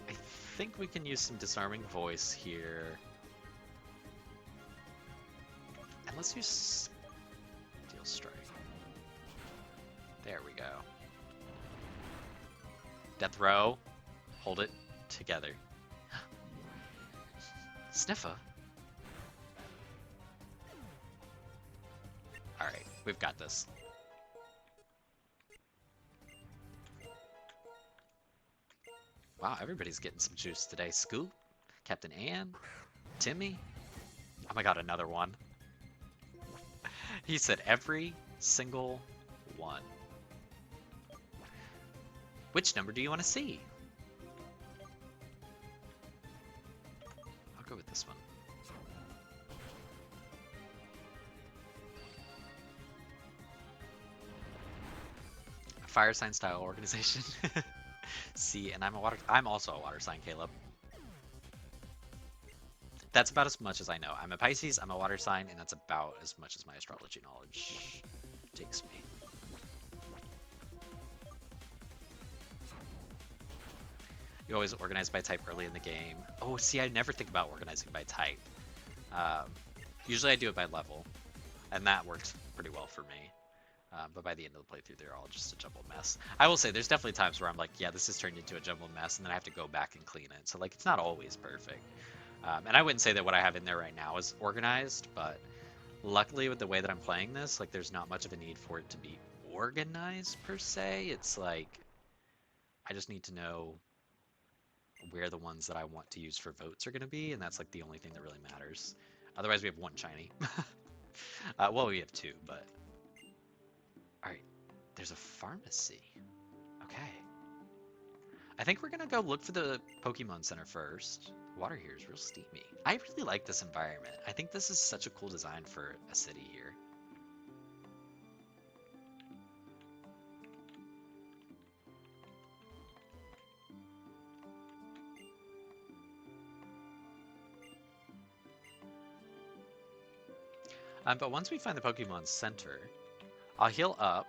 I think we can use some disarming voice here. And let's use Steel Strike. There we go. Death Row. Hold it together. Sniffa. Alright, we've got this. Wow, everybody's getting some juice today. Scoop, Captain Ann, Timmy. Oh my god, another one. He said every single one. Which number do you want to see? I'll go with this one. Fire sign style organization. See, and I'm also a water sign, Caleb. That's about as much as I know. I'm a Pisces, I'm a water sign, and that's about as much as my astrology knowledge takes me. You always organize by type early in the game. Oh, see, I never think about organizing by type. Usually I do it by level, and that works pretty well for me. But by the end of the playthrough, they're all just a jumbled mess. I will say, there's definitely times where I'm like, yeah, this has turned into a jumbled mess, and then I have to go back and clean it. So, like, it's not always perfect. And I wouldn't say that what I have in there right now is organized, but luckily with the way that I'm playing this, like, there's not much of a need for it to be organized, per se. It's like, I just need to know where the ones that I want to use for votes are going to be, and that's, like, the only thing that really matters. Otherwise, we have 1 shiny. Well, we have 2, but... Alright, there's a pharmacy. Okay. I think we're gonna go look for the Pokemon Center first. Water here is real steamy. I really like this environment. I think this is such a cool design for a city here. But once we find the Pokemon Center, I'll heal up,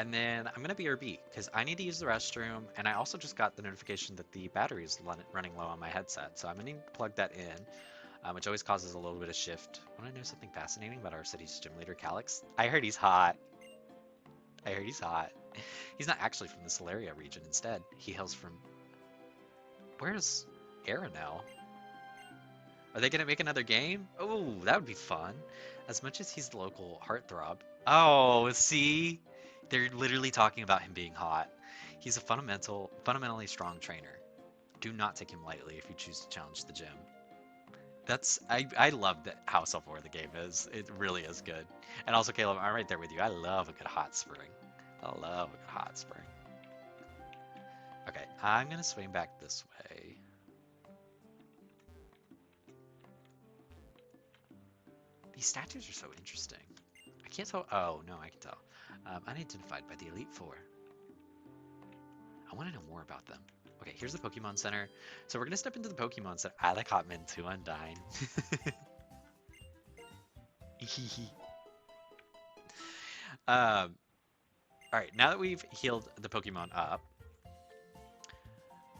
And then I'm gonna BRB because I need to use the restroom, and I also just got the notification that the battery is running low on my headset, so I'm gonna need to plug that in, which always causes a little bit of shift. Want to know something fascinating about our city's gym leader, Calix? I heard he's hot. I heard he's hot. He's not actually from the Solaria region. Instead, he hails from... Where's Aranel? Are they gonna make another game? Oh, that would be fun. As much as he's the local heartthrob. Oh, see? They're literally talking about him being hot. He's a fundamentally strong trainer. Do not take him lightly if you choose to challenge the gym. I love that how self-aware the game is. It really is good. And also, Caleb, I'm right there with you. I love a good hot spring. I love a good hot spring. Okay, I'm gonna swing back this way. These statues are so interesting. I can't tell. Oh, no, I can tell. Unidentified by the Elite Four. I want to know more about them. Okay, here's the Pokemon Center. So we're going to step into the Pokemon Center. I like Hotman too, Undyne. Alright, now that we've healed the Pokemon up,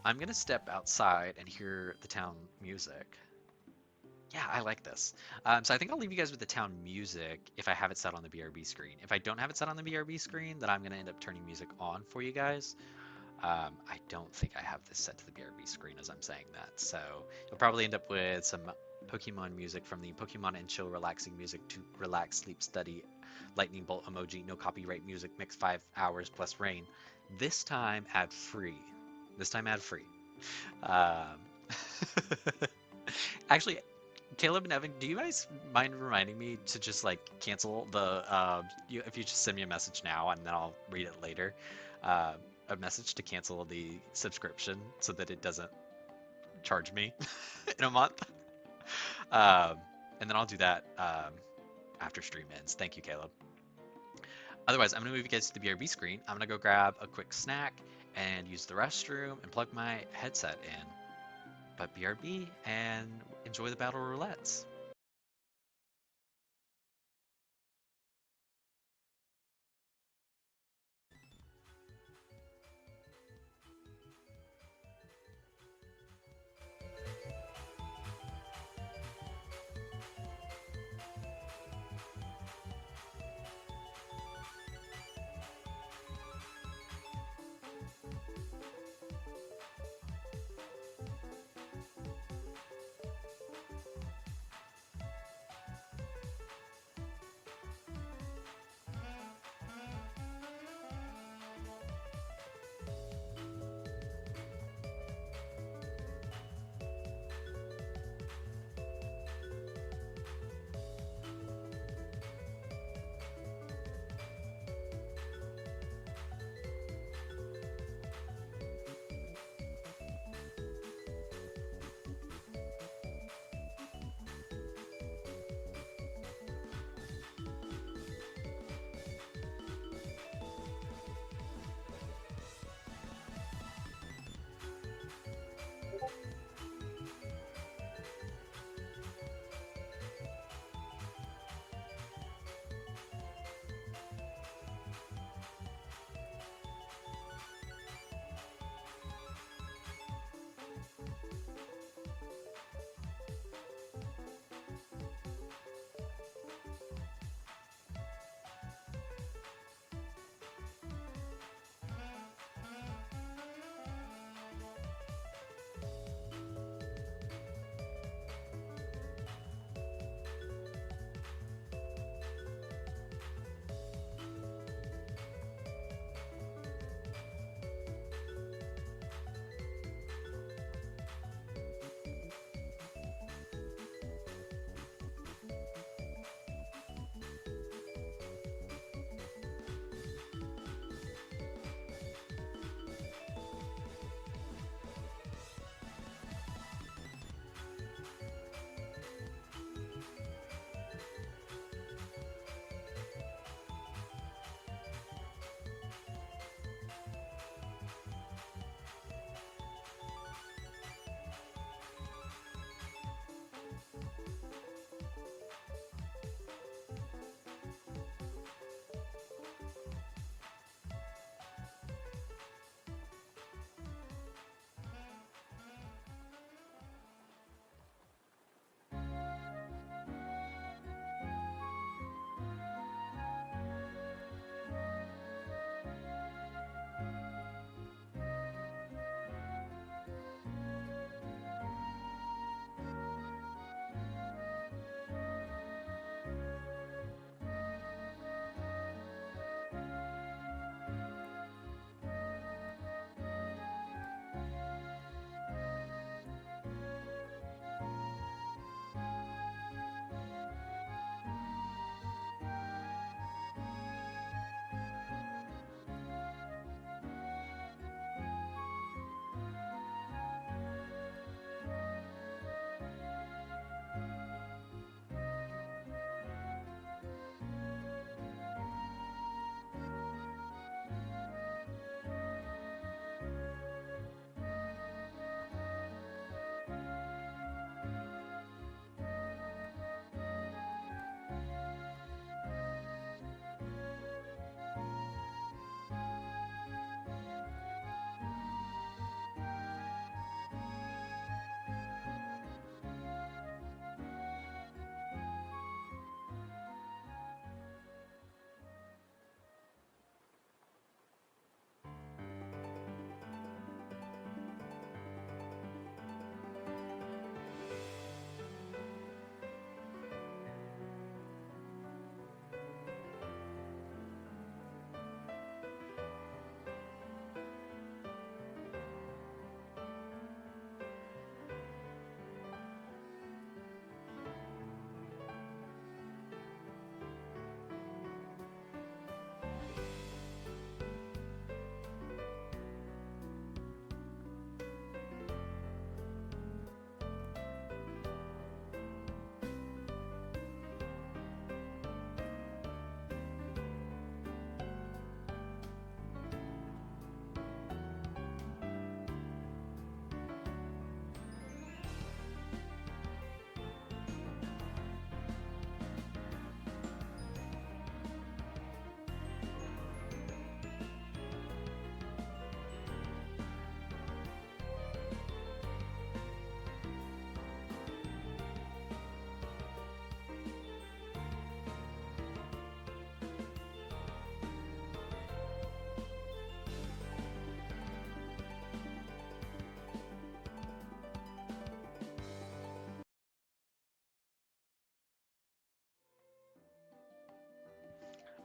I'm going to step outside and hear the town music. Yeah, I like this. So I think I'll leave you guys with the town music if I have it set on the BRB screen. If I don't have it set on the BRB screen, then I'm going to end up turning music on for you guys. I don't think I have this set to the BRB screen as I'm saying that. So you'll probably end up with some Pokemon music from the Pokemon and Chill relaxing music to relax, sleep, study, lightning bolt emoji, no copyright music, mix 5 hours plus rain. This time ad free. This time ad free. Um, Actually, Caleb and Evan, do you guys mind reminding me to just like cancel the if you just send me a message now and then I'll read it later, a message to cancel the subscription so that it doesn't charge me in a month, um, and then I'll do that after stream ends. Thank you, Caleb. Otherwise, I'm gonna move you guys to the BRB screen. I'm gonna go grab a quick snack and use the restroom and plug my headset in. But BRB and enjoy the battle roulettes.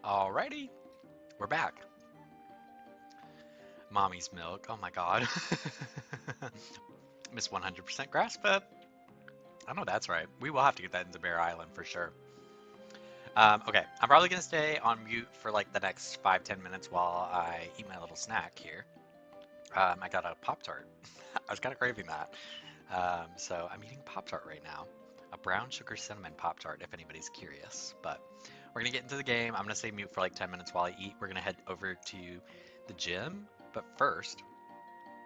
Alrighty, we're back. Mommy's milk. Oh my god. Miss 100% grass fed. I know that's right. We will have to get that into Bear Island for sure. Okay, I'm probably gonna stay on mute for like the next 5-10 minutes while I eat my little snack here. I got a Pop-Tart. I was kind of craving that. So I'm eating Pop-Tart right now. A brown sugar cinnamon Pop-Tart, if anybody's curious. But we're gonna get into the game. I'm gonna stay mute for like 10 minutes while I eat. We're gonna head over to the gym. But first,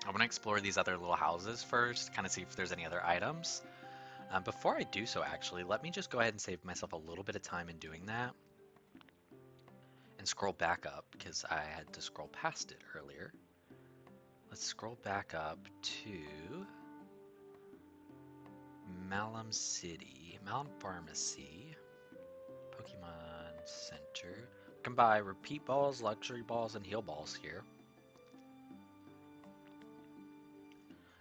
I wanna explore these other little houses first, kind of see if there's any other items. Before I do so, actually, let me just go ahead and save myself a little bit of time in doing that and scroll back up because I had to scroll past it earlier. Let's scroll back up to Malum City, Malum Pharmacy, Pokemon Center. You can buy repeat balls, luxury balls, and heal balls here.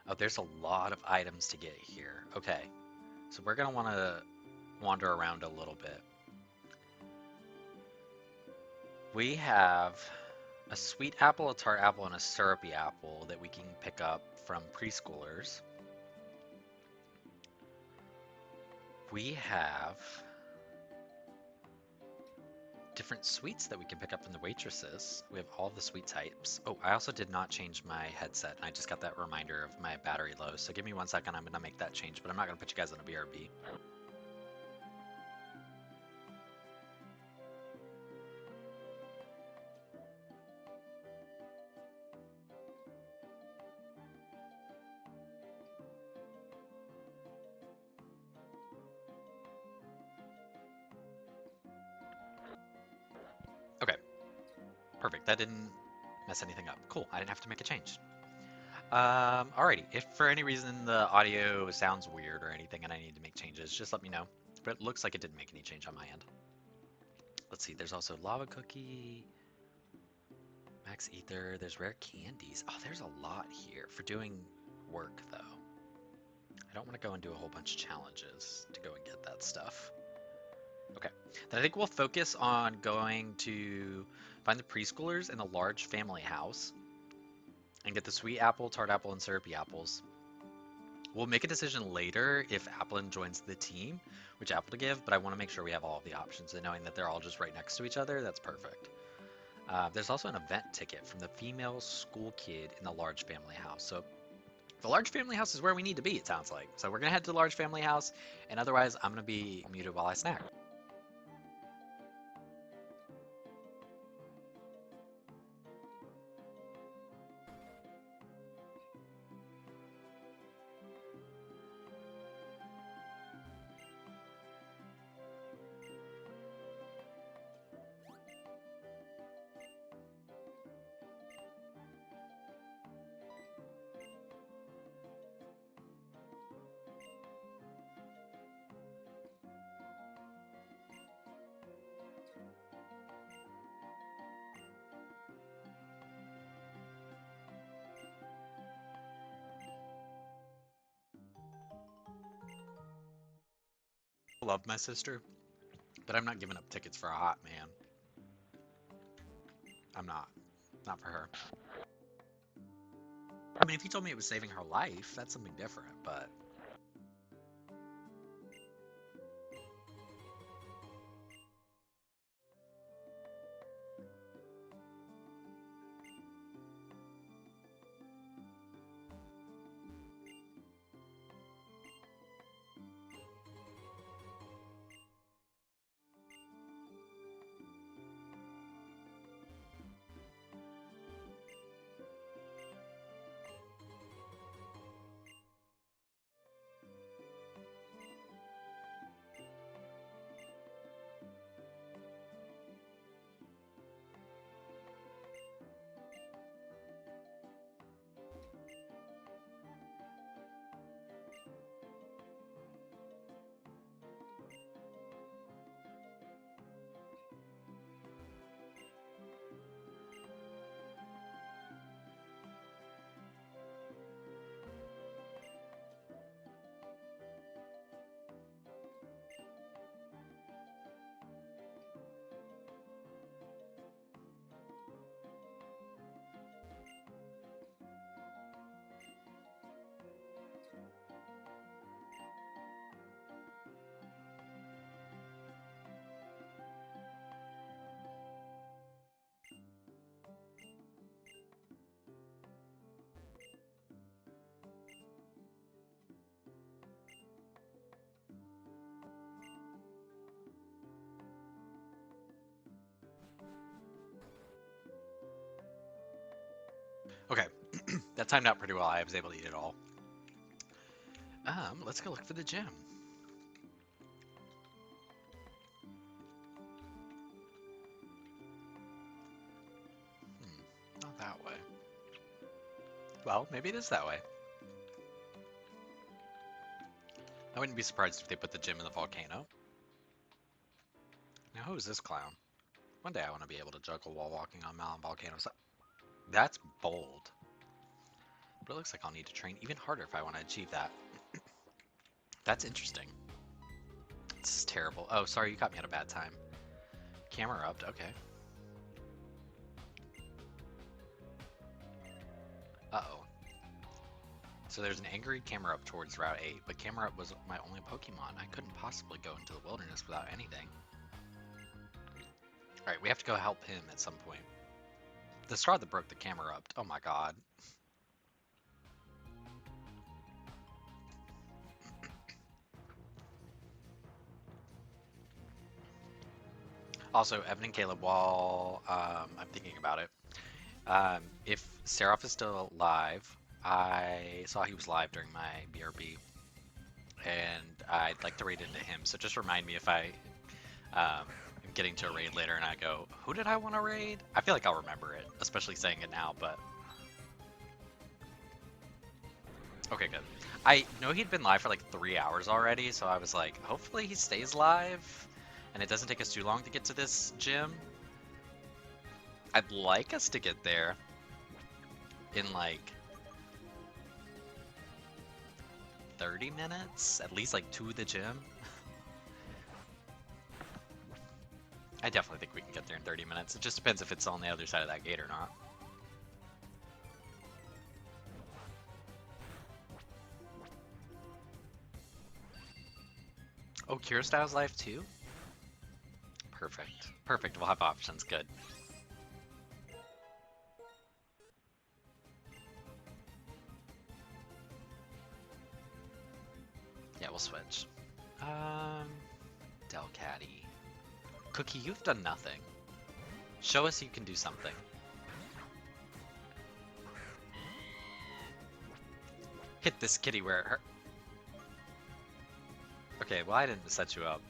Oh, there's a lot of items to get here. Okay, so we're gonna want to wander around a little bit. We have a sweet apple, a tart apple, and a syrupy apple that we can pick up from preschoolers. We have different sweets that we can pick up from the waitresses. We have all the sweet types. Oh, I also did not change my headset, and I just got that reminder of my battery low. So give me 1 second, I'm gonna make that change, but I'm not gonna put you guys in a BRB. Okay, perfect. That didn't mess anything up. Cool, I didn't have to make a change. Alrighty, if for any reason the audio sounds weird or anything and I need to make changes, just let me know. But it looks like it didn't make any change on my end. Let's see, there's also lava cookie, max ether, there's rare candies. Oh, there's a lot here for doing work though. I don't want to go and do a whole bunch of challenges to go and get that stuff. Okay, then I think we'll focus on going to find the preschoolers in the large family house and get the sweet apple, tart apple, and syrupy apples. We'll make a decision later if Applin joins the team, which apple to give, but I want to make sure we have all of the options, and knowing that they're all just right next to each other, that's perfect. There's also an event ticket from the female school kid in the large family house. So the large family house is where we need to be, it sounds like. So we're going to head to the large family house, and otherwise I'm going to be muted while I snack. I love my sister, but I'm not giving up tickets for a hot man. I'm not. Not for her. I mean, if you told me it was saving her life, that's something different, but That timed out pretty well. I was able to eat it all. Let's go look for the gym. Not that way. Well, maybe it is that way. I wouldn't be surprised if they put the gym in the volcano. Now, who is this clown? One day I want to be able to juggle while walking on mountain volcanoes. That's bold. But it looks like I'll need to train even harder if I want to achieve that. That's interesting. This is terrible. Oh, sorry, you caught me at a bad time. Camera up, okay. Uh-oh. So there's an angry Camerupt towards Route 8, but Camerupt was my only Pokemon. I couldn't possibly go into the wilderness without anything. Alright, we have to go help him at some point. The straw that broke the Camerupt. Oh my god. Also, Evan and Caleb, while I'm thinking about it, if Seraph is still alive, I saw he was live during my BRB, and I'd like to raid into him. So just remind me if I am getting to a raid later and I go, who did I want to raid? I feel like I'll remember it, especially saying it now, but... Okay, good. I know he'd been live for like 3 hours already, so I was like, hopefully he stays live, and it doesn't take us too long to get to this gym. I'd like us to get there in like 30 minutes, at least like to the gym. I definitely think we can get there in 30 minutes. It just depends if it's on the other side of that gate or not. Oh, Kirastyle's live too? Perfect. Perfect, we'll have options, good. Yeah, we'll switch. Delcatty. Cookie, you've done nothing. Show us you can do something. Hit this kitty where it hurt. Okay, well I didn't set you up.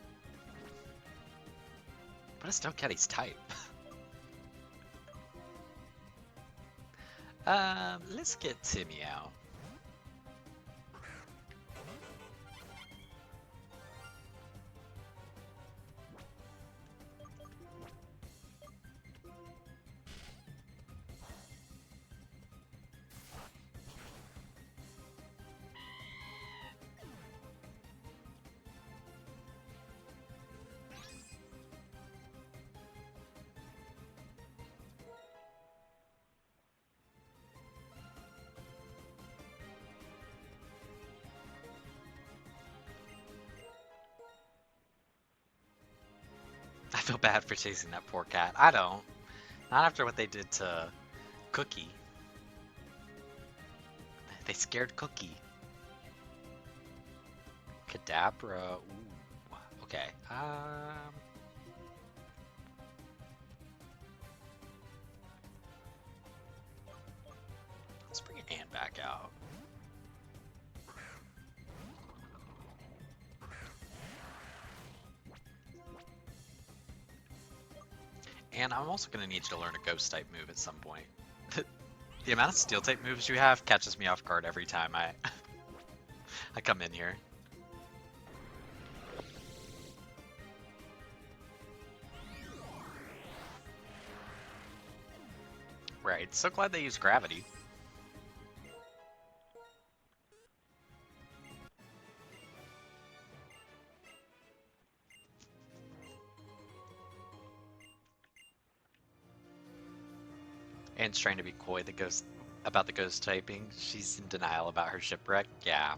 What is Delcatty's type? Let's get Timmy out. I feel bad for chasing that poor cat. I don't. Not after what they did to Cookie. They scared Cookie. Kadabra. Ooh. Okay. Let's bring Anne back out. And I'm also going to need you to learn a ghost type move at some point. The amount of steel type moves you have catches me off guard every time I I come in here. Right, so glad they use gravity. Anne's trying to be coy about the ghost typing. She's in denial about her shipwreck. Yeah,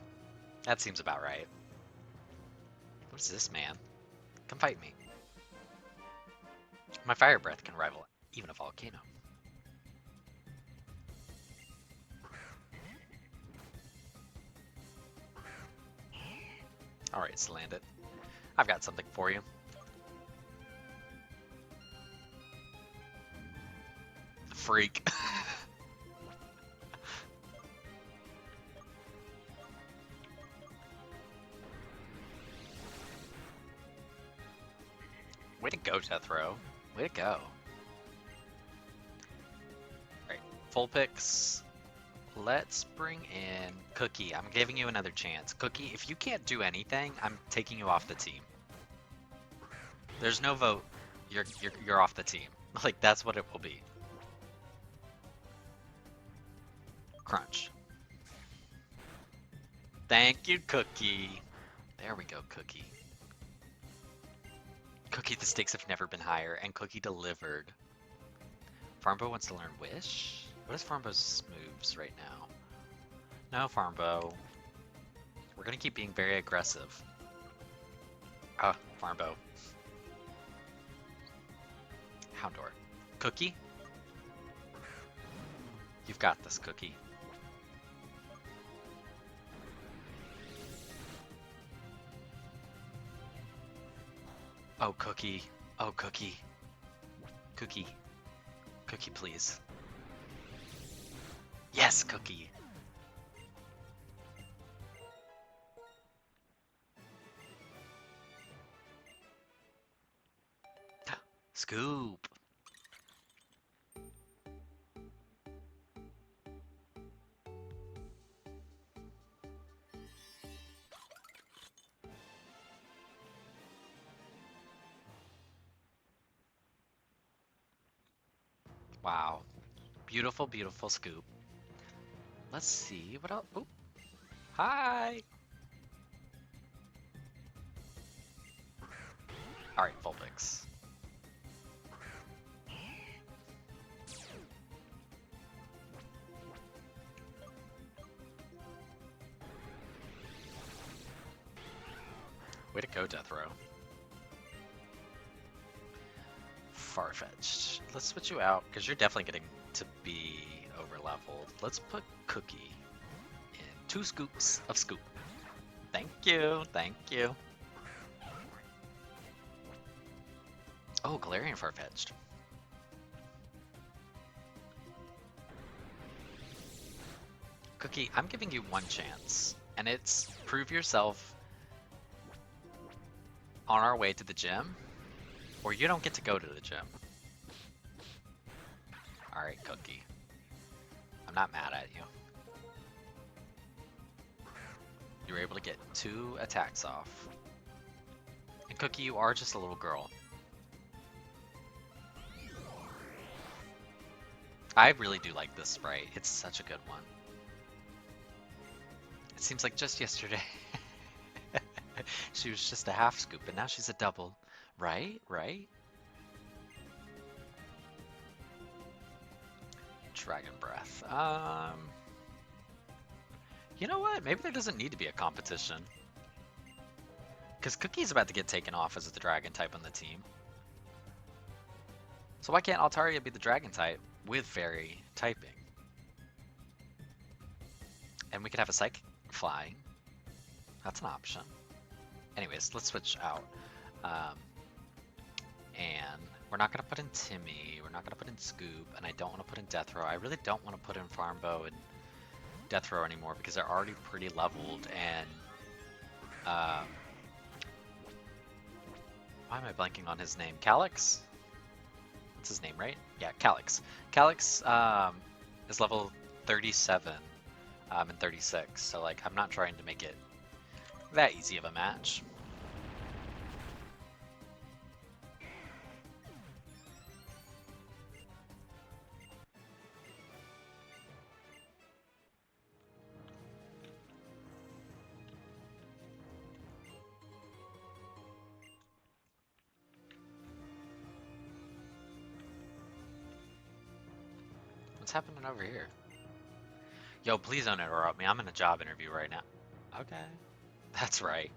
that seems about right. What is this, man? Come fight me. My fire breath can rival even a volcano. Alright, so land it. I've got something for you. Freak. Way to go, Jethro. Way to go. Alright, full picks. Let's bring in Cookie. I'm giving you another chance. Cookie, if you can't do anything, I'm taking you off the team. There's no vote. You're off the team. Like, that's what it will be. Crunch. Thank you, Cookie. There we go, Cookie. Cookie, the stakes have never been higher, and Cookie delivered. Farmbo wants to learn Wish? What is Farmbo's moves right now? No, Farmbo. We're gonna keep being very aggressive. Ah, Farmbo. Houndour. Cookie? You've got this, Cookie. Oh, Cookie. Oh, Cookie. Cookie. Cookie, please. Yes, Cookie. Scoop. Wow. Beautiful, beautiful scoop. Let's see what else. Oop. Hi. All right, full picks. Way to go, Death Row. Farfetched. Let's switch you out because you're definitely getting to be over leveled. Let's put Cookie in 2 scoops of scoop. Thank you, thank you. Oh, Galarian Farfetched. Cookie, I'm giving you one chance, and it's prove yourself on our way to the gym, or you don't get to go to the gym. Alright, Cookie. I'm not mad at you. You were able to get 2 attacks off. And Cookie, you are just a little girl. I really do like this sprite. It's such a good one. It seems like just yesterday she was just a half scoop, and now she's a double. Right? Right? Dragon Breath. You know what? Maybe there doesn't need to be a competition. Because Cookie's about to get taken off as the dragon type on the team. So why can't Altaria be the dragon type with fairy typing? And we could have a psychic flying. That's an option. Anyways, let's switch out. And we're not going to put in Timmy, we're not going to put in Scoop, and I don't want to put in Death Row. I really don't want to put in Farmbo and Death Row anymore because they're already pretty leveled, and why am I blanking on his name? Calix? That's his name, right? Yeah, Calix. Calix is level 37 and 36, so like I'm not trying to make it that easy of a match. What's happening over here? Yo, please don't interrupt me. I'm in a job interview right now. Okay. That's right.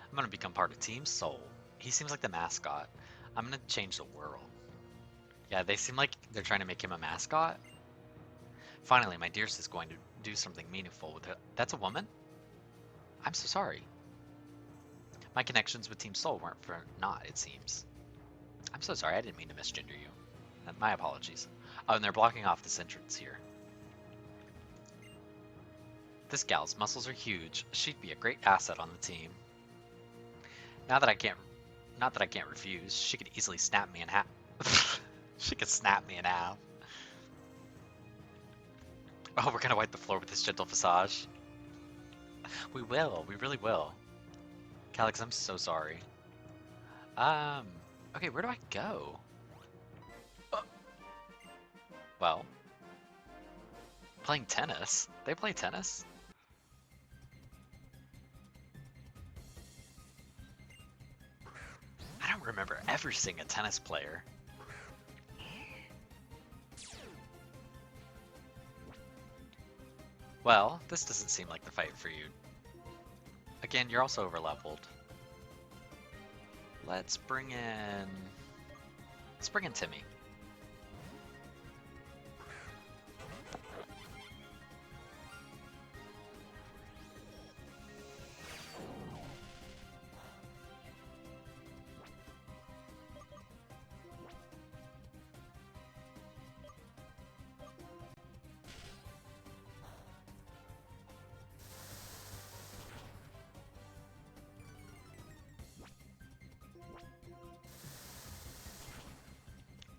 I'm gonna become part of Team Soul. He seems like the mascot. I'm gonna change the world. Yeah, they seem like they're trying to make him a mascot. Finally, my dearest is going to do something meaningful with it. That's a woman? I'm so sorry. My connections with Team Soul weren't for naught, it seems. I'm so sorry, I didn't mean to misgender you. My apologies. Oh, and they're blocking off this entrance here. This gal's muscles are huge. She'd be a great asset on the team. Now Not that I can't refuse. She could easily snap me in half. She could snap me in half. Oh, we're gonna wipe the floor with this gentle massage. We will. We really will. Calix, I'm so sorry. Okay, where do I go? Well, playing tennis. They play tennis? I don't remember ever seeing a tennis player. Well, this doesn't seem like the fight for you. Again, you're also overleveled. Let's bring in Timmy.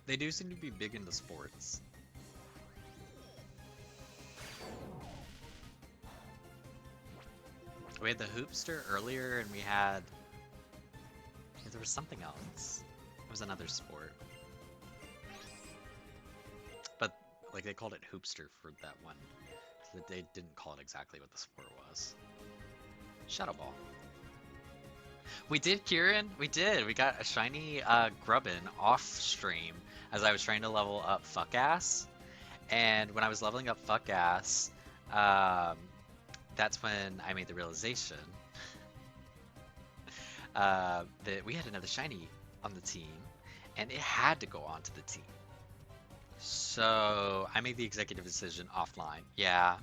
They do seem to be big into sports. We had the hoopster earlier, and we had... yeah, there was something else. It was another sport. But, like, they called it hoopster for that one. So they didn't call it exactly what the sport was. Shadow Ball. We did, Kieran. We did. We got a shiny Grubbin off stream as I was trying to level up Fuck Ass. And when I was leveling up Fuck Ass, that's when I made the realization that we had another shiny on the team, and it had to go onto the team. So I made the executive decision offline. Yeah.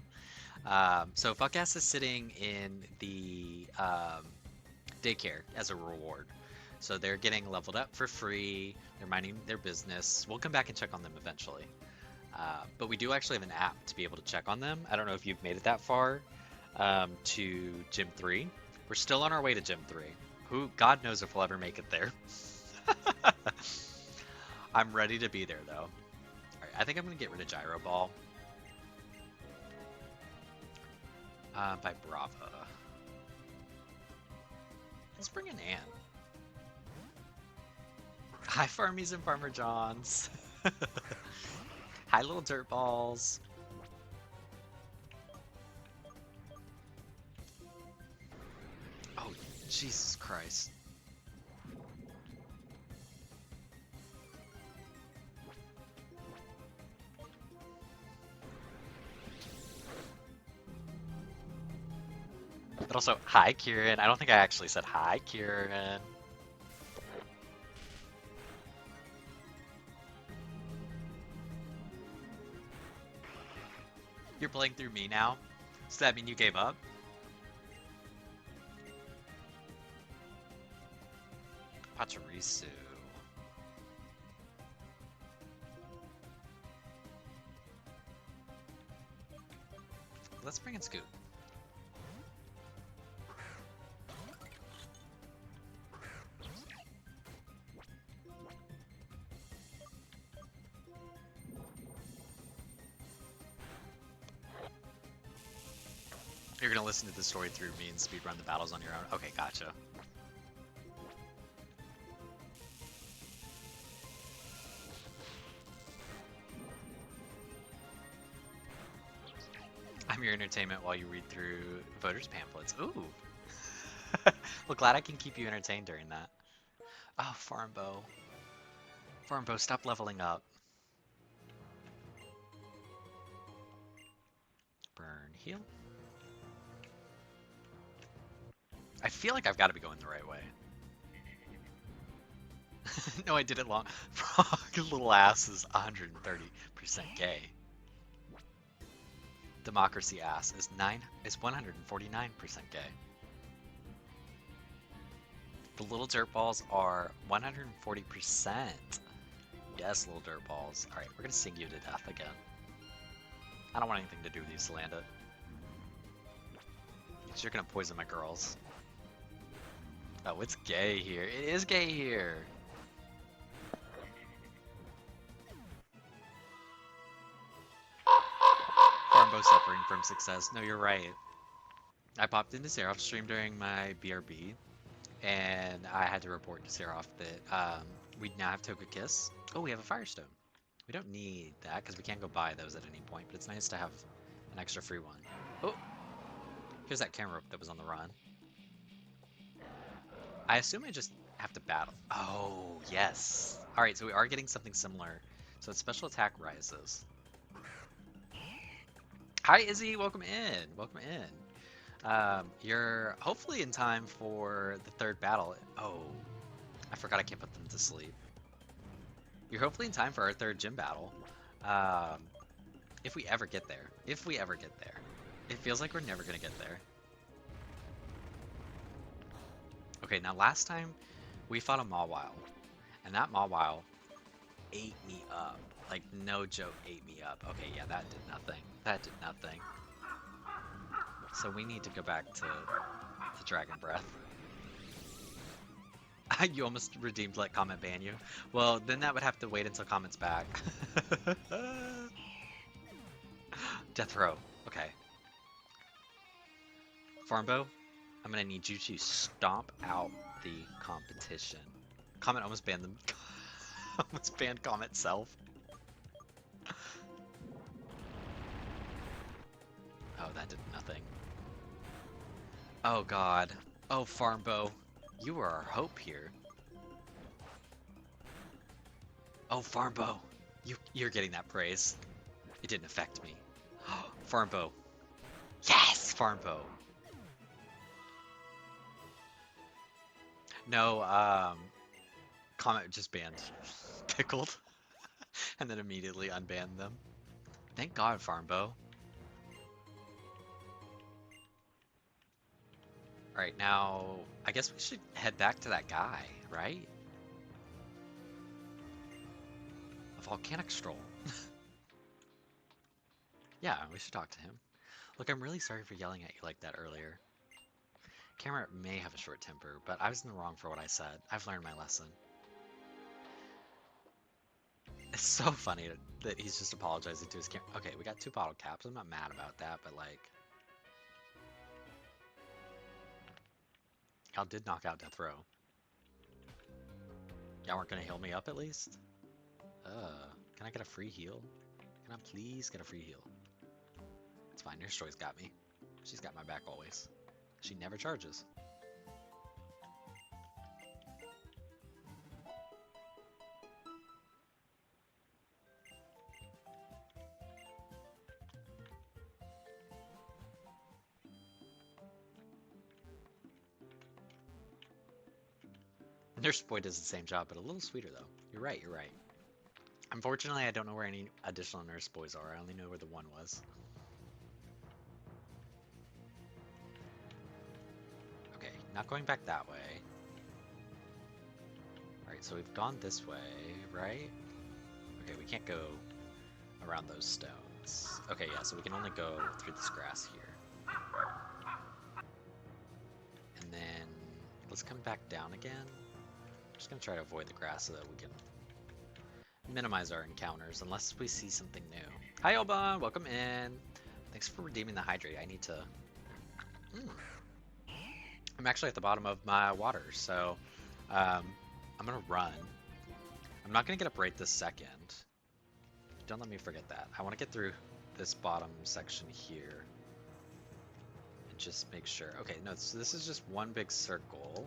So Fuck Ass is sitting in the daycare as a reward. So they're getting leveled up for free. They're minding their business. We'll come back and check on them eventually. But we do actually have an app to be able to check on them. I don't know if you've made it that far to Gym 3. We're still on our way to Gym 3. God knows if we'll ever make it there. I'm ready to be there, though. All right, I think I'm going to get rid of Gyro Ball. By Brava. Let's bring in Ann. Hi, Farmies and Farmer Johns. Hi, little dirt balls. Oh, Jesus Christ. But also, hi, Kieran. I don't think I actually said hi, Kieran. You're playing through me now? Does that mean you gave up? Pachirisu. Let's bring in Scoot. You're gonna listen to the story through me and speedrun the battles on your own? Okay, gotcha. I'm your entertainment while you read through voters' pamphlets. Ooh! Well, glad I can keep you entertained during that. Oh, Farmbo. Farmbo, stop leveling up. Burn, heal. I feel like I've got to be going the right way. No, I did it long. Frog little ass is 130% gay. Democracy ass is 149% gay. The little dirt balls are 140%. Yes, little dirt balls. Alright, we're gonna sing you to death again. I don't want anything to do with you, Salanda. Because you're gonna poison my girls. Oh, it's gay here. It is gay here. Farmbo suffering from success. No, you're right. I popped into Seroph's stream during my BRB, and I had to report to Seraph that we now have Toka Kiss. Oh, we have a Firestone. We don't need that because we can't go buy those at any point, but it's nice to have an extra free one. Oh, here's that camera that was on the run. I assume I just have to battle. Oh, yes. All right, so we are getting something similar. So its special attack rises. Hi, Izzy. Welcome in. Welcome in. You're hopefully in time for the third battle. Oh, I forgot I can't put them to sleep. You're hopefully in time for our third gym battle. Um, if we ever get there. If we ever get there. It feels like we're never going to get there. Okay, now last time we fought a Mawile. And that Mawile ate me up. Like, no joke, ate me up. Okay, yeah, that did nothing. That did nothing. So we need to go back to Dragon Breath. You almost redeemed let comment ban you. Well, then that would have to wait until comment's back. Death row. Okay. Farmbo, I'm gonna need you to stomp out the competition. Comment almost banned them. Almost banned comment self. Oh, that did nothing. Oh god. Oh, Farmbo. You are our hope here. Oh, Farmbo. You're getting that praise. It didn't affect me. Farmbo. Yes, Farmbo. No, comment just banned Pickled. And then immediately unbanned them. Thank God, Farmbo. Alright, now, I guess we should head back to that guy, right? A volcanic stroll. Yeah, we should talk to him. Look, I'm really sorry for yelling at you like that earlier. Camera may have a short temper, but I was in the wrong for what I said. I've learned my lesson. It's so funny that he's just apologizing to his camera. Okay, we got 2 bottle caps. I'm not mad about that, but like... Y'all did knock out Death Row. Y'all weren't gonna heal me up at least? Can I get a free heal? Can I please get a free heal? It's fine, Nurse Joy's got me. She's got my back always. She never charges. Nurse Boy does the same job, but a little sweeter though. You're right, you're right. Unfortunately, I don't know where any additional Nurse Boys are. I only know where the one was. Okay, not going back that way. Alright, so we've gone this way, right? Okay, we can't go around those stones. Okay, yeah, so we can only go through this grass here. And then, let's come back down again. I'm just gonna try to avoid the grass so that we can minimize our encounters, unless we see something new. Hi, Oban! Welcome in! Thanks for redeeming the hydrate. I need to... I'm actually at the bottom of my water, so I'm gonna run. I'm not gonna get up right this second. Don't let me forget that. I want to get through this bottom section here. And just make sure. Okay, no, so this is just one big circle.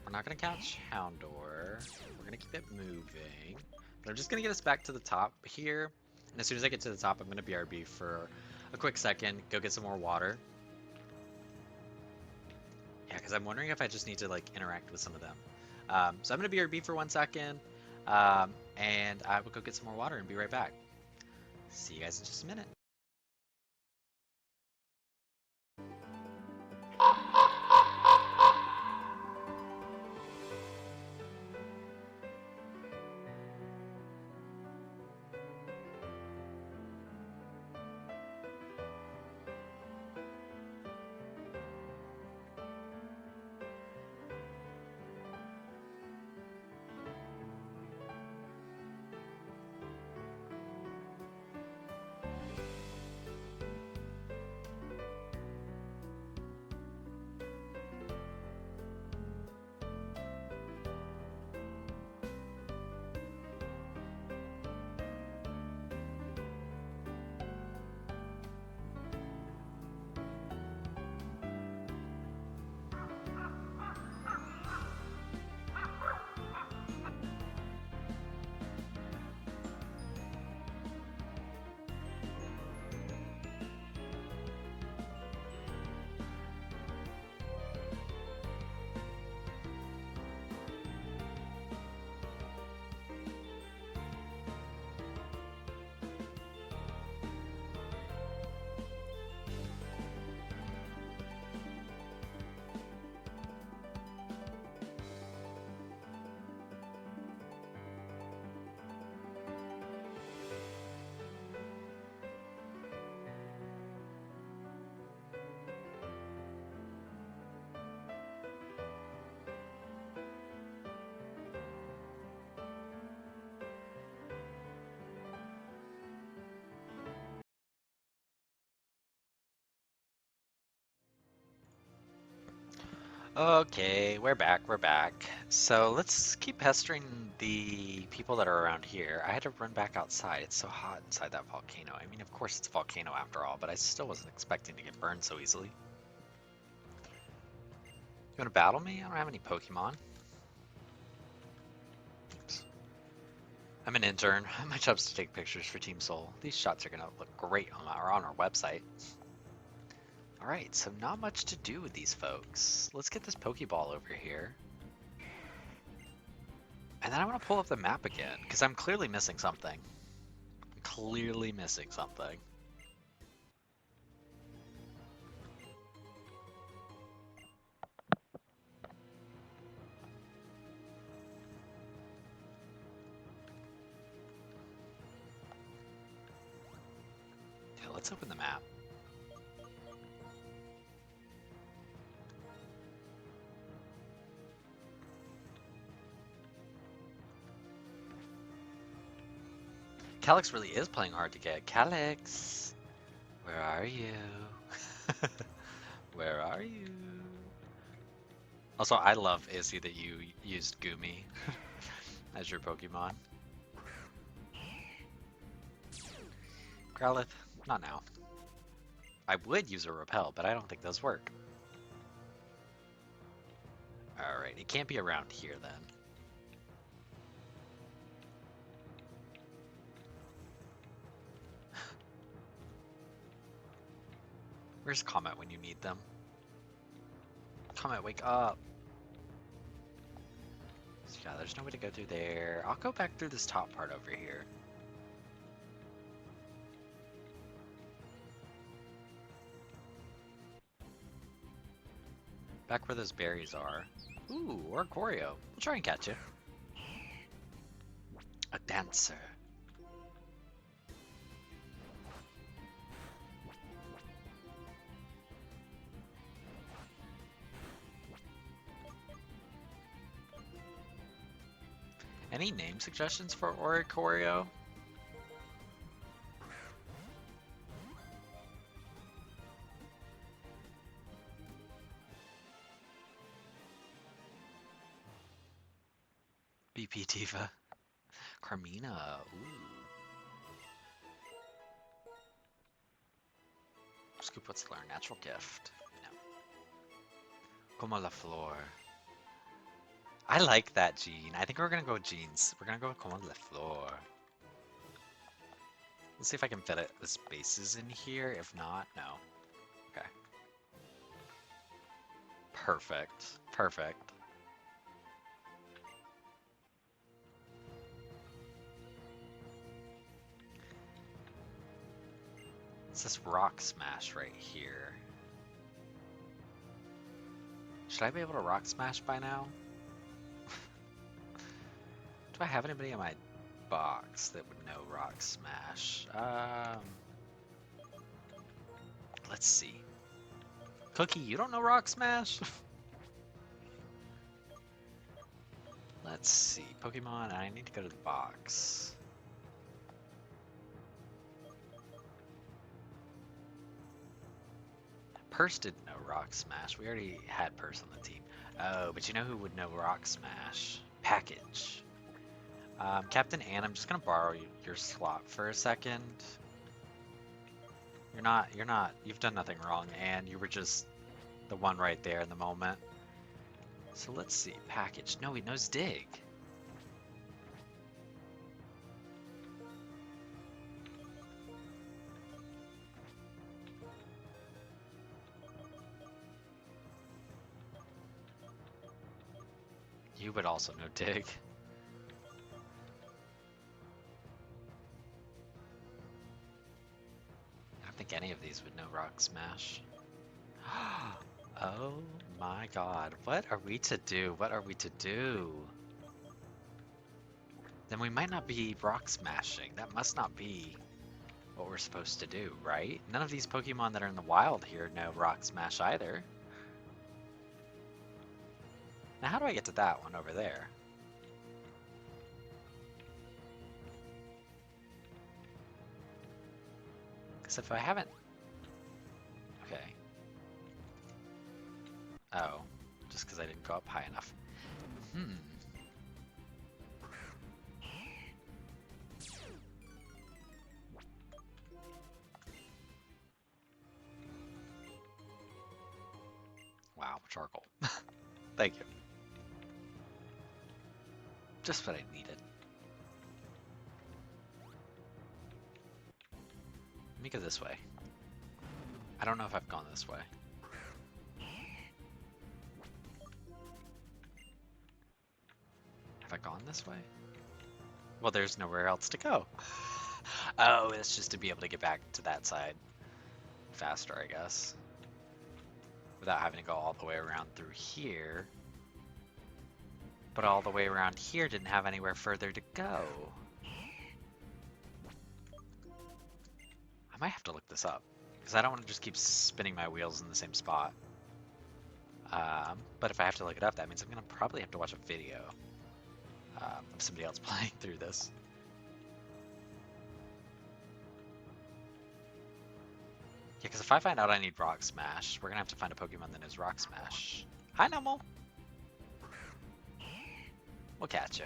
We're not gonna catch Houndor. We're gonna keep it moving. But I'm just gonna get us back to the top here. And as soon as I get to the top, I'm gonna BRB for a quick second, go get some more water. Yeah, because I'm wondering if I just need to like interact with some of them. So I'm gonna BRB for 1 second, and I will go get some more water and be right back. See you guys in just a minute. Okay, we're back, we're back. So let's keep pestering the people that are around here. I had to run back outside. It's so hot inside that volcano. I mean, of course it's a volcano after all, but I still wasn't expecting to get burned so easily. You want to battle me? I don't have any Pokemon. Oops. I'm an intern. My job's to take pictures for Team Soul. These shots are going to look great on our website. Alright, so not much to do with these folks. Let's get this Pokeball over here. And then I want to pull up the map again, because I'm clearly missing something. I'm clearly missing something. Yeah, let's open the map. Calix really is playing hard to get. Calix! Where are you? Where are you? Also, I love, Izzy, that you used Goomy as your Pokemon. Growlithe, not now. I would use a Repel, but I don't think those work. Alright, it can't be around here then. Where's Comet when you need them? Comet, wake up! So yeah, there's no way to go through there. I'll go back through this top part over here. Back where those berries are. Ooh, or Goryo. We'll try and catch you. A dancer. Any name suggestions for Oricorio? BP Diva. Carmina. Ooh. Scoop, what's learn? Natural gift. No. Como la flor. I like that gene. I think we're gonna go with genes. We're gonna go with Como la flor. Let's see if I can fit it. The spaces in here. If not, no. Okay. Perfect. Perfect. It's this rock smash right here. Should I be able to rock smash by now? Do I have anybody in my box that would know rock smash? Let's see. Cookie, you don't know rock smash? Let's see. Pokemon, I need to go to the box. Purse didn't know Rock Smash. We already had Purse on the team. Oh, but you know who would know Rock Smash? Package. Captain Ann, I'm just gonna borrow your slot for a second. You've done nothing wrong, and you were just the one right there in the moment. So let's see. Package. No, he knows Dig. You would also know Dig. I don't think any of these would know Rock Smash. Oh my god. What are we to do? What are we to do? Then we might not be rock smashing. That must not be what we're supposed to do, right? None of these Pokemon that are in the wild here know rock smash either. Now how do I get to that one over there? Because if I haven't... Okay. Oh. Just because go up high enough. Wow, charcoal. Thank you. Just what I needed. Let me go this way. I don't know if I've gone this way. Have I gone this way? Well, there's nowhere else to go. Oh, it's just to be able to get back to that side faster, I guess. Without having to go all the way around through here. But all the way around here didn't have anywhere further to go. I might have to look this up, because I don't want to just keep spinning my wheels in the same spot. But if I have to look it up, that means I'm going to probably have to watch a video of somebody else playing through this. Yeah, because if I find out I need Rock Smash, we're going to have to find a Pokemon that knows Rock Smash. Hi, Numel! We'll catch you.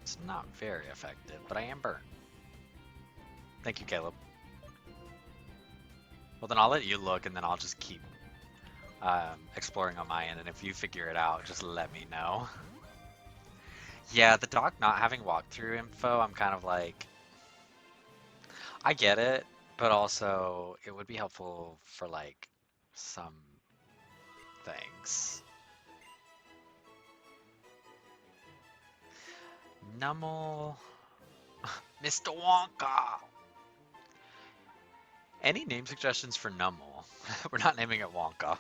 It's not very effective, but I am burnt. Thank you, Caleb. Well, then I'll let you look, and then I'll just keep exploring on my end, and if you figure it out, just let me know. Yeah, the dock not having walkthrough info, I'm kind of like... I get it, but also it would be helpful for, like, some things. Numel... Mr. Wonka! Any name suggestions for Numel? We're not naming it Wonka.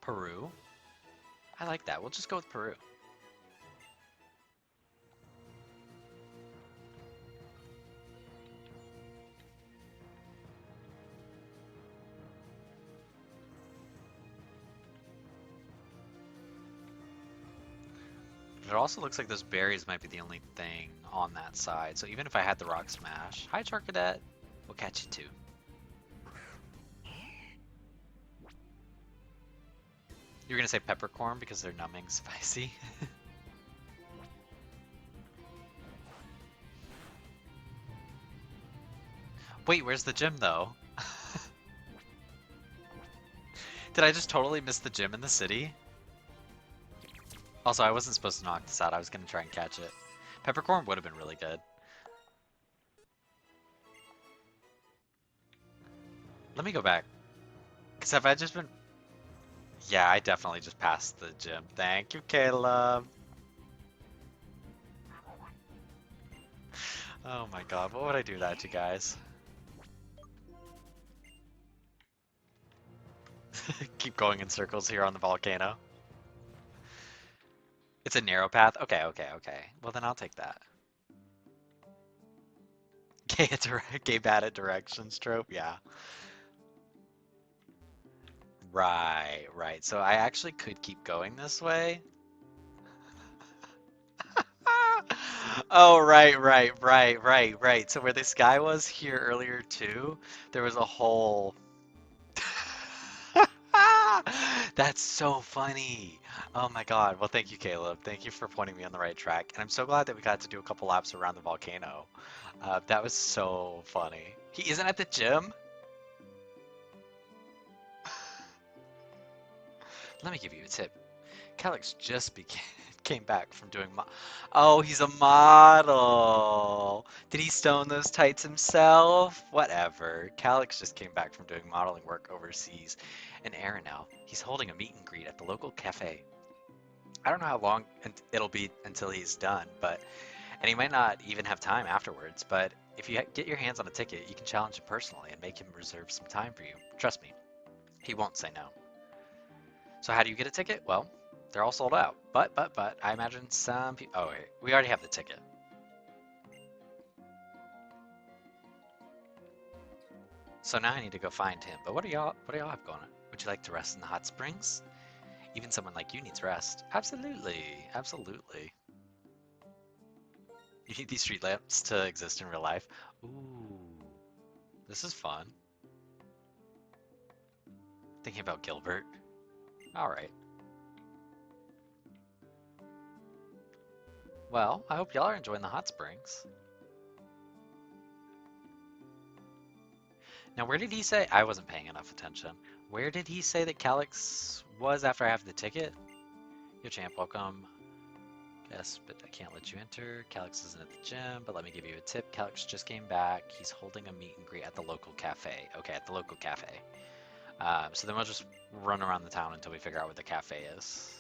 Peru? I like that. We'll just go with Peru. It also looks like those berries might be the only thing on that side. So even if I had the Rock Smash, hi Charcadet, we'll catch you too. You were gonna say peppercorn because they're numbing spicy. Wait, where's the gym though? Did I just totally miss the gym in the city? Also, I wasn't supposed to knock this out. I was going to try and catch it. Peppercorn would have been really good. Let me go back. Because have I just been... Yeah, I definitely just passed the gym. Thank you, Caleb. Oh my god, what would I do that to, guys? Keep going in circles here on the volcano. It's a narrow path? Okay, okay, okay. Well, then I'll take that. Gay bad at directions trope? Yeah. Right, right. So I actually could keep going this way. Oh, right. So where this guy was here earlier too, there was a hole. That's so funny. Oh my god. Well, thank you, Caleb. Thank you for pointing me on the right track. And I'm so glad that we got to do a couple laps around the volcano. That was so funny. He isn't at the gym? Let me give you a tip. Calix just came back from doing Oh, he's a model. Did he stone those tights himself? Whatever. Calix just came back from doing modeling work overseas in Arenal. He's holding a meet and greet at the local cafe. I don't know how long it'll be until he's done, and he might not even have time afterwards, but if you get your hands on a ticket, you can challenge him personally and make him reserve some time for you. Trust me, he won't say no. So how do you get a ticket? Well, they're all sold out. But, I imagine some people... Oh, wait. We already have the ticket. So now I need to go find him. But what do y'all have going on? Would you like to rest in the hot springs? Even someone like you needs rest. Absolutely, absolutely. You need these street lamps to exist in real life. Ooh, this is fun. Thinking about Gilbert. All right. Well, I hope y'all are enjoying the hot springs. Now, where did he say? I wasn't paying enough attention. Where did he say that Calix was after I have the ticket? Yo, champ, welcome. Yes, but I can't let you enter. Calix isn't at the gym, but let me give you a tip. Calix just came back. He's holding a meet and greet at the local cafe. Okay, at the local cafe. So then we'll just run around the town until we figure out what the cafe is.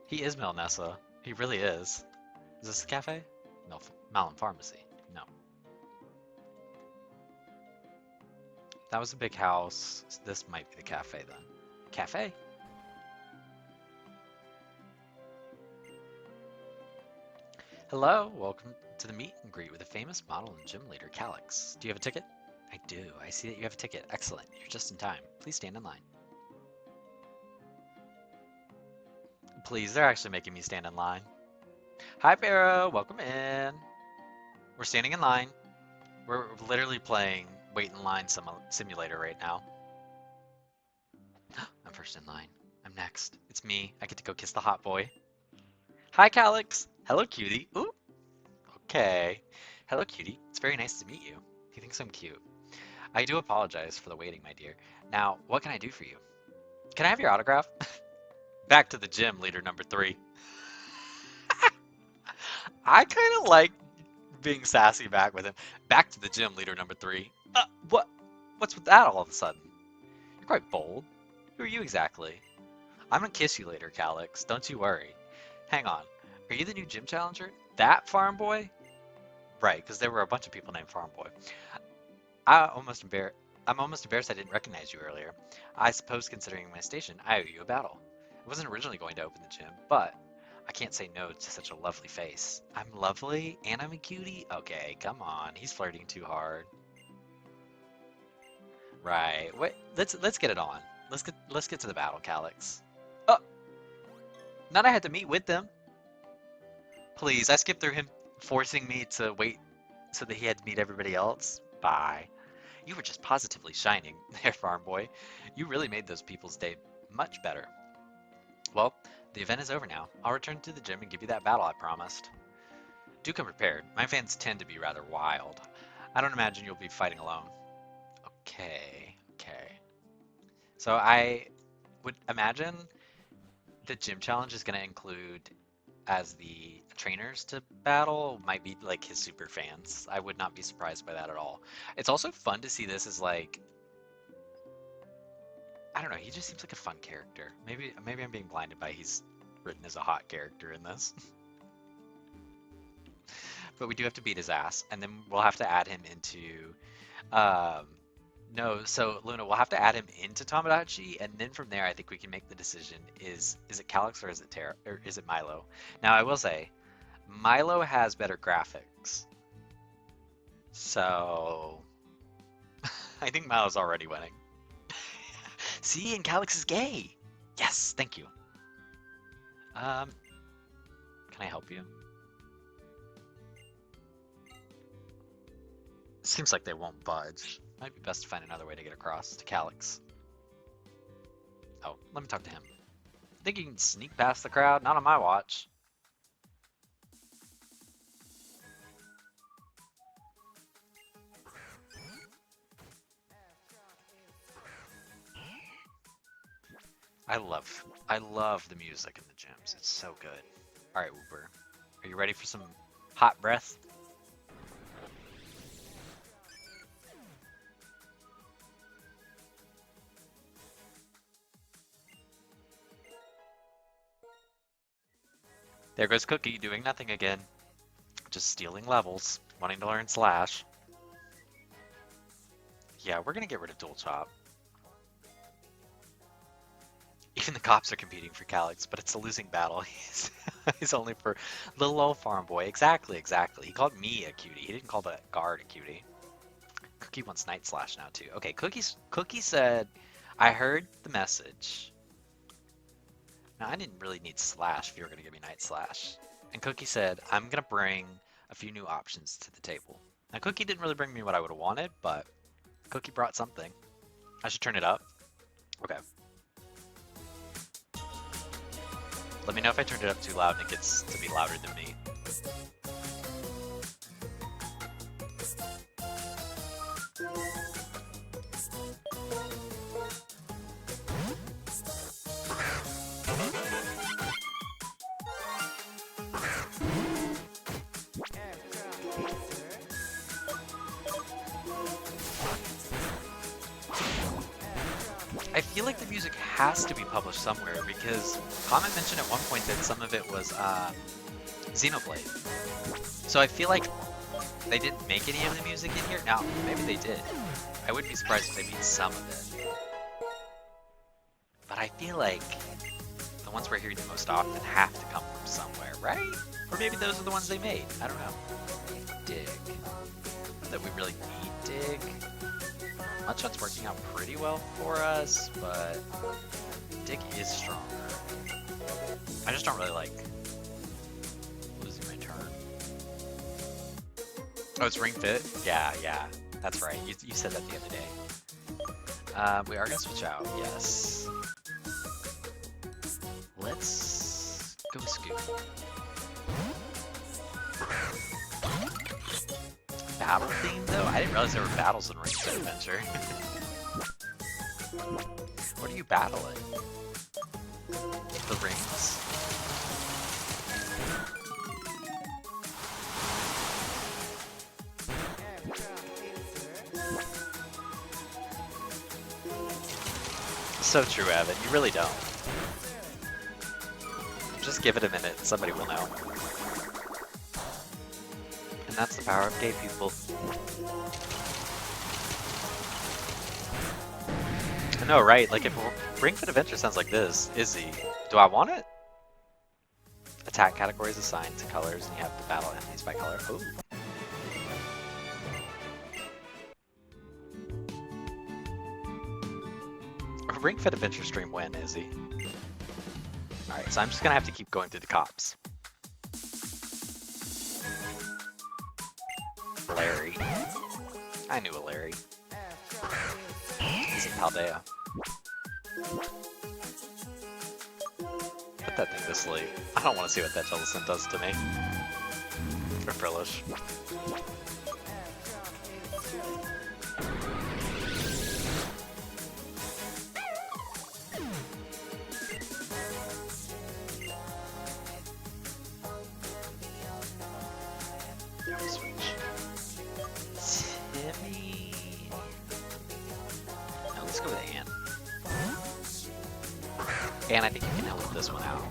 He is Milnessa. He really is. Is this the cafe? No, Malum Pharmacy. No. That was a big house. This might be the cafe then. Cafe? Hello, welcome to the meet and greet with the famous model and gym leader, Calix. Do you have a ticket? I do. I see that you have a ticket. Excellent. You're just in time. Please stand in line. Please, they're actually making me stand in line. Hi, Barrow. Welcome in. We're standing in line. We're literally playing Wait in Line Simulator right now. I'm first in line. I'm next. It's me. I get to go kiss the hot boy. Hi, Calix. Hello, cutie. Ooh. Okay. Hello, cutie. It's very nice to meet you. He thinks I'm cute. I do apologize for the waiting, my dear. Now, what can I do for you? Can I have your autograph? Back to the gym, leader number 3. I kind of like being sassy back with him. Back to the gym, leader number 3. What? What's with that all of a sudden? You're quite bold. Who are you exactly? I'm gonna kiss you later, Calix. Don't you worry. Hang on. Are you the new gym challenger? That farm boy? Right, because there were a bunch of people named Farm Boy. I'm almost embarrassed I didn't recognize you earlier. I suppose considering my station, I owe you a battle. I wasn't originally going to open the gym, but I can't say no to such a lovely face. I'm lovely and I'm a cutie? Okay, come on. He's flirting too hard. Right. Wait, let's get it on. Let's get to the battle, Calix. Oh, not I had to meet with them. Please, I skipped through him forcing me to wait so that he had to meet everybody else. Bye. You were just positively shining there, farm boy. You really made those people's day much better. Well, the event is over now. I'll return to the gym and give you that battle I promised. Do come prepared. My fans tend to be rather wild. I don't imagine you'll be fighting alone. Okay, okay. So I would imagine the gym challenge is going to include as the trainers to battle might be like his super fans. I would not be surprised by that at all. It's also fun to see this as like, I don't know, he just seems like a fun character. Maybe I'm being blinded by he's written as a hot character in this. But we do have to beat his ass, and then we'll have to add him into no, so Luna, we'll have to add him into Tomodachi, and then from there I think we can make the decision, is it Calix or is it or is it Milo? Now I will say, Milo has better graphics. So I think Milo's already winning. See, and Calix is gay. Yes, thank you. Can I help you? Seems like they won't budge. Might be best to find another way to get across to Calix. Oh, let me talk to him. Think you can sneak past the crowd? Not on my watch. I love the music in the gyms. It's so good. All right, Uber. Are you ready for some hot breath? There goes Cookie doing nothing again. Just stealing levels, wanting to learn Slash. Yeah, we're gonna get rid of Dual Chop. Even the cops are competing for Calix, but it's a losing battle. He's only for little old farm boy. Exactly, exactly. He called me a cutie. He didn't call the guard a cutie. Cookie wants Night Slash now too. Okay, Cookie said, I heard the message. Now I didn't really need Slash if you were gonna give me Night Slash. And Cookie said, I'm gonna bring a few new options to the table. Now Cookie didn't really bring me what I would have wanted, but Cookie brought something. I should turn it up. Okay. Let me know if I turned it up too loud and it gets to be louder than me. I feel like the music has to be published somewhere because Comment mentioned at one point that some of it was Xenoblade. So I feel like they didn't make any of the music in here. Now, maybe they did. I wouldn't be surprised if they made some of it. But I feel like the ones we're hearing the most often have to come from somewhere, right? Or maybe those are the ones they made. I don't know. Dig. That we really need Dig. Mudshot's working out pretty well for us, but Dig is stronger. I just don't really like losing my turn. Oh, it's Ring Fit? Yeah, that's right. You said that the other day. We are gonna switch out, yes. Let's go with Scoop. Battle theme though? I didn't realize there were battles in Ring Fit Adventure. What are you battling? The rings? So true, Evan. You really don't. Just give it a minute. Somebody will know. And that's the power of gay people. I know, right? Like, if Ring Fit Adventure sounds like this, Izzy, do I want it? Attack categories assigned to colors, and you have to battle enemies by color. Ooh. Ring Fit Adventure stream when, Izzy? Alright, so I'm just gonna have to keep going through the cops. Larry. I knew a Larry. He's in Paldea. Put that thing to sleep. I don't want to see what that Jellicent does to me. Or Frillish. And I think you can help this one out.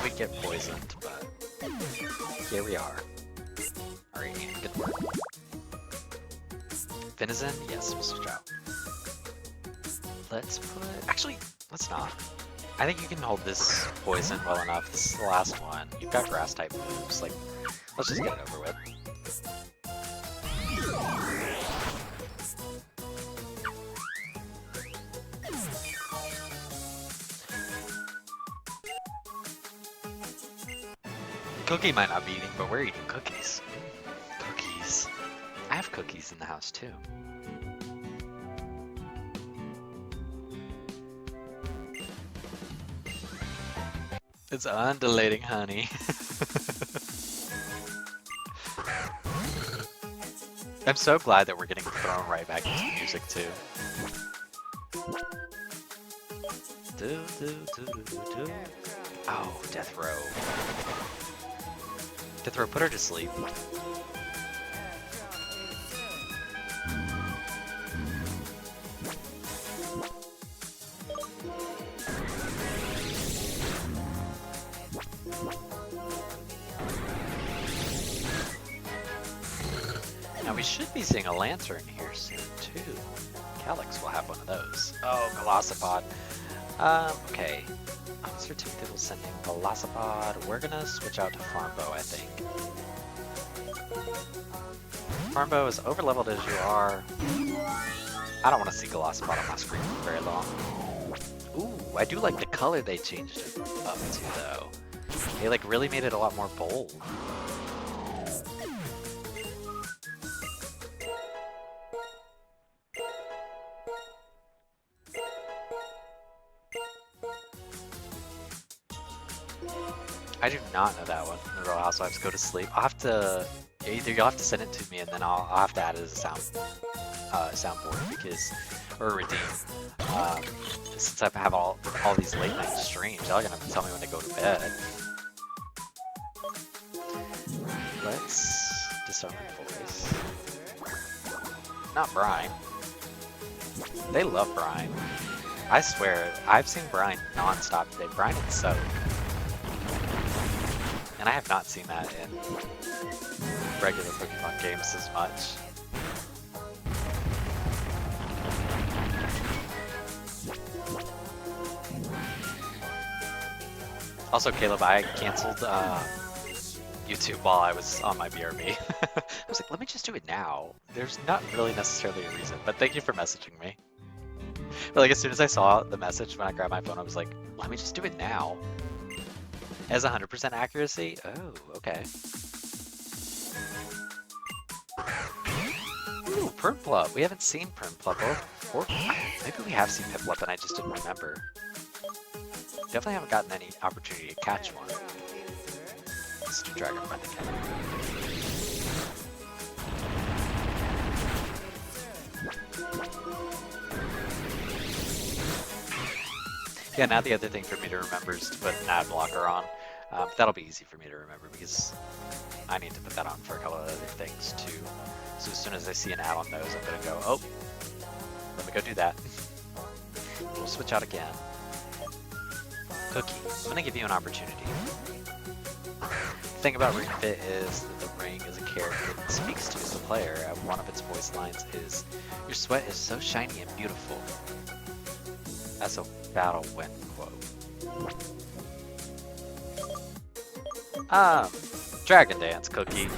We get poisoned, but here we are. Alright, good work. Finizen? Yes, we'll switch out. Let's put... Actually, let's not. I think you can hold this poison well enough. This is the last one. You've got grass type moves. Like, let's just get it over with. Cookie might not be eating, but we're eating cookies. Cookies. I have cookies in the house too. It's undulating honey. I'm so glad that we're getting thrown right back into music too. Oh, Death Row. Death Row, put her to sleep. Now we should be seeing a lantern here soon too. Calix will have one of those. Oh, Velocipod. Okay. Officer Timothy will send in Velocipod. We're gonna switch out to Farmbow, I think. Farmbow, as overleveled as you are, I don't want to see Velocipod on my screen for very long. Ooh, I do like the color they changed it up to, though. They like really made it a lot more bold. I do not know that one. The Real Housewives Go to Sleep. I'll have to either you'll have to send it to me, and then I'll have to add it as a soundboard because or redeem. Since I have all these late night streams, y'all gonna have to tell me when to go to bed. Let's disarm my voice. Not Brian. They love Brian. I swear, I've seen Brian non-stop today. Brian and so. And I have not seen that in regular Pokemon games as much. Also, Caleb, I canceled YouTube while I was on my BRB. I was like, let me just do it now. There's not really necessarily a reason, but thank you for messaging me. But like as soon as I saw the message when I grabbed my phone, I was like, let me just do it now. It has 100% accuracy? Oh, okay. Ooh, Prinplup. We haven't seen Prinplup. Or maybe we have seen Piplup and I just didn't remember. Definitely haven't gotten any opportunity to catch one. Let's do Dragon Friend again. Yeah, now the other thing for me to remember is to put an ad blocker on. That'll be easy for me to remember because I need to put that on for a couple of other things too. So as soon as I see an ad on those, I'm gonna go, oh, let me go do that. We'll switch out again. Cookie, I'm gonna give you an opportunity. The thing about Ring Fit is that the ring is a character that speaks to the player, and one of its voice lines is, "Your sweat is so shiny and beautiful." That's a battle win quote. Dragon Dance, Cookie.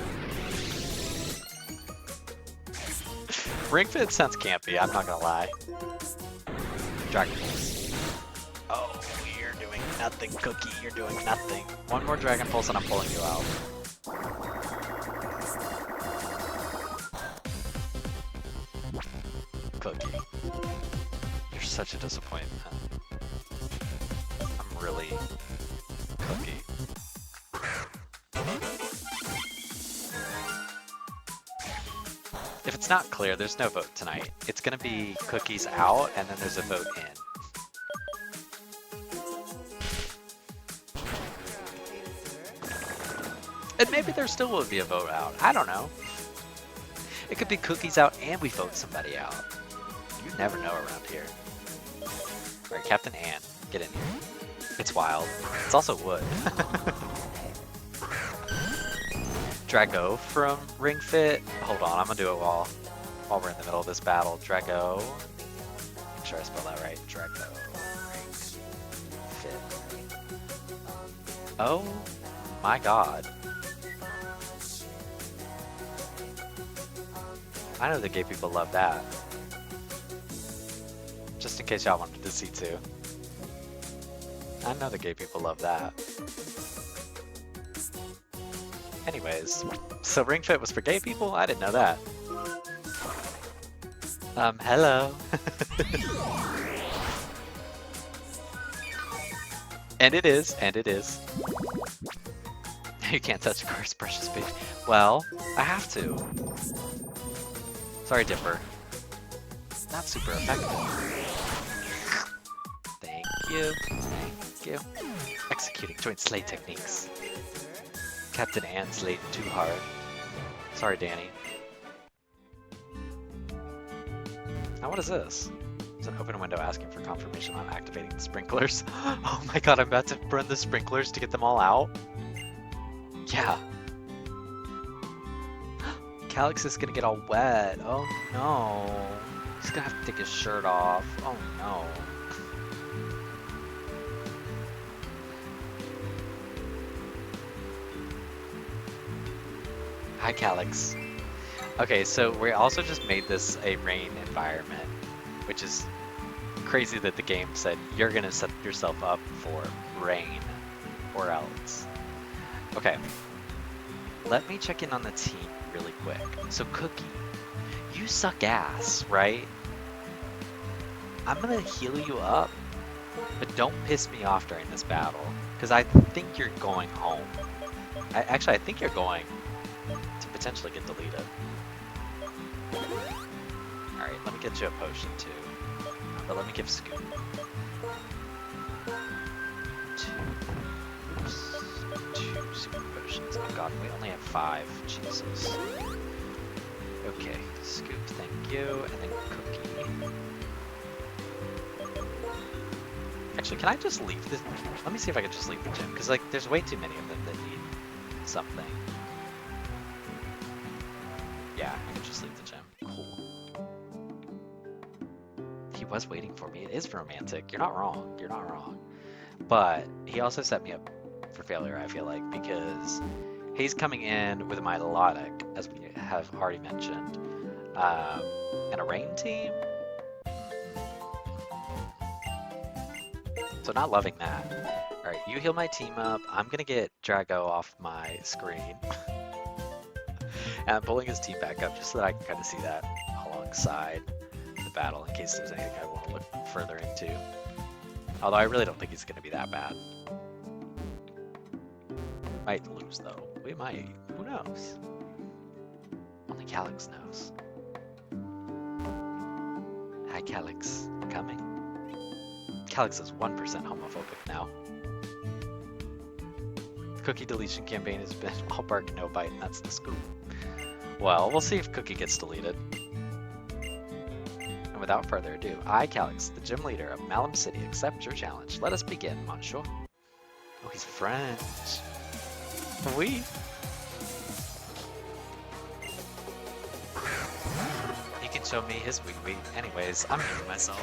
Ring Fit sounds campy, I'm not gonna lie. Dragon Pulse. Oh, you're doing nothing, Cookie, you're doing nothing. One more Dragon Pulse and I'm pulling you out. Cookie. You're such a disappointment. I'm really Cookie. If it's not clear, there's no vote tonight. It's gonna be Cookies out, and then there's a vote in. And maybe there still will be a vote out. I don't know. It could be Cookies out and we vote somebody out. You never know around here. Alright, Captain Ann, get in here. It's wild. It's also wood. Drago from Ring Fit. Hold on, I'm gonna do it while we're in the middle of this battle. Drago. Make sure I spell that right. Drago. Ring Fit. Oh my god. I know the gay people love that. Just in case y'all wanted to see too. I know the gay people love that. Anyways, so Ring Fit was for gay people? I didn't know that. Hello. And it is. You can't touch a car's precious baby. Well, I have to. Sorry, Dipper. Not super effective. Thank you. Thank you. Executing joint slay techniques. Captain Ann slayed too hard. Sorry, Danny. Now what is this? It's an open window asking for confirmation on activating the sprinklers. Oh my god, I'm about to run the sprinklers to get them all out? Yeah. Calix is gonna get all wet. Oh no. He's gonna have to take his shirt off. Oh no. Hi, Calix. Okay, so we also just made this a rain environment, which is crazy that the game said you're gonna set yourself up for rain or else. Okay, let me check in on the team really quick. So Cookie, you suck ass, right? I'm gonna heal you up, but don't piss me off during this battle, because I think you're going home. I think you're going to potentially get deleted. Alright, let me get you a potion too. But let me give Scoop two super potions. Oh god, we only have 5. Jesus. Okay, Scoop, thank you, and then Cookie. Actually, can I just leave this? Let me see if I can just leave the gym, because like, there's way too many of them that need something. Yeah, I can just leave the gym. Cool. He was waiting for me. It is romantic. You're not wrong. You're not wrong. But he also set me up for failure, I feel like, because he's coming in with a melodic, as we have already mentioned, and a rain team. So not loving that. Alright, you heal my team up. I'm gonna get Drago off my screen. And I'm pulling his team back up just so that I can kind of see that alongside the battle in case there's anything I want to look further into. Although I really don't think he's going to be that bad. Might lose though. We might. Who knows? Only Calix knows. Hi Calix. Coming. Calix is 1% homophobic now. Cookie deletion campaign has been all bark, no bite, and that's the scoop. Well, we'll see if Cookie gets deleted. And without further ado, I, Calix, the gym leader of Malum City, accept your challenge. Let us begin, monsieur. Oh, he's French. Oui. He can show me his wee-wee. Anyways, I'm muting myself.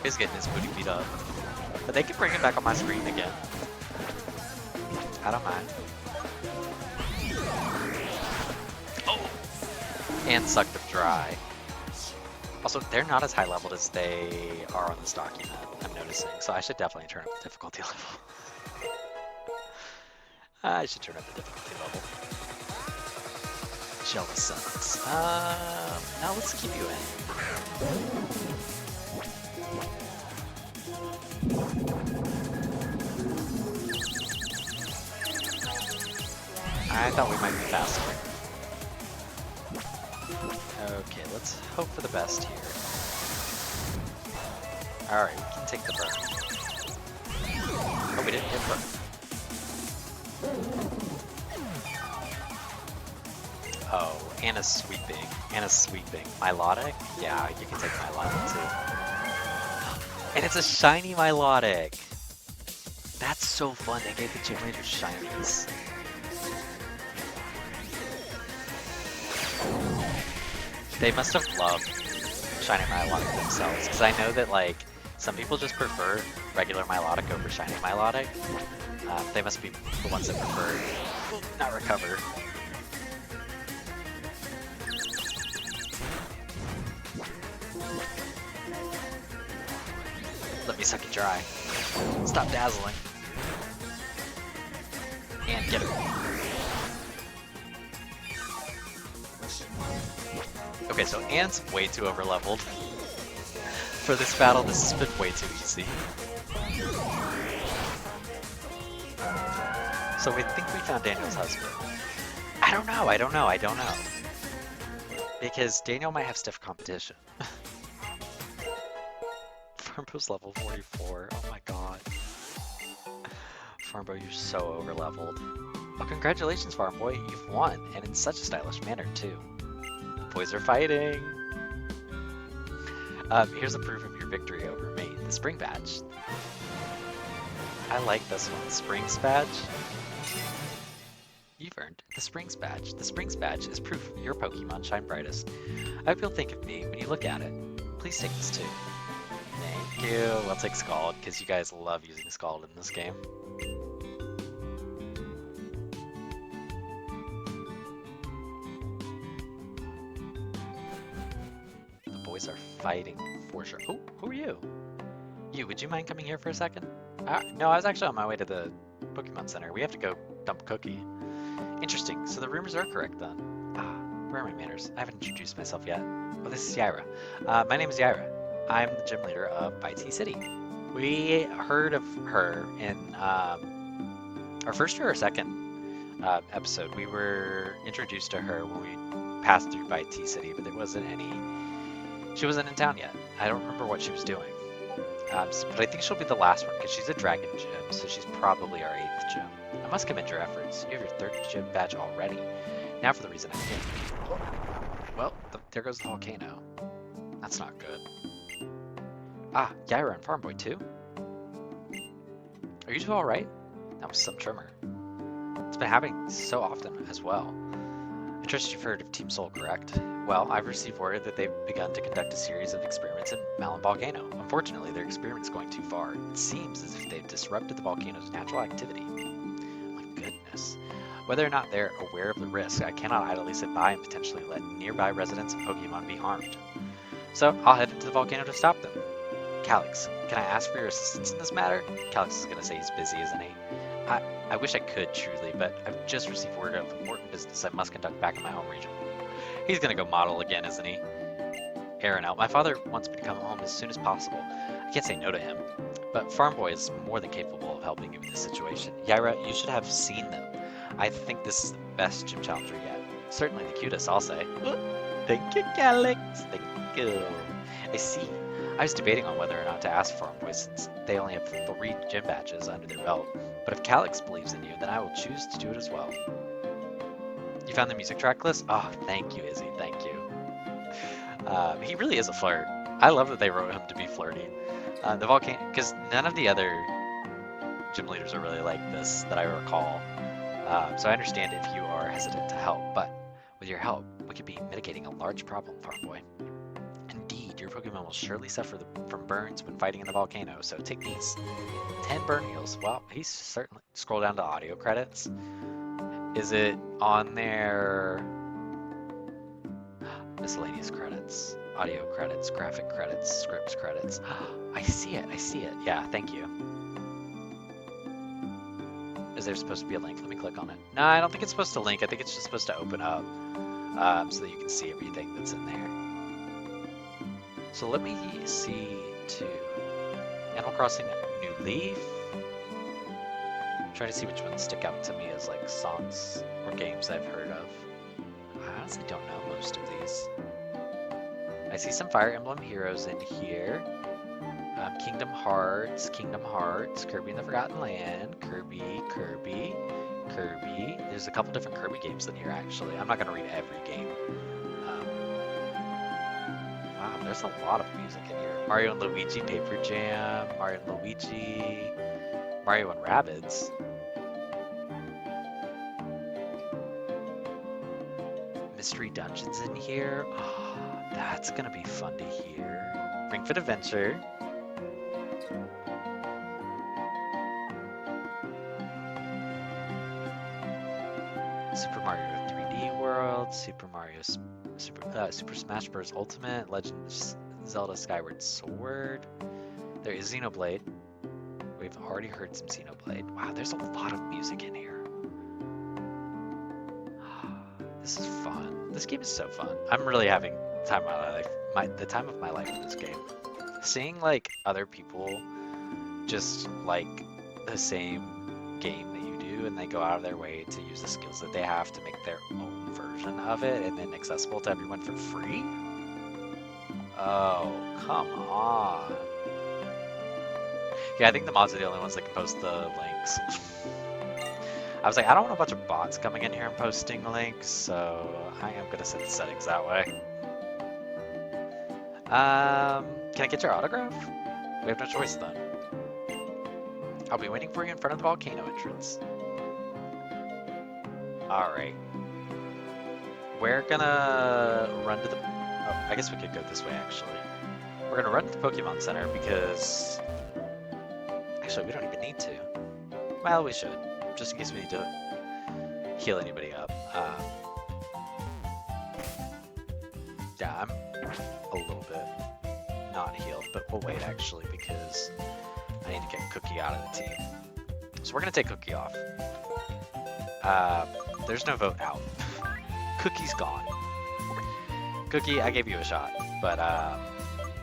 He's getting his booty beat up. But they can bring him back on my screen again. I don't mind. Oh! And sucked them dry. Also, they're not as high leveled as they are on this document, I'm noticing. So I should definitely turn up the difficulty level. I should turn up the difficulty level. Jealous sucks. Now let's keep you in. I thought we might be faster. Okay, let's hope for the best here. Alright, we can take the burn. Oh, we didn't get burn. Oh, Anna's sweeping. Anna's sweeping. Milotic? Yeah, you can take Milotic too. And it's a shiny Milotic! That's so fun, they gave the gym leader shinies. They must have loved shiny Milotic themselves, because I know that like some people just prefer regular Milotic over shiny Milotic. They must be the ones that prefer not recover. Let me suck it dry. Stop dazzling. And get it. Okay, so Ant's way too overleveled. For this battle, this has been way too easy. So we think we found Daniel's husband. I don't know, I don't know, I don't know. Because Daniel might have stiff competition. Farmbo's level 44, oh my god. Farmbo, you're so overleveled. Oh, congratulations, Farmboy, you've won, and in such a stylish manner, too. The boys are fighting! Here's a proof of your victory over me, the Spring Badge. I like this one, the Springs Badge. You've earned the Springs Badge. The Springs Badge is proof your Pokemon shine brightest. I hope you'll think of me when you look at it. Please take this too. Thank you. We'll take Scald, because you guys love using Scald in this game. The boys are fighting for sure. Oh, who are you? You, would you mind coming here for a second? No, I was actually on my way to the Pokemon Center. We have to go dump Cookie. Interesting, so the rumors are correct then. Where are my manners? I haven't introduced myself yet. Oh, this is Yaira. My name is Yaira. I'm the gym leader of Tea City. We heard of her in our first or second episode. We were introduced to her when we passed through Tea City, but there wasn't any... She wasn't in town yet. I don't remember what she was doing. But I think she'll be the last one, because she's a dragon gym, so she's probably our 8th gym. I must commend your efforts. You have your 3rd gym badge already. Now for the reason I'm here. Well, there goes the volcano. That's not good. Yaira and Farmboy too? Are you two alright? That was some tremor. It's been happening so often as well. I trust you've heard of Team Soul, correct? Well, I've received word that they've begun to conduct a series of experiments in Malin Volcano. Unfortunately, their experiment's going too far. It seems as if they've disrupted the volcano's natural activity. My goodness. Whether or not they're aware of the risk, I cannot idly sit by and potentially let nearby residents and Pokemon be harmed. So, I'll head into the volcano to stop them. Calix, can I ask for your assistance in this matter? Calix is going to say he's busy, isn't he? I wish I could, truly, but I've just received word of important business I must conduct back in my home region. He's gonna go model again, isn't he? Aaron out. My father wants me to come home as soon as possible. I can't say no to him, but Farmboy is more than capable of helping me with this situation. Yaira, you should have seen them. I think this is the best gym challenger yet. Certainly the cutest, I'll say. Thank you, Calix. Thank you. I see. I was debating on whether or not to ask Farmboy since they only have 3 gym badges under their belt. But if Calix believes in you, then I will choose to do it as well. You found the music track list? Oh, thank you, Izzy. Thank you. He really is a flirt. I love that they wrote him to be flirty. The volcano, because none of the other gym leaders are really like this that I recall. So I understand if you are hesitant to help, but with your help, we could be mitigating a large problem, Farmboy. Indeed, your Pokemon will surely suffer from burns when fighting in the volcano, so take these. 10 burn heals. Well, he's certainly... Scroll down to audio credits. Is it on their... Miscellaneous credits, audio credits, graphic credits, scripts credits. I see it, I see it. Yeah, thank you. Is there supposed to be a link? Let me click on it. No, I don't think it's supposed to link. I think it's just supposed to open up so that you can see everything that's in there. So let me see to Animal Crossing New Leaf. Try to see which ones stick out to me as like songs or games I've heard of. I honestly don't know most of these. I see some Fire Emblem Heroes in here. Kingdom Hearts, Kirby and the Forgotten Land, Kirby. There's a couple different Kirby games in here actually. I'm not going to read every game. Wow, there's a lot of music in here. Mario and Luigi, Paper Jam, Mario and Luigi, Mario and Rabbids. Mystery Dungeons in here. Oh, that's gonna be fun to hear. Ring Fit Adventure. Super Mario 3D World, Super Smash Bros. Ultimate, Legend of Zelda Skyward Sword. There is Xenoblade. We've already heard some Xenoblade. Wow, there's a lot of music in here. This is fun. This game is so fun. I'm really having Time of my life. The time of my life in this game. Seeing like other people just like the same game that you do, and they go out of their way to use the skills that they have to make their own version of it, and then accessible to everyone for free. Oh, come on. Yeah, I think the mods are the only ones that can post the links. I was like, I don't want a bunch of bots coming in here and posting links, so I am gonna set the settings that way. Can I get your autograph? We have no choice then. I'll be waiting for you in front of the volcano entrance. Alright. We're gonna run to the... Oh, I guess we could go this way, actually. We're gonna run to the Pokemon Center because... Actually, we don't even need to. Well, we should. Just in case we need to heal anybody up. Yeah, I'm a little bit not healed, but we'll wait, actually, because I need to get Cookie out of the team. So we're gonna take Cookie off. There's no vote out. Cookie's gone. Cookie, I gave you a shot, but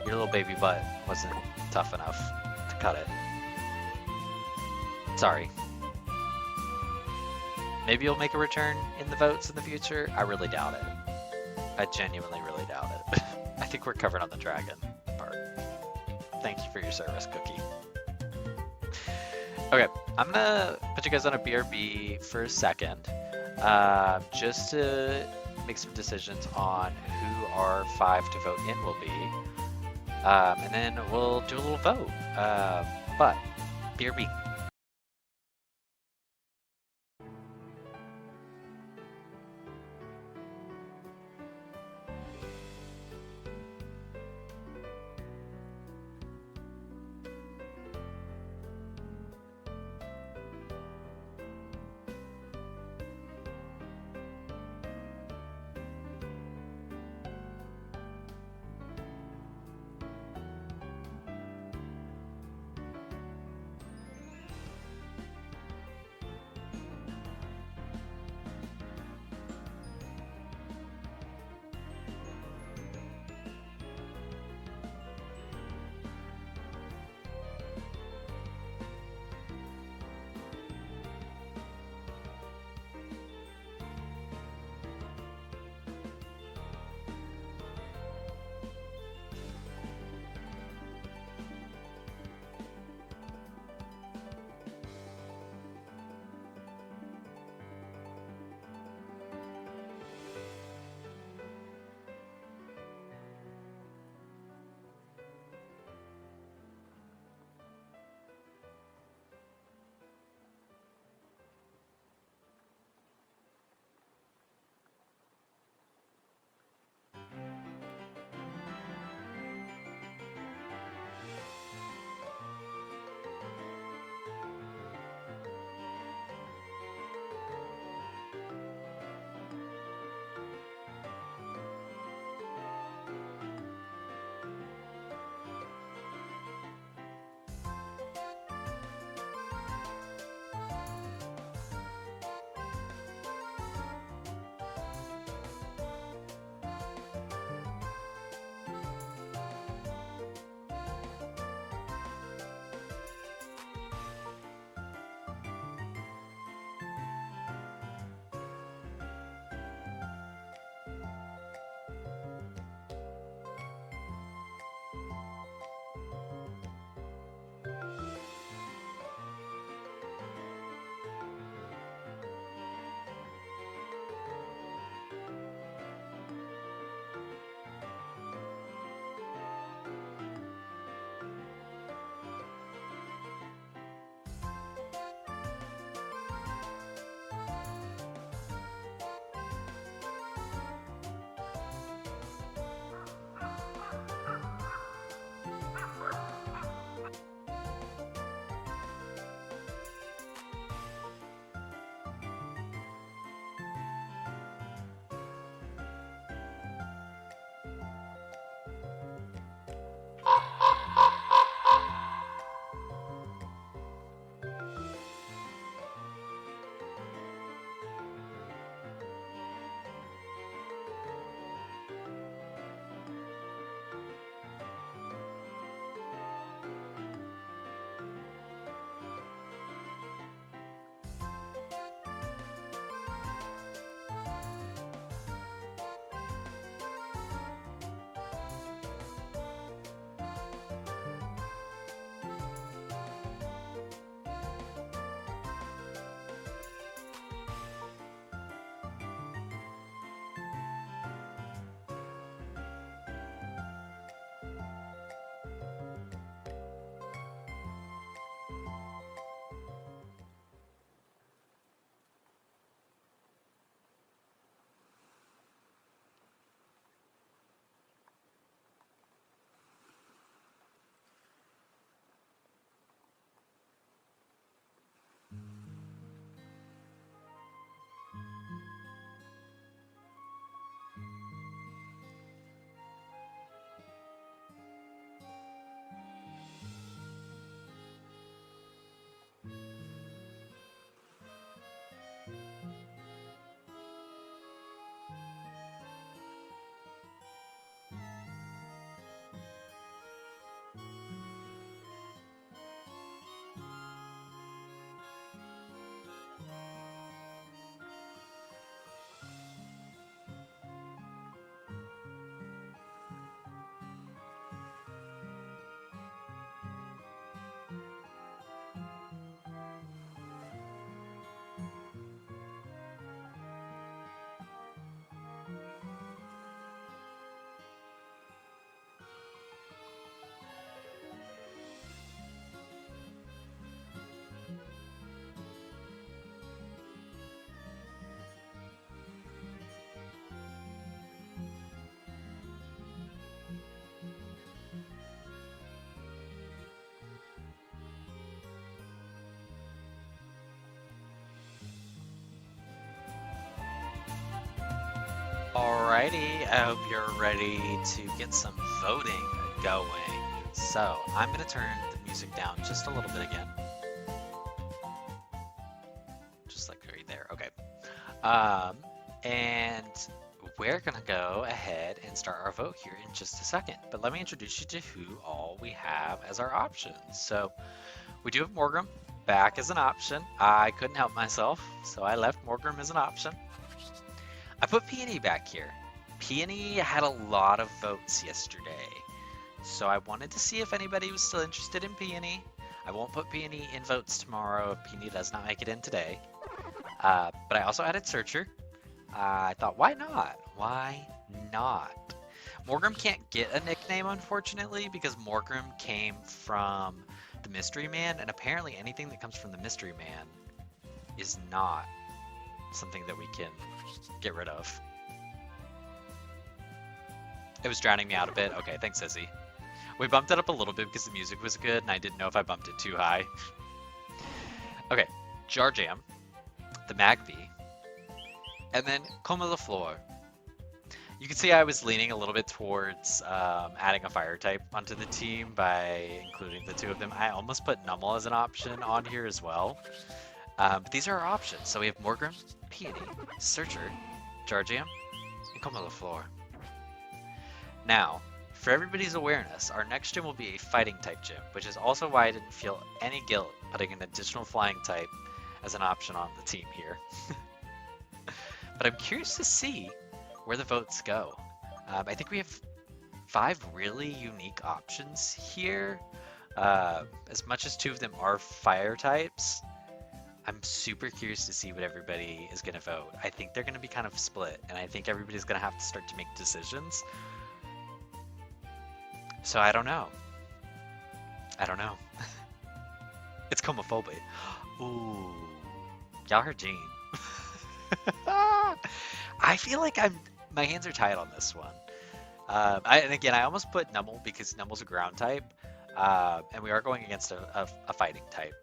your little baby butt wasn't tough enough to cut it. Sorry. Maybe you'll make a return in the votes in the future? I really doubt it. I genuinely really doubt it. I think we're covered on the dragon part. Thank you for your service, Cookie. Okay, I'm gonna put you guys on a BRB for a second, just to make some decisions on who our 5 to vote in will be, and then we'll do a little vote. But BRB. Alrighty, I hope you're ready to get some voting going. So, I'm going to turn the music down just a little bit again. Just like right there. Okay. Um, and we're going to go ahead and start our vote here in just a second. But let me introduce you to who all we have as our options. So, we do have Morgrim back as an option. I couldn't help myself, so I left Morgrim as an option. I put Peony back here. Peony had a lot of votes yesterday, so I wanted to see if anybody was still interested in Peony. I won't put Peony in votes tomorrow if Peony does not make it in today. But I also added Searcher. I thought, why not? Why not? Morgrim can't get a nickname, unfortunately, because Morgrim came from the Mystery Man, and apparently anything that comes from the Mystery Man is not something that we can get rid of. It was drowning me out a bit. Okay, thanks, Izzy. We bumped it up a little bit because the music was good, and I didn't know if I bumped it too high. Okay, Jar Jam, the Magby, and then Coma the Floor. You can see I was leaning a little bit towards adding a fire type onto the team by including the two of them. I almost put Numel as an option on here as well. But these are our options. So we have Morgrim, Peony, Searcher, Jar Jam, and Coma the Floor. Now, for everybody's awareness, our next gym will be a fighting type gym, which is also why I didn't feel any guilt putting an additional flying type as an option on the team here. But I'm curious to see where the votes go. I think we have 5 really unique options here. As much as 2 of them are fire types, I'm super curious to see what everybody is going to vote. I think they're going to be kind of split, and I think everybody's going to have to start to make decisions. So I don't know. I don't know. It's homophobic. Ooh. Y'all heard Gene. I feel like my hands are tied on this one. And again, I almost put Numel because Numel's a ground type. And we are going against a fighting type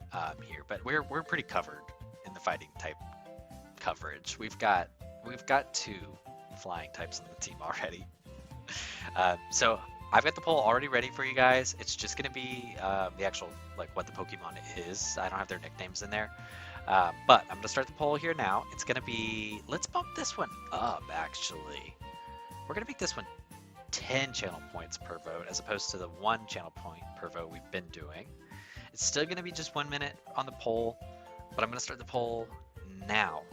here, but we're pretty covered in the fighting type coverage. We've got 2 flying types on the team already. So I've got the poll already ready for you guys. It's just gonna be the actual what the Pokemon is. I don't have their nicknames in there, but I'm gonna start the poll here now. It's gonna be, let's bump this one up. Actually, we're gonna make this one 10 channel points per vote as opposed to the 1 channel point per vote we've been doing. It's still going to be just 1 minute on the poll, but I'm going to start the poll now.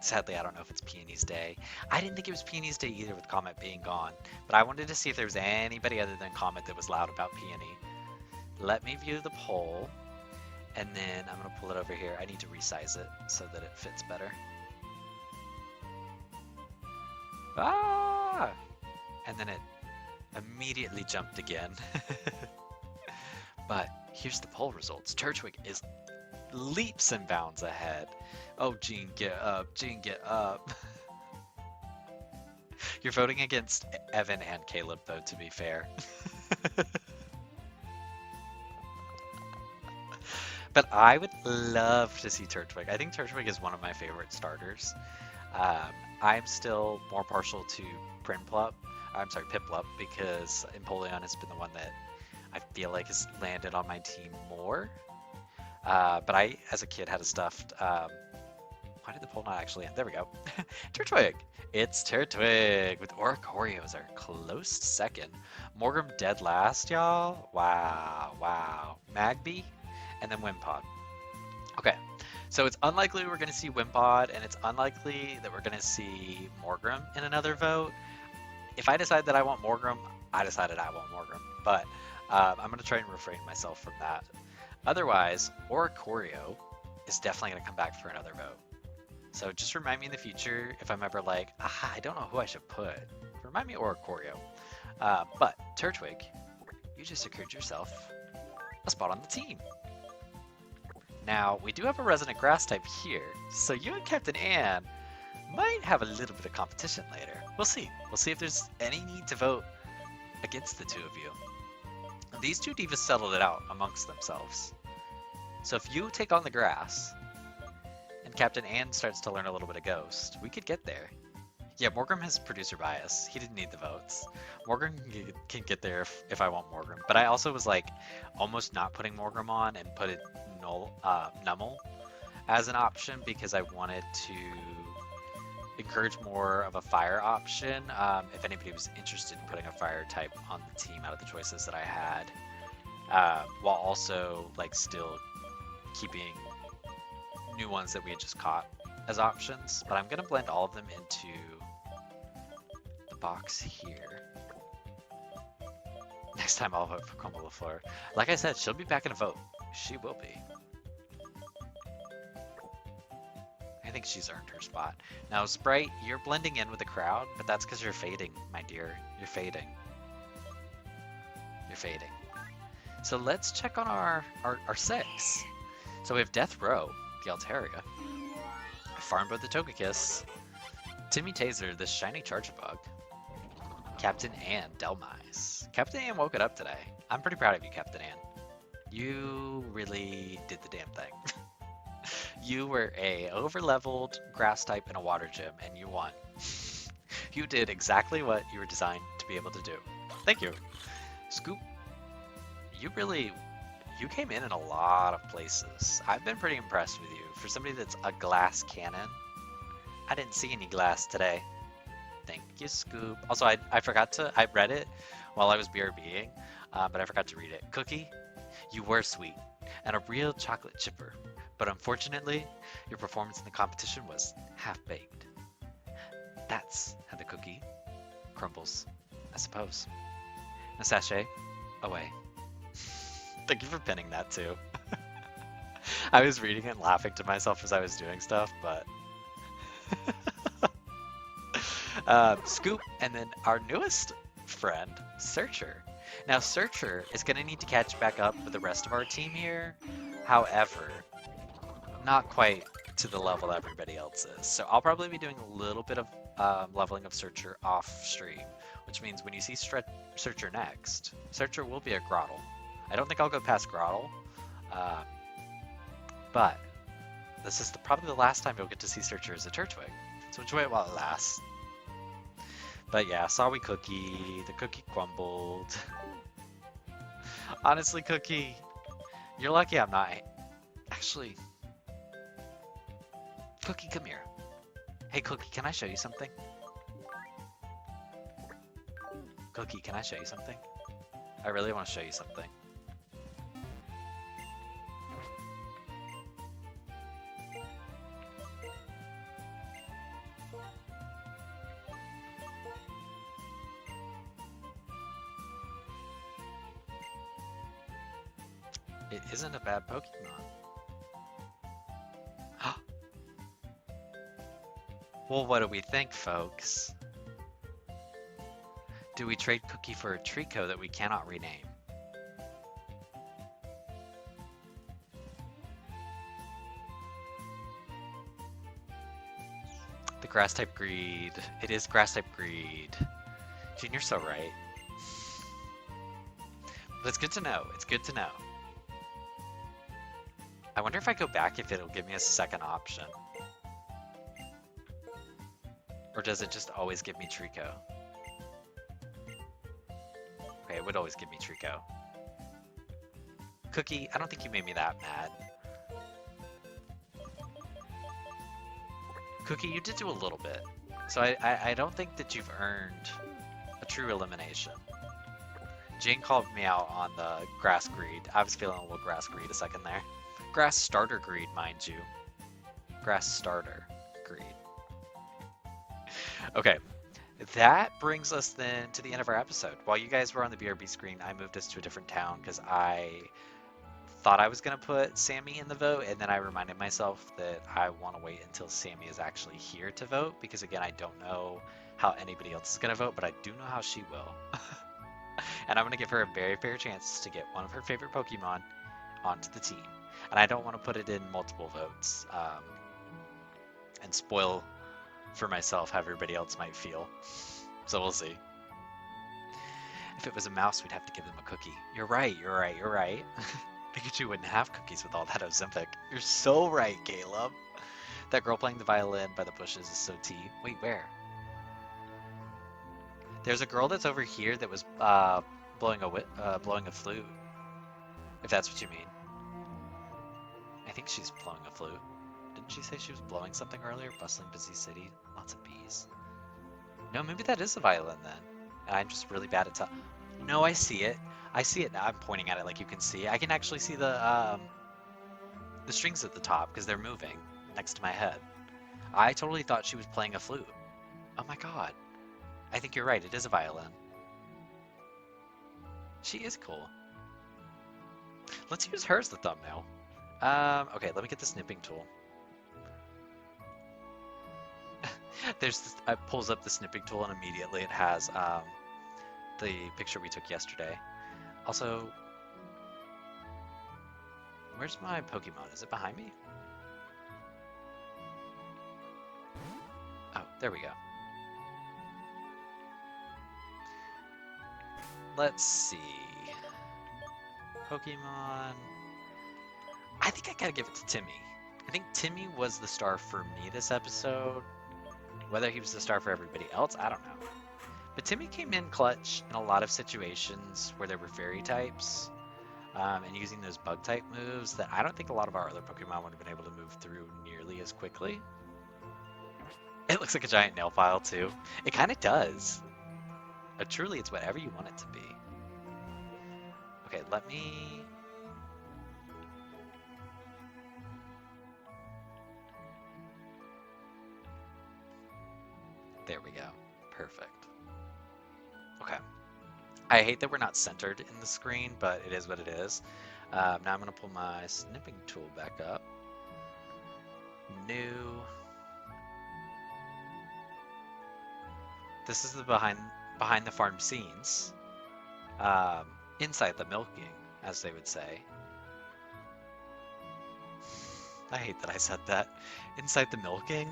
Sadly, I don't know if it's Peony's Day. I didn't think it was Peony's Day either with Comet being gone, but I wanted to see if there was anybody other than Comet that was loud about Peony. Let me view the poll, and then I'm going to pull it over here. I need to resize it so that it fits better. Ah! And then it immediately jumped again. But here's the poll results. Turtwig is leaps and bounds ahead. Oh, Gene, get up. Gene, get up. You're voting against Evan and Caleb, though, to be fair. But I would love to see Turtwig. I think Turtwig is one of my favorite starters. I'm still more partial to Prinplup. I'm sorry, Piplup, because Empoleon has been the one that I feel like has landed on my team more. But I, as a kid, had a stuffed. Why did the poll not actually end? There we go. Turtwig. It's Turtwig with Oricorio as our close second. Morgrim dead last, y'all. Wow, wow. Magby, and then Wimpod. Okay. So it's unlikely we're going to see Wimpod, and it's unlikely that we're going to see Morgrim in another vote. If I decide that I want Morgrim, I decided I want Morgrim. But I'm going to try and refrain myself from that. Otherwise, Oricorio is definitely going to come back for another vote. So just remind me in the future if I'm ever like, I don't know who I should put. Remind me Oricorio. But Turtwig, you just secured yourself a spot on the team. Now, we do have a Resonant Grass type here, so you and Captain Ann might have a little bit of competition later. We'll see. We'll see if there's any need to vote against the 2 of you. These 2 divas settled it out amongst themselves. So if you take on the grass, and Captain Ann starts to learn a little bit of Ghost, we could get there. Yeah, Morgan has producer bias. He didn't need the votes. Morgan can get there if I want Morgan. But I also was like almost not putting Morgan on and put it Nummel as an option because I wanted to encourage more of a fire option. If anybody was interested in putting a fire type on the team out of the choices that I had, while also like still keeping new ones that we had just caught as options. But I'm gonna blend all of them into the box here. Next time I'll vote for Crumble LaFleur. Like I said, she'll be back in a vote. She will be. I think she's earned her spot. Now, Sprite, you're blending in with the crowd, but that's because you're fading, my dear. You're fading. You're fading. So let's check on our 6. So we have Death Row, the Altaria. Farmbo the Togekiss. Timmy Taser, the Shiny Charjabug. Captain Ann, Delmise. Captain Ann woke it up today. I'm pretty proud of you, Captain Ann. You really did the damn thing. You were a over-leveled grass type in a water gym, and you won. You did exactly what you were designed to be able to do. Thank you. Scoop, you came in a lot of places. I've been pretty impressed with you. For somebody that's a glass cannon, I didn't see any glass today. Thank you, Scoop. Also, I read it while I was BRBing, but I forgot to read it. Cookie, you were sweet and a real chocolate chipper, but unfortunately, your performance in the competition was half-baked. That's how the cookie crumbles, I suppose. Now, sachet, away. Thank you for pinning that too. I was reading it and laughing to myself as I was doing stuff, but Scoop, and then our newest friend, Searcher. Now, Searcher is going to need to catch back up with the rest of our team here. However, not quite to the level everybody else is. So I'll probably be doing a little bit of leveling of Searcher off stream, which means when you see Searcher next, Searcher will be a Grottle. I don't think I'll go past Grottle, but this is probably the last time you'll get to see Searcher as a Turtwig. So enjoy it while it lasts. But yeah, sorry Cookie, the cookie crumbled. Honestly, Cookie, you're lucky I'm not. Actually, Cookie, come here. Hey Cookie, can I show you something? Cookie, can I show you something? I really want to show you something. It isn't a bad Pokemon. Well, what do we think, folks? Do we trade Cookie for a Trico that we cannot rename? The Grass type Greed. It is Grass type Greed. Gene, you're so right. But it's good to know. It's good to know. I wonder if I go back if it'll give me a second option. Or does it just always give me Trico? Okay, it would always give me Trico. Cookie, I don't think you made me that mad. Cookie, you did do a little bit. So I don't think that you've earned a true elimination. Jane called me out on the Grass Greed. I was feeling a little Grass Greed a second there. Grass Starter Greed, mind you. Grass Starter Greed. Okay, that brings us then to the end of our episode. While you guys were on the BRB screen, I moved us to a different town because I thought I was going to put Sammy in the vote, and then I reminded myself that I want to wait until Sammy is actually here to vote, because again, I don't know how anybody else is going to vote, but I do know how she will. And I'm going to give her a very fair chance to get one of her favorite Pokemon onto the team. And I don't want to put it in multiple votes and spoil for myself how everybody else might feel. So we'll see. If it was a mouse, we'd have to give them a cookie. You're right, you're right, you're right. Pikachu wouldn't have cookies with all that Ozempic. You're so right, Caleb. That girl playing the violin by the bushes is so tea. Wait, where? There's a girl that's over here that was blowing a flute, if that's what you mean. I think she's blowing a flute. Didn't she say she was blowing something earlier? Bustling, busy city, lots of bees. No, maybe that is a violin then. And I'm just really bad at No, I see it. I see it now. I'm pointing at it like you can see. I can actually see the strings at the top because they're moving next to my head. I totally thought she was playing a flute. Oh my god. I think you're right. It is a violin. She is cool. Let's use her as the thumbnail. Okay, let me get the snipping tool. There's this, it pulls up the snipping tool and immediately it has the picture we took yesterday. Also, where's my Pokemon? Is it behind me? Oh, there we go. Let's see. Pokemon. I think I gotta give it to Timmy. I think Timmy was the star for me this episode. Whether he was the star for everybody else, I don't know. But Timmy came in clutch in a lot of situations where there were fairy types, and using those bug type moves that I don't think a lot of our other Pokemon would have been able to move through nearly as quickly. It looks like a giant nail file too. It kind of does. But truly, it's whatever you want it to be. Okay, let me... There we go. Perfect. Okay. I hate that we're not centered in the screen, but it is what it is. Now I'm going to pull my snipping tool back up. New. This is the behind the farm scenes. Inside the milking, as they would say. I hate that I said that. Inside the milking?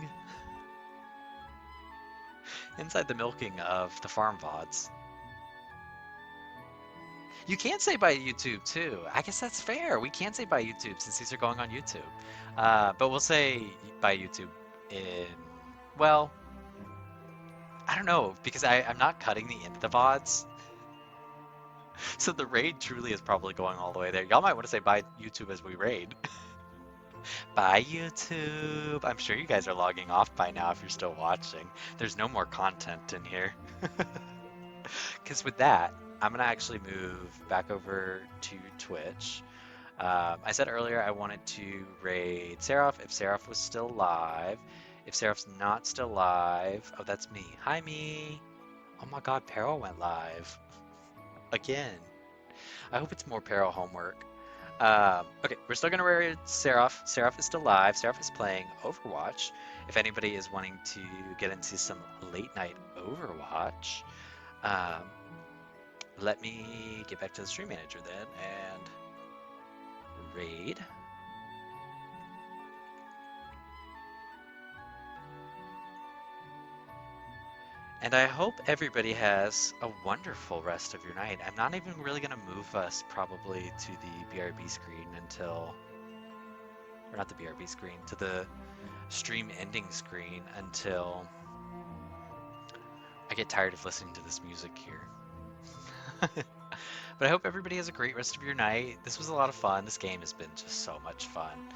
Inside the milking of the farm VODs. You can say by YouTube too. I guess that's fair. We can say by YouTube since these are going on YouTube. But we'll say by YouTube in, well, I don't know, because I'm not cutting the end of the VODs. So the raid truly is probably going all the way there. Y'all might want to say bye YouTube as we raid. Bye YouTube. I'm sure you guys are logging off by now if you're still watching. There's no more content in here. Because with that, I'm going to actually move back over to Twitch. I said earlier I wanted to raid Seraph if Seraph was still live. If Seraph's not still live, oh, that's me. Hi, me. Oh my god, Peril went live. Again. I hope it's more Peril homework. Okay, we're still gonna raid Seraph. Seraph is still live. Seraph is playing Overwatch. If anybody is wanting to get into some late night Overwatch, let me get back to the stream manager then and raid. And I hope everybody has a wonderful rest of your night. I'm not even really going to move us probably to the BRB screen until, or not the BRB screen, to the stream ending screen until I get tired of listening to this music here. But I hope everybody has a great rest of your night. This was a lot of fun. This game has been just so much fun.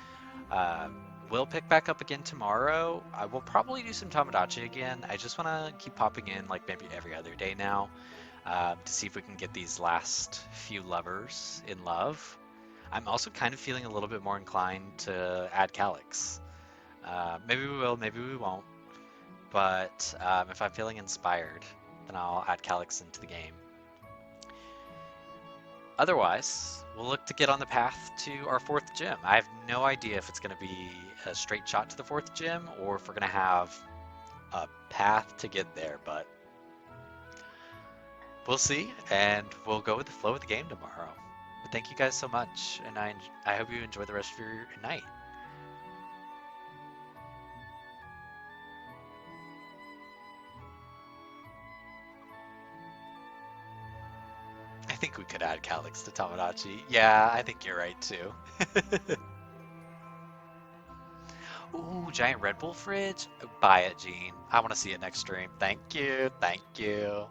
We'll pick back up again tomorrow. I will probably do some Tamagotchi again. I just want to keep popping in like maybe every other day now to see if we can get these last few lovers in love. I'm also kind of feeling a little bit more inclined to add Calix. Maybe we will, maybe we won't. But if I'm feeling inspired, then I'll add Calix into the game. Otherwise, we'll look to get on the path to our 4th gym. I have no idea if it's going to be a straight shot to the 4th gym or if we're going to have a path to get there, but we'll see, and we'll go with the flow of the game tomorrow. But thank you guys so much, and I hope you enjoy the rest of your night. I think we could add Calix to Tamagotchi. Yeah, I think you're right too. Ooh, giant Red Bull fridge? Buy it, Gene. I want to see it next stream. Thank you. Thank you.